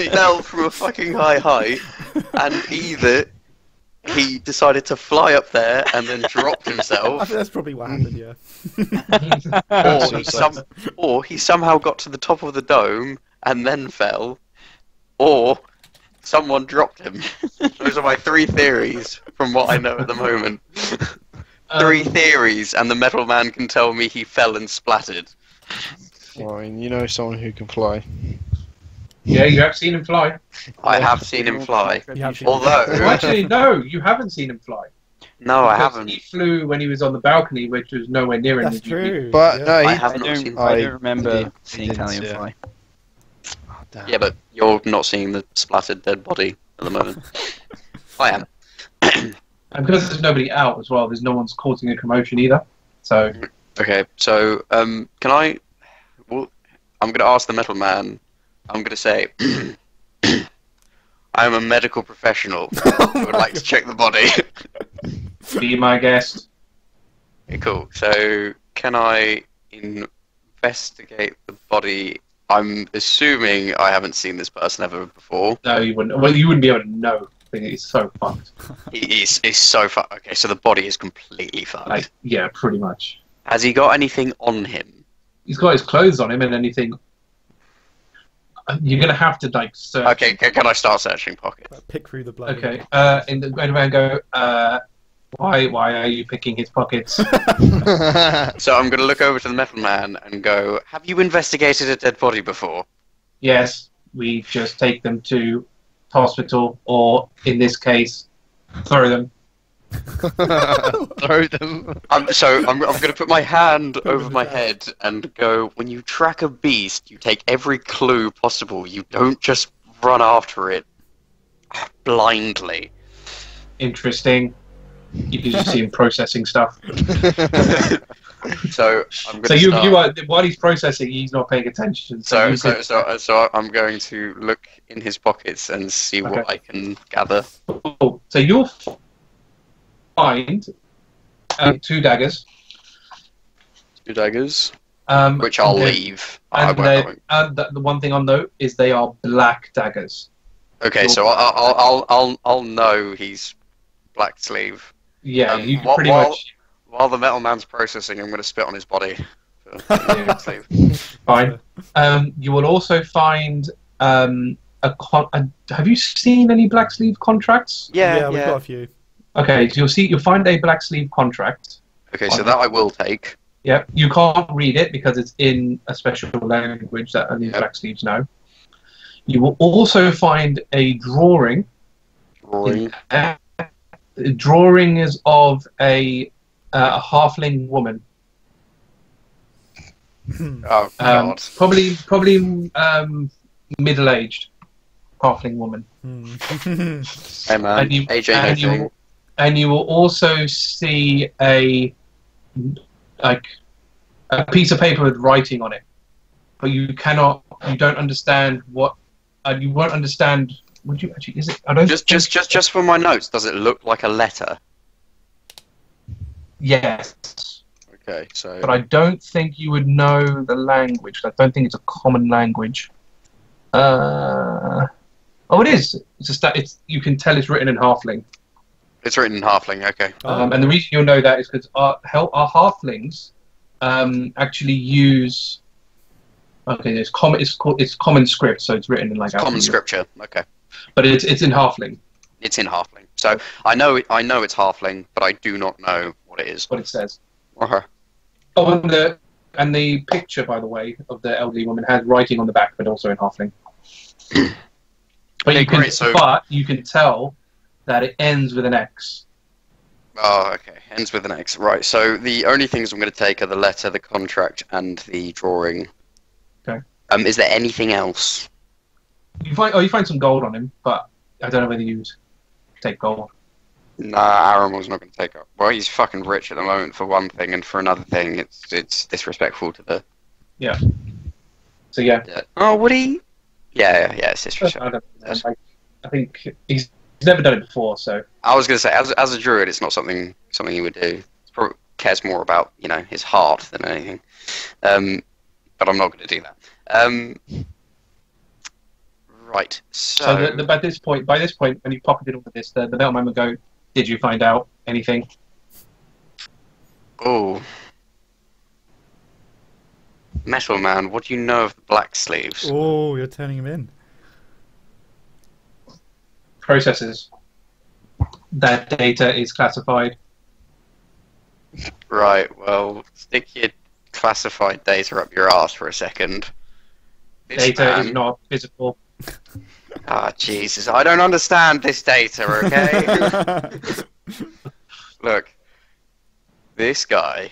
fell from a fucking high height, and either he decided to fly up there and then dropped I himself, think that's probably what happened. Yeah. or he somehow got to the top of the dome and then fell, or someone dropped him. Those are my three theories from what I know at the moment. Three theories, and the metal man can tell me he fell and splattered. Well, I mean, you know someone who can fly. yeah, you have seen him fly. I have seen him fly. You have seen Although, Well, actually, no, you haven't seen him fly. no, I Because haven't. He flew when he was on the balcony, which was nowhere near That's anything. true. But yeah. no, I he, have not seen. I I don't remember did- seeing did, Talion yeah. fly. Oh, damn. Yeah, but you're not seeing the splattered dead body at the moment. I am. And because there's nobody out as well, there's no one's causing a commotion either. So Okay, so can I? Well, I'm going to ask the metal man. I'm going to say, I am a medical professional. I would like to check the body. be my guest. Okay, cool. So can I investigate the body? I'm assuming I haven't seen this person ever before. No, you wouldn't. Well, you wouldn't be able to know. I think it's so fucked. He's so fucked. Okay, so the body is completely fucked. Like, yeah, pretty much. Has he got anything on him? He's got his clothes on him and anything. You're gonna have to like search. Okay, can I start searching pockets? Pick through the blood. Okay. In the and go. Why are you picking his pockets? So I'm going to look over to the metal man and go, have you investigated a dead body before? Yes, we just take them to hospital, or in this case, throw them. Throw them. So I'm going to put my hand over my head and go, when you track a beast, you take every clue possible. You don't just run after it blindly. Interesting. You can just see him processing stuff. So I'm going So to you are while he's processing, he's not paying attention. So you could- I'm going to look in his pockets and see what Okay. I can gather. Cool. So you'll find 2 daggers. 2 daggers, Um, which I'll and leave. I And, won't. the one thing I'll note is they are black daggers. Okay, so I'll know he's black sleeve. Yeah, you while- pretty while- much While the metal man's processing, I'm going to spit on his body. For black sleeve. fine. You will also find have you seen any black sleeve contracts? Yeah, we've got a few. Okay, so you'll find a black sleeve contract. Okay, so that I will take. Yep, you can't read it because it's in a special language that only Yep. black sleeves know. You will also find a drawing. Drawing. The drawing is of a halfling woman. Oh god. Probably middle-aged halfling woman. Hey man, and you, AJ and, no thing. you, and you will also see a piece of paper with writing on it, but you don't understand what. You won't understand. Would you actually? Is it? I don't. Just for my notes, does it look like a letter? Yes, Okay, so but I don't think you would know the language. I don't think it's a common language. Oh, it is. It's you can tell it's written in halfling. it's written in halfling. Okay. And the reason you'll know that is because our halflings actually use. Okay, it's common. It's common script, so it's written in like Common alphabet. scripture. Okay. But it's in halfling. It's in Halfling. So I know it's Halfling, but I do not know what it is. What it says. Uh-huh. Oh, and the picture, by the way, of the elderly woman has writing on the back, but also in Halfling. But you can tell that it ends with an X. Oh, okay. Ends with an X. Right. So the only things I'm going to take are the letter, the contract, and the drawing. Okay. Is there anything else? You find some gold on him, but I don't know whether you take gold. Nah, Aramel's not going to take up. Well, he's fucking rich at the moment for one thing, and for another thing, it's disrespectful to the. Yeah. So yeah. Oh, would he? Yeah, it's disrespectful. I think he's never done it before, so. I was going to say, as a druid, it's not something he would do. He probably cares more about his heart than anything. But I'm not going to do that. Right. So by this point, when you pocketed all of this, the mailman would go, "Did you find out anything?" Oh. Metal Man, what do you know of the Black Sleeves? Oh, you're turning him in. Processes. That data is classified. Right, well, stick your classified data up your arse for a second. Data is not physical. Ah, Jesus, I don't understand this data, okay? Look, this guy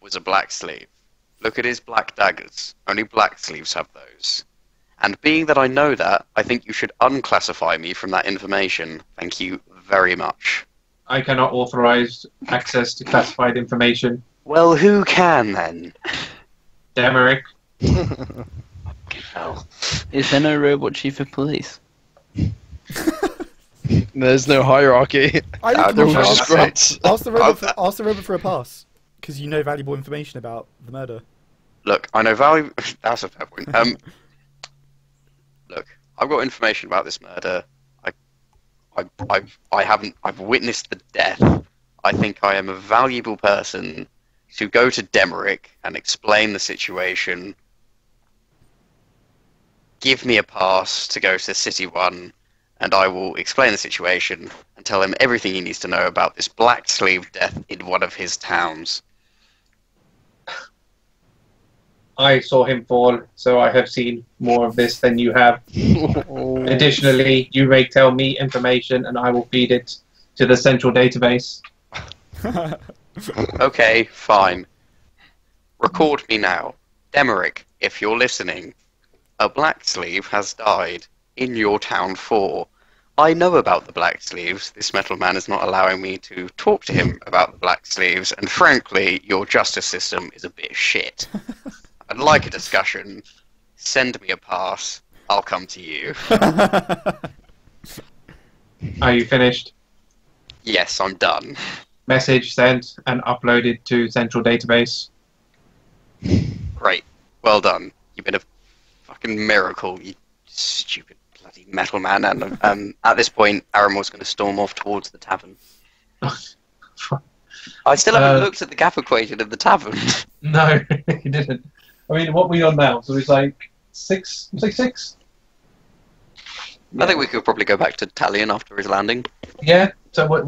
was a black sleeve. Look at his black daggers. Only black sleeves have those. And being that I know that, I think you should unclassify me from that information. Thank you very much. I cannot authorize access to classified information. Well, who can then? Demeric. Hell. Is there no robot chief of police? There's no hierarchy. They're all just grunts. Ask the robot for a pass, because you know valuable information about the murder. Look, I know value. That's a fair point. Look, I've got information about this murder. I've witnessed the death. I think I am a valuable person to go to Demeric and explain the situation. Give me a pass to go to City 1, and I will explain the situation and tell him everything he needs to know about this black sleeve death in one of his towns. I saw him fall, so I have seen more of this than you have. Additionally, you may tell me information, and I will feed it to the central database. Okay, fine. Record me now. Demeric, if you're listening, a black sleeve has died in your town 4. I know about the black sleeves. This metal man is not allowing me to talk to him about the black sleeves, and frankly, your justice system is a bit shit. I'd like a discussion. Send me a pass. I'll come to you. Are you finished? Yes, I'm done. Message sent and uploaded to central database. Great. Well done. You've been a fucking miracle, you stupid bloody metal man. And at this point, Aramil's going to storm off towards the tavern. I still haven't looked at the gap equation of the tavern. No, he didn't. I mean, what are we on now? So it's like 6? It's like 6? I think we could probably go back to Talion after his landing. Yeah. So what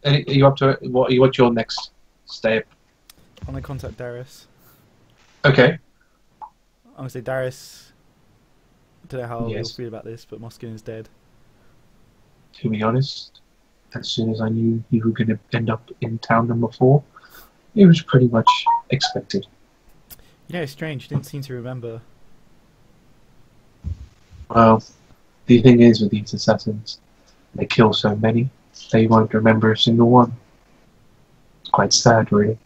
are you up to? What's your next step? I'm gonna contact Darius. Okay. I'm gonna say, Darius, I don't know how you'll Yes. feel about this, but Moskin is dead. To be honest, as soon as I knew you were going to end up in town number 4, it was pretty much expected. You know, it's strange. Didn't seem to remember. Well, the thing is with these assassins, they kill so many, they won't remember a single one. It's quite sad, really.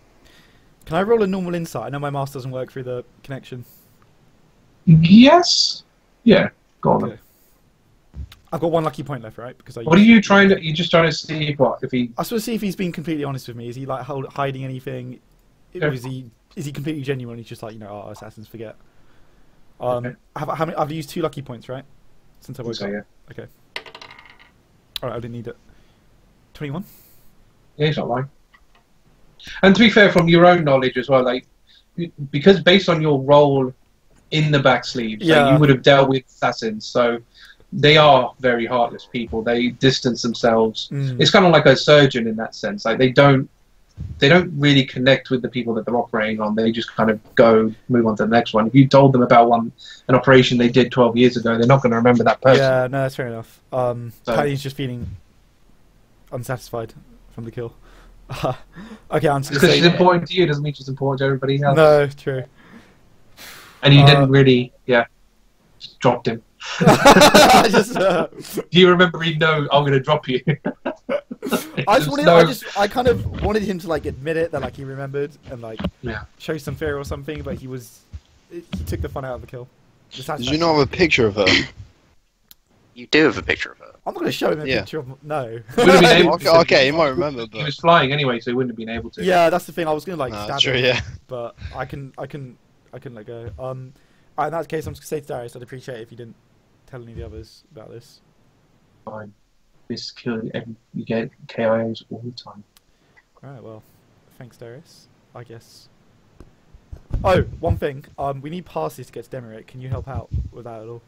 Can I roll a normal insight? I know my mouse doesn't work through the connection. Yes. Yeah. Go on. Okay. I've got 1 lucky point left, right? Because What are you trying to? You're just trying to see what if he? I just want to see if he's being completely honest with me. Is he like hiding anything? Yeah. Or is he completely genuine? He's just like, oh, assassins forget. Okay. I've used 2 lucky points, right? Since I woke So up. yeah. Okay. All right, I didn't need it. 21. Yeah, he's not lying. And to be fair, from your own knowledge as well, like because based on your role in the back sleeve, so Yeah. you would have dealt with assassins. So they are very heartless people. They distance themselves. Mm. It's kind of like a surgeon in that sense. Like they don't really connect with the people that they're operating on. They just kind of move on to the next one. If you told them about an operation they did 12 years ago, they're not going to remember that person. Yeah, no, that's fair enough. Talion's just feeling unsatisfied from the kill. Okay, I'm just Because gonna say she's important to you doesn't mean she's important to everybody else. no, true. And you didn't really, just dropped him. I just, Do you remember he knows I'm going to drop you? I kind of wanted him to like admit it that like he remembered and like Yeah. show some fear or something, but he took the fun out of the kill. Did you not have a picture of her? You do have a picture of her. I'm not going to show him a Yeah. picture of no. Wouldn't have been able to. Okay, he might remember, He but was flying anyway, so he wouldn't have been able to. Yeah, that's the thing. I was going to like no, stab true, him, yeah. but I can let go. Alright, in that case, I'm just going to say to Darius, I'd appreciate it if you didn't tell any of the others about this. Fine. This kill, you get KIAs all the time. Alright, well, thanks, Darius. I guess. Oh, one thing. We need passes to get to Demerich. Can you help out with that at all?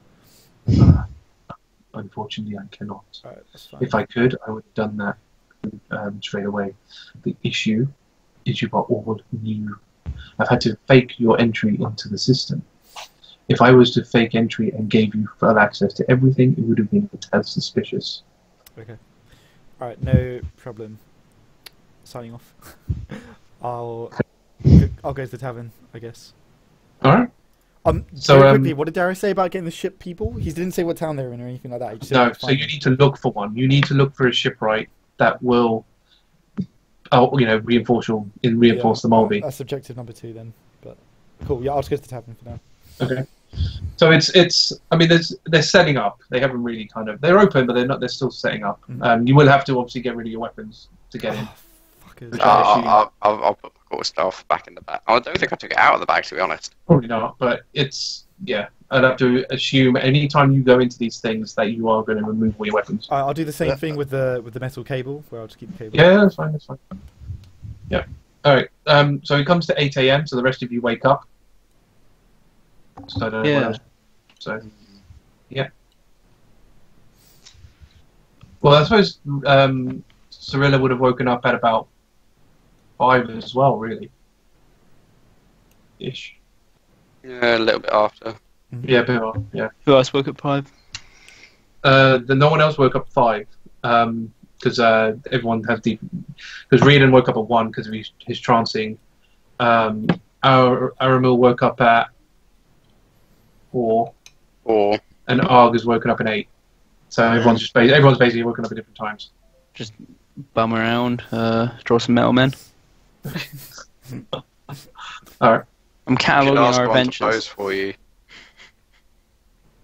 Unfortunately, I cannot. Alright, that's fine. If I could, I would have done that straight away. The issue is you got all new. I've had to fake your entry into the system. If I was to fake entry and gave you full access to everything, it would have been a tad suspicious. Okay. Alright, no problem. Signing off. I'll go to the tavern, I guess. Alright. So very quickly, what did Darius say about getting the ship people? He didn't say what town they were in or anything like that. He just said No, where to so find you them. need to look for one. You need to look for a shipwright that will, reinforce the Mulby. That's objective number 2 then. But cool. Yeah, I'll just go to the tavern for now. Okay. So it's. I mean, they're setting up. They haven't really they're open, but they're not. They're still setting up. Mhm. You will have to obviously get rid of your weapons to get in. Fuckers. I'll put my core stuff back in the bag. I don't think I took it out of the bag, to be honest. Probably not, but I'd have to assume anytime you go into these things that you are going to remove all your weapons. I'll do the same thing with the metal cable, where I'll just keep the cable. Yeah, that's fine. Yeah. All right. So it comes to 8 a.m. So the rest of you wake up. So I don't know what else. So yeah. Well, I suppose Cirilla would have woken up at about 5 as well, really. Ish. Yeah, a little bit after. Yeah, a bit more. Yeah. Who else woke at 5? No one else woke up at 5. Because everyone has because Riardon woke up at 1 because of his trancing. Aramil woke up at 4, and Argh has woken up at 8. So everyone's basically woken up at different times. Just bum around, draw some metal men. All right. I'm cataloging Ask our one to adventures. pose for you.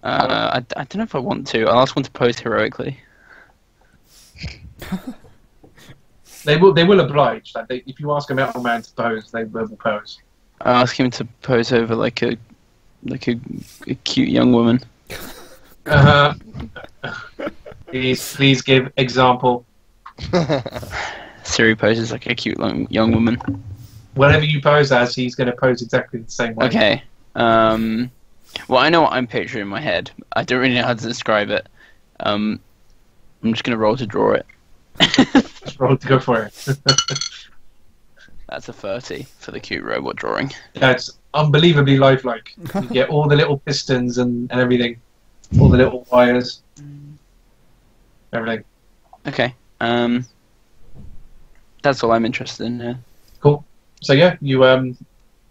I don't know if I want to. I'll ask one to pose heroically. They will oblige. If you ask a metal man to pose, they will pose. I'll ask him to pose over like a cute young woman. Please give example. Siri poses like a cute young woman. Whatever you pose as, he's going to pose exactly the same way. Okay. Well, I know what I'm picturing in my head. I don't really know how to describe it. I'm just gonna roll to draw it. Just roll to go for it. That's a 30 for the cute robot drawing. That's unbelievably lifelike. You get all the little pistons and everything, all the little wires, everything. Okay. That's all I'm interested in. Yeah. Cool. So yeah, you I mean,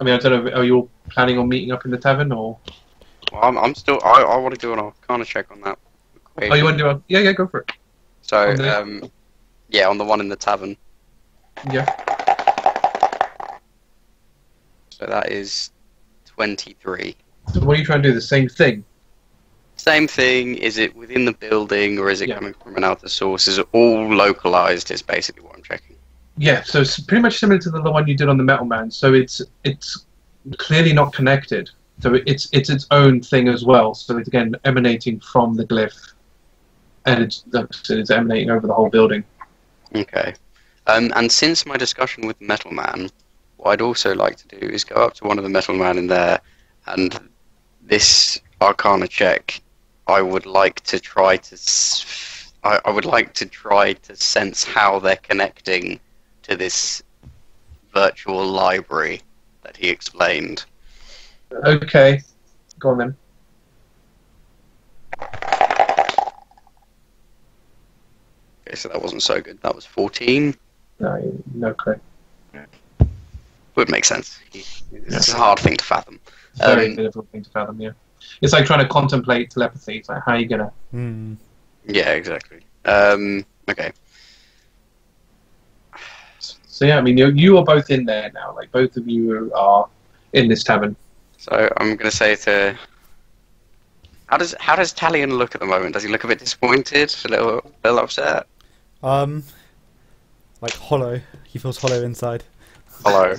I don't know. Are you all planning on meeting up in the tavern or? Well, I'm still. I want to do an Arcana check on that. Oh, you want to do a? Yeah, go for it. So, On the- yeah, on the one in the tavern. Yeah. So that is 23. So what are you trying to do? The same thing. Same thing. Is it within the building or is it Yeah. coming from an outer source? Is it all localized? Is basically what I'm checking. Yeah. So it's pretty much similar to the one you did on the Metal Man. So it's clearly not connected. So it's its own thing as well. So it's again emanating from the glyph, and it's emanating over the whole building. Okay. And since my discussion with Metal Man, what I'd also like to do is go up to one of the Metal Man in there, and this Arcana check I would like to try to. I would like to try to sense how they're connecting to this virtual library that he explained. Okay, go on then. Okay, so that wasn't so good. That was 14. No clue. Would make sense. It's a hard thing to fathom. It's a very difficult thing to fathom, yeah. It's like trying to contemplate telepathy. It's like, how are you gonna... Yeah, exactly. Okay. So yeah, I mean, you are both in there now. Like, both of you are in this tavern. So I'm gonna say to... How does Talion look at the moment? Does he look a bit disappointed? A little upset? Like hollow. He feels hollow inside. Hello.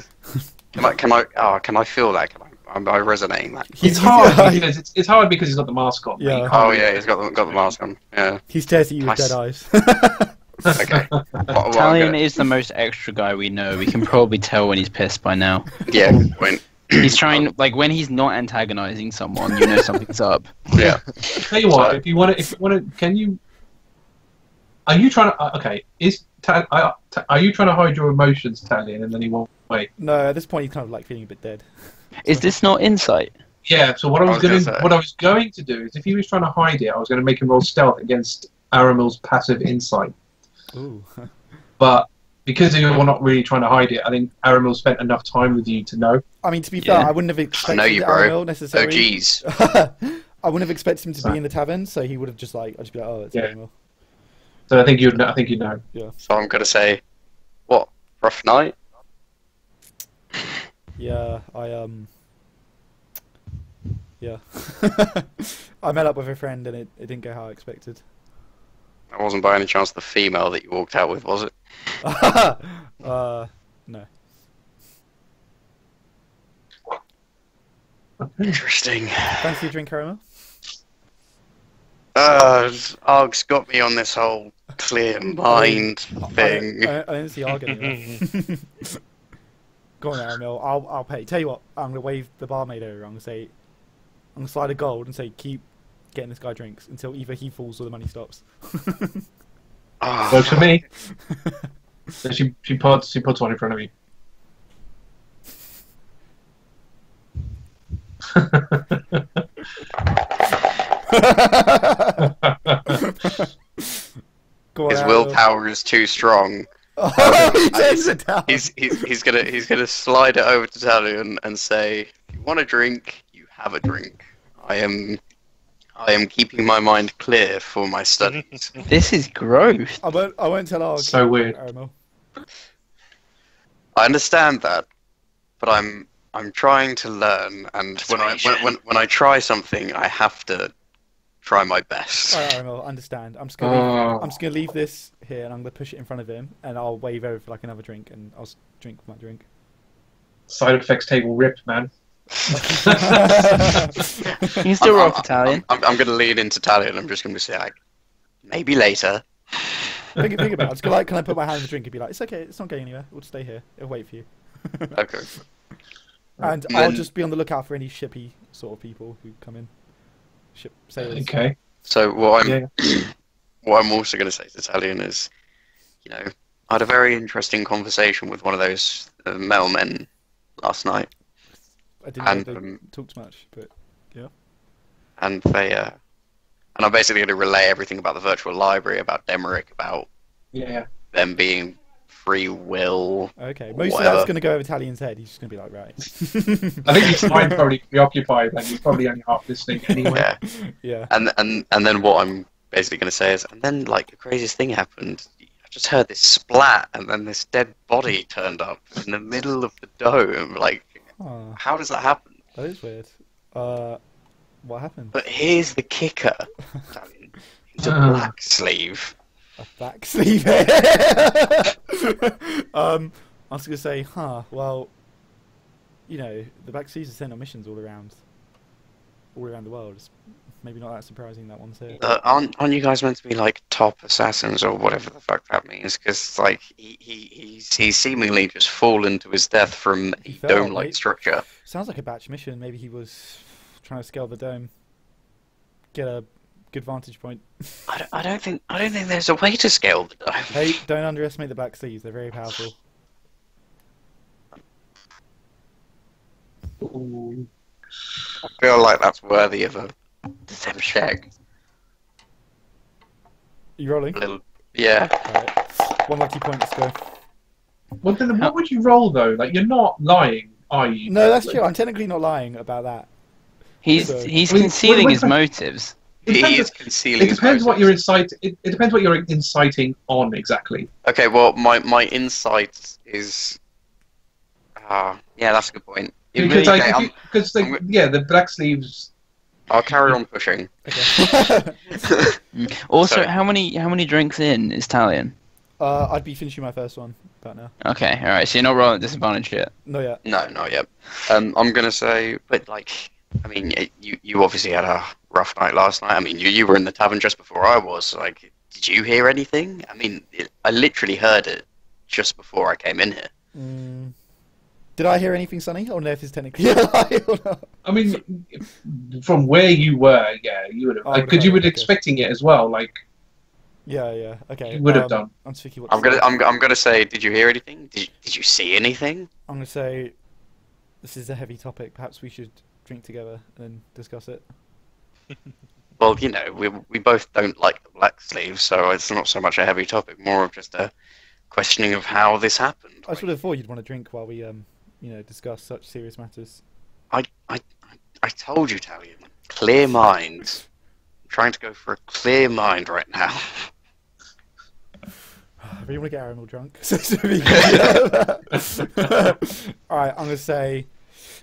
Can I feel that? Am I resonating that? It's hard because it's hard because he's got the mask on. Yeah. Oh yeah, he's got the mask on. Yeah. He stares at you with Nice. dead eyes. Okay. Talion is the most extra guy we know. We can probably tell when he's pissed by now. Yeah. Good point. He's trying, like, when he's not antagonizing someone, you know something's up. Yeah. Tell you what, if you want to, can you? Are you trying to? Okay, are you trying to hide your emotions, Talion, and then he won't wait? No, at this point he's kind of like feeling a bit dead. Is this not insight? Yeah. So what I was gonna going to do is, if he was trying to hide it, I was going to make him roll stealth against Aramil's passive insight. Ooh. But because you're not really trying to hide it, I think Aramil spent enough time with you to know. I mean, to be fair, I wouldn't have expected know you, bro. Aramil necessarily. Oh geez. I wouldn't have expected him to be in the tavern, so he would have just like, I'd just be like, oh, it's Aramil. So I think you'd know. Yeah. So I'm gonna say, what? Rough night? Yeah, yeah. I met up with a friend and it didn't go how I expected. That wasn't by any chance the female that you walked out with, was it? No. Interesting. Fancy a drink, Aramil? Argh's got me on this whole clear mind thing. I didn't see Argh anywhere. Go on, Aramil. I'll pay. Tell you what, I'm gonna wave the barmaid over. I'm gonna slide a gold and say, keep getting this guy drinks until either he falls or the money stops. Works for me. So she puts one in front of you. Go on, His Aramil. willpower is too strong. He turns it down. He's gonna slide it over to Talion and say, "If you want a drink, you have a drink. I am keeping my mind clear for my studies." This is growth. I won't tell Argh. So weird. Aramil. I understand that, but I'm trying to learn, and when I try something, I have to try my best. Alright, Aramil, understand. I'm just gonna leave this here and I'm gonna push it in front of him and I'll wave over for like another drink and I'll drink my drink. Side effects table ripped, man. You can still roll for Talion. I'm going to lean into Talion. I'm just going to say, like, maybe later. Think about it. I'm just gonna like, can I put my hand in the drink and be like, it's okay, it's not going anywhere. We'll just stay here. It'll wait for you. Okay. And I'll just be on the lookout for any shippy sort of people who come in. Ship sailors. Okay. So what I'm also going to say to Talion is, you know, I had a very interesting conversation with one of those mailmen last night. I didn't know they talked much, but yeah. And they and I'm basically going to relay everything about the virtual library, about Demeric, about them being free will. Okay, most of that's going to go over Talion's head. He's just going to be like, right. I think his mind probably preoccupied, and he's probably only half listening anyway. Yeah. And then what I'm basically going to say is, and then like the craziest thing happened. I just heard this splat, and then this dead body turned up in the middle of the dome. Like, how does that happen? That is weird. What happened? But here's the kicker. He's a black sleeve. A back sleeve. I was going to say, well, you know, the back sleeves are sent on missions all around the world. It's maybe not that surprising that one's here. Aren't you guys meant to be like top assassins or whatever the fuck that means? Because like he's seemingly just fallen to his death from a dome-like structure. Sounds like a batch mission. Maybe he was trying to scale the dome, get a Good vantage point. I don't think there's a way to scale the dome. Hey, don't underestimate the black sleeves. They're very powerful. Ooh. I feel like that's worthy of a Decem check. You rolling? A little, yeah. Alright. 1 lucky point. Let's go. Well, then what would you roll though? Like you're not lying, are you? No, that's true. I'm technically not lying about that. He's So- concealing his wait. motives. It He depends, is concealing. it depends his what you're motives. inciting. It depends what you're inciting on exactly. Okay, well, my insight is. Yeah, that's a good point. It Because really- like, okay, because I'm- yeah, the black sleeves. I'll carry on pushing. Okay. Also, Sorry. how many drinks in is Talion? I'd be finishing my first one about now. Okay, all right. So you're not rolling at disadvantage yet. No, yet. No, not yet. I'm gonna say, but like, I mean, you obviously had a rough night last night. I mean, you were in the tavern just before I was. Like, did you hear anything? I mean, I literally heard it just before I came in here. Did I hear anything, Sonny? Or no, if it's technically a lie or not? I mean, from where you were, yeah, you would have. Oh, I would've Because you heard were it, okay. expecting it as well. Like Yeah, okay. you would have done. I'm thinking what I'm gonna say, did you hear anything? Did you see anything? I'm gonna say this is a heavy topic. Perhaps we should drink together and then discuss it. Well, we both don't like the black sleeves, so it's not so much a heavy topic, more of just a questioning of how this happened. I should have thought you'd want to drink while we discuss such serious matters. I told you, Talion, clear mind. I'm trying to go for a clear mind right now. I really want to get Aramil drunk. Alright, I'm gonna say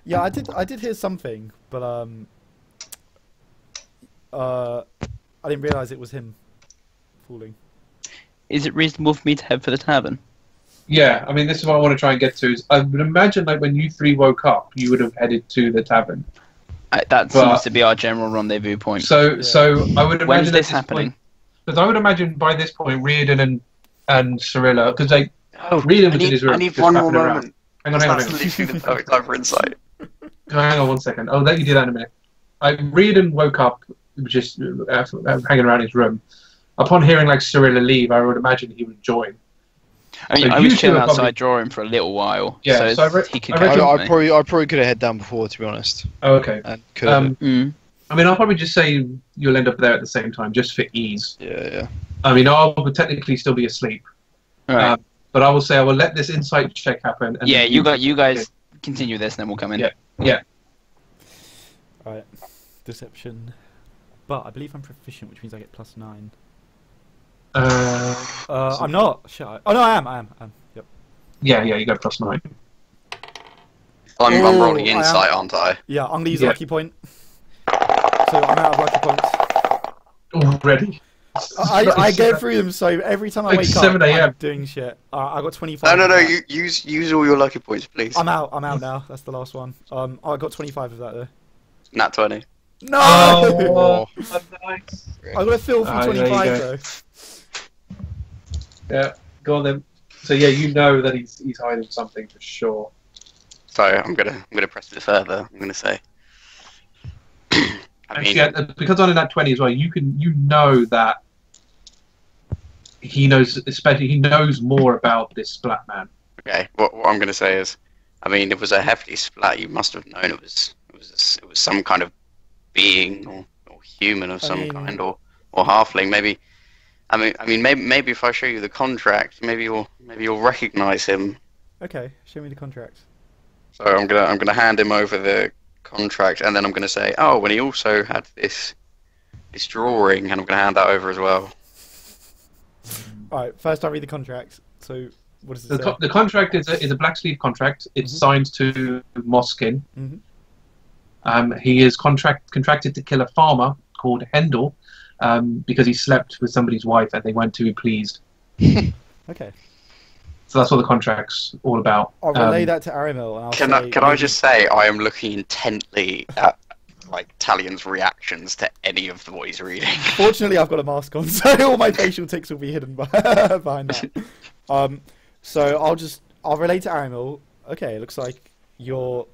yeah, I did hear something, but I didn't realise it was him falling. Is it reasonable for me to head for the tavern? Yeah, I mean, this is what I want to try and get to. Is I would imagine like when you three woke up, you would have headed to the tavern. That seems to be our general rendezvous point. So I would imagine When's at this this happening? Because I would imagine by this point, Riardon and Cirilla, because they Oh, Riardon was in his room. I need just one more faffing around. moment. Hang on. That's literally the perfect time for insight. Hang on 1 second. Oh, let you do that in a minute. Riardon woke up just hanging around his room. Upon hearing like Cirilla leave, I would imagine he would join. I mean, So I you was two chilling are outside probably- drawing for a little while, Yeah, so he could I catch reckon- up I with me. probably could have head down before, to be honest. Oh, okay. And could have. I mean, I'll probably just say you'll end up there at the same time, just for ease. Yeah. I mean, I will technically still be asleep, Alright. but I will say I will let this insight check happen. And Yeah, then you guys continue this, and then we'll come in. Yeah. Alright. Deception. But I believe I'm proficient, which means I get +9. I'm not. Shit. Oh no, I am. Yep. Yeah, you go +9. I'm Oh, rolling I am. insight, aren't I? Yeah, I'm gonna use Yeah. lucky point. So I'm out of lucky points. Already. I go through them, so every time I Like wake 7 up, I'm a.m.. doing shit. I got 25. No. of that. You use all your lucky points, please. I'm out now. That's the last one. I got 25 of that though. Nat 20. No! Oh, nice. I got a fill from There you 25 go. though. Yeah, go on then. So yeah, you know that he's hiding something for sure. So I'm gonna press it further. I'm gonna say. I mean, Because on in that 20 as well, you know that he knows more about this splat man. okay. What I'm gonna say is, I mean, it was a hefty splat. You must have known it was some kind of being or human of some kind or halfling. Maybe. I mean, maybe if I show you the contract, maybe you'll recognize him. Okay, show me the contract. So I'm gonna hand him over the contract, and then I'm gonna say, oh, and he also had this drawing, and I'm gonna hand that over as well. Alright, first I'll read the contract. So, what does it say? The contract is a black sleeve contract. It's signed to Moskin. He is contracted to kill a farmer called Hendel because he slept with somebody's wife and they weren't too pleased. Okay. So that's what the contract's all about. I'll relay that to Aramil and I'll say... Can I just say I am looking intently at like Talion's reactions to any of what he's reading. Fortunately, I've got a mask on, so all my facial tics will be hidden behind that. So I'll relate to Aramil. Okay, it looks like your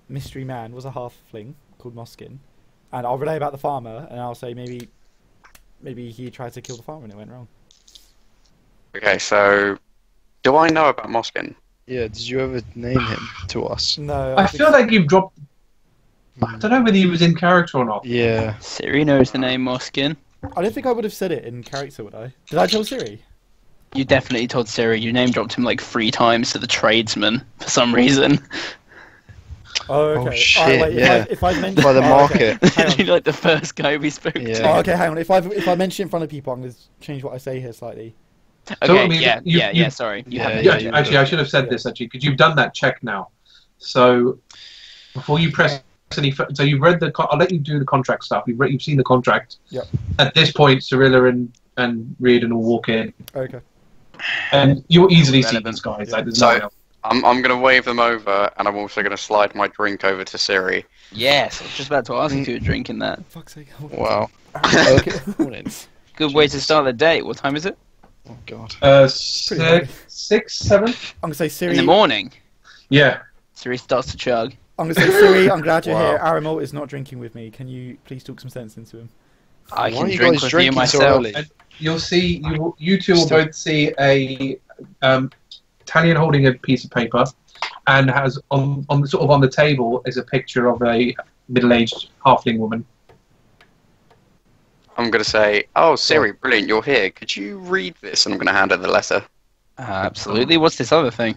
mystery man was a halfling called Moskin, and I'll relay about the farmer, and I'll say maybe he tried to kill the farmer and it went wrong. Okay, so do I know about Moskin? Yeah, did you ever name him to us? No, I feel like you've dropped. I don't know whether he was in character or not. Yeah. Siri knows the name Moskin. I don't think I would have said it in character, would I? Did I tell Siri? You definitely told Siri. You name dropped him like 3 times to the tradesman for some reason. Oh, okay. Oh, shit, wait, yeah. If I mention By the okay. market. Hang on. You're like the first guy we spoke Yeah. to. Oh, okay, hang on. If I mention it in front of people, I'm going to change what I say here slightly. Okay, So, I mean, you- sorry. You Yeah, have Yeah, yeah. actually, I should have said this actually because you've done that check now. So before you press any, so you've read the. I'll let you do the contract stuff. You've seen the contract. Yep. At this point, Cirilla and Riardon will walk in, Okay. and you'll easily see Relevant. these guys. Yeah. Like, there's So- no one else. I'm going to wave them over, and I'm also going to slide my drink over to Siri. Yes, I was just about to ask if you were drinking that. Fuck's sake. Wow. Okay. Morning. Good way to start the day. What time is it? Oh god. Six, 7. I'm going to say Siri. In the morning. Yeah. Siri starts to chug. I'm going to say Siri, I'm glad you're Wow. here. Aramil is not drinking with me. Can you please talk some sense into him? I Why can are you drink guys with you drinking so myself. early? You'll see. You two will Still- both see a Talion holding a piece of paper, and has on the table is a picture of a middle-aged halfling woman. I'm going to say, "Oh, Siri, brilliant, you're here. Could you read this?" And I'm going to hand her the letter. Absolutely. What's this other thing?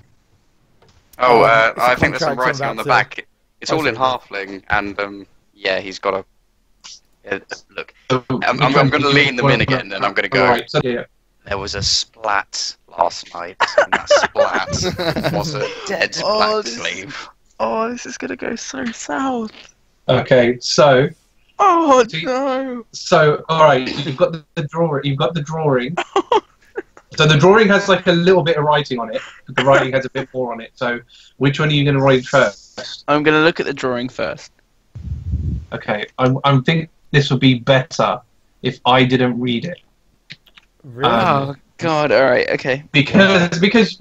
Oh, It's a I think there's some contract writing on the about back. It's all in sorry. halfling, and yeah, he's got a. Look, So I'm which going one to do you lean them in want? again, and I'm going to go. Alright, so, yeah. There was a splat last night, and that splat was a dead black slave. Oh, this is gonna go so south. Okay, so Oh See- no! all right, you've got the drawing. You've got the drawing. So the drawing has like a little bit of writing on it, but the writing has a bit more on it. So which one are you going to write first? I'm gonna look at the drawing first. Okay, I think this would be better if I didn't read it. Really? Oh god! All right. Okay. Because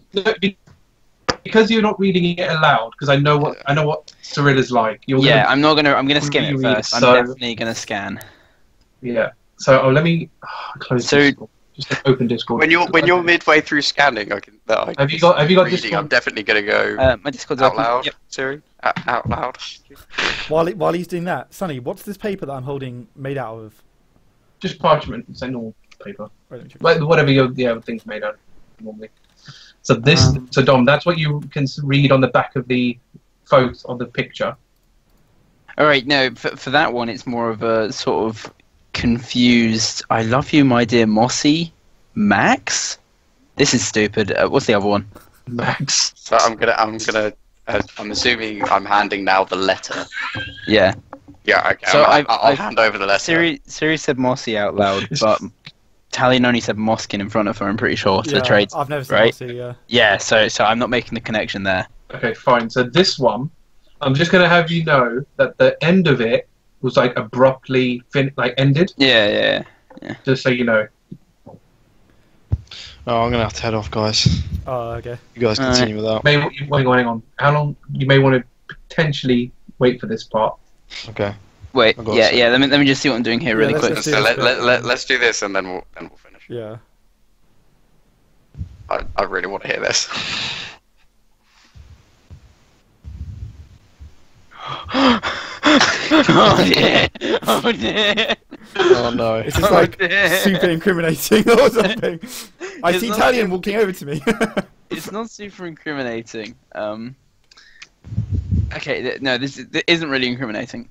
you're not reading it aloud. Because I know what Cirilla's like. You're Yeah, gonna, I'm not gonna. I'm gonna skim it reread, first. I'm so- definitely gonna scan. yeah. So let me close. So- Discord. Just open Discord. When you're midway through scanning, Have you got reading, Discord? I'm definitely going to go My Discord's out open. loud. Yep. Siri, out loud. While he's doing that, Sonny, what's this paper that I'm holding made out of? Just parchment. It's a normal paper. Wait, let me check. Like whatever the other thing's made out of normally. So this, so Dom, that's what you can read on the back of the photo of the picture. All right. No, for that one, it's more of a sort of confused. I love you, my dear Mossy. Max. This is stupid. What's the other one? Max. So I'm assuming I'm handing now the letter. Yeah. Yeah, okay. So I'll I've- hand over the letter. Siri said Mossy out loud, but Talion only said Moskin in front of her. I'm pretty sure to Yeah, the trades. I've never seen right? Mossy, yeah. Yeah. So I'm not making the connection there. Okay, fine. So this one, I'm just gonna have you know that the end of it was like abruptly ended. Yeah. Just so you know. Oh, I'm gonna have to head off, guys. Oh, okay. You guys Alright. continue with that. Hang on. How long? You may want to potentially wait for this part. Okay. Wait. I've got Yeah. some. Yeah. Let me just see what I'm doing here really Yeah, quick. let's So do this. let's do this, and then we'll finish. Yeah. I really want to hear this. Oh dear. Oh dear. Oh no. It's just like dear. super incriminating or something. I It's see not Talion super- walking over to me. It's not super incriminating. Okay, no, this isn't really incriminating.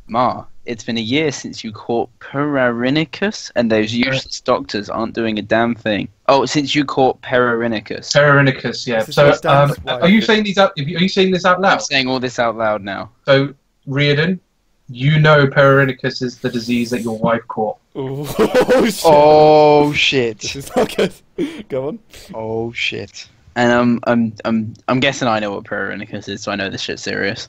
Ma, it's been a year since you caught Perarinicus, and those useless doctors aren't doing a damn thing. Oh, since you caught Perarinicus. Terrorinicus, yeah. This is So, what stands for. are you saying these out? Are you saying this out I'm loud? saying all this out loud now. So, Riardon, you know Perarinicus is the disease that your wife caught. Oh, shit. Oh This shit. is not good. Go on. Oh shit. And I'm guessing I know what Perarinicus is, so I know this shit's serious.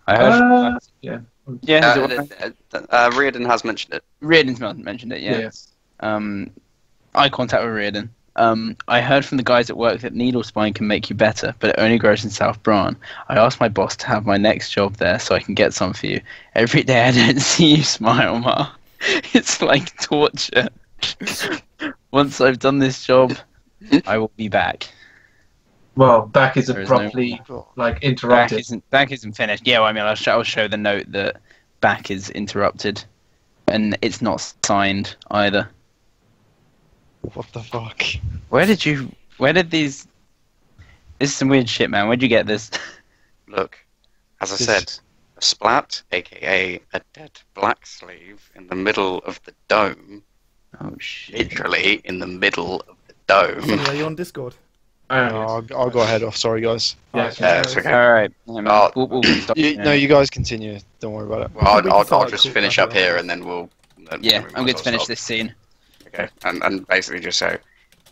I heard. Yeah. Yeah, is it Riardon has mentioned it. Riardon's mentioned it. Yeah. Yes. Eye contact with Riardon. I heard from the guys at work that needle spine can make you better, but it only grows in South Bran. I asked my boss to have my next job there so I can get some for you. Every day I don't see you smile, Ma. It's like torture. Once I've done this job, I will be back. Well, back is There is no- abruptly interrupted. Back isn't finished. Yeah, well, I mean, I'll show the note that back is interrupted, and it's not signed either. What the fuck? Where did these? This is some weird shit, man. Where'd you get this? Look, as I This- said, a splat, aka a dead black sleeve, in the middle of the dome. Oh shit! Literally in the middle of the dome. Are you on Discord? I'll go ahead off. Sorry, guys. Yes, Yeah, it's okay. All right. Yeah, man. Oh, We'll stop. No, you guys continue. Don't worry about it. Well, We can I'll start just cool finish back up up. here and then we'll. Yeah, we might I'm going as to finish well this scene. stop. Okay, and basically just so.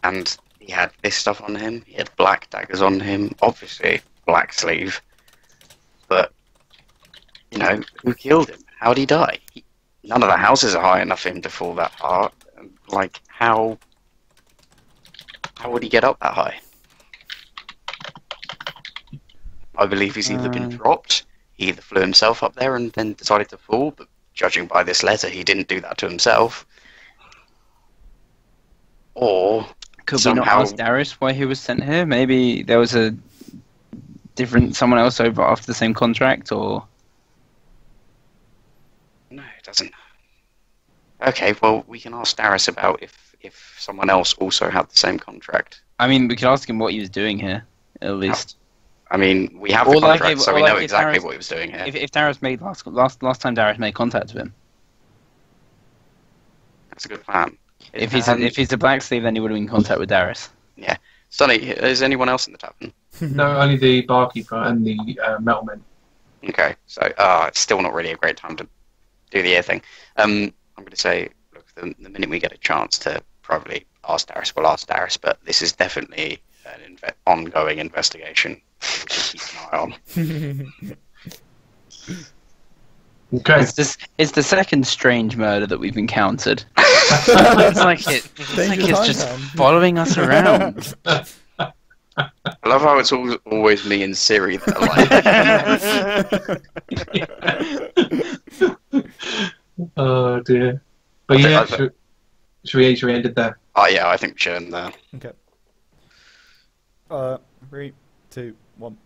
And he had this stuff on him. He had black daggers on him. Obviously, black sleeve. But, you know, who killed him? How'd he die? None of the houses are high enough for him to fall that far. Like, how would he get up that high? I believe he's either been dropped, he either flew himself up there and then decided to fall, but judging by this letter, he didn't do that to himself. Or Could somehow, we not ask Darius why he was sent here? Maybe there was a someone else over after the same contract, or No, it doesn't. Okay, well, we can ask Darius about if someone else also had the same contract. I mean, we could ask him what he was doing here, at least. I mean, we have Or the like contract, if- so or we like know if exactly Darius- what he was doing here. If Darius made last time Darius made contact with him, That's a good plan. if he's a black sleeve, then he would have been in contact with Darius. Sonny, is anyone else in the tavern? No, only the barkeeper and the metalman. Okay, so it's still not really a great time to do the ear thing. I'm going to say, look, the minute we get a chance to privately ask Darius, we'll ask Darius, but this is definitely an ongoing investigation. We should keep an eye on. Okay. It's the second strange murder that we've encountered. it's like it's just following us around. I love how it's always me and Siri that are like, Oh dear. But I think yeah, I've- should we end it there? oh yeah, I think we should end there. Okay. 3, 2, 1.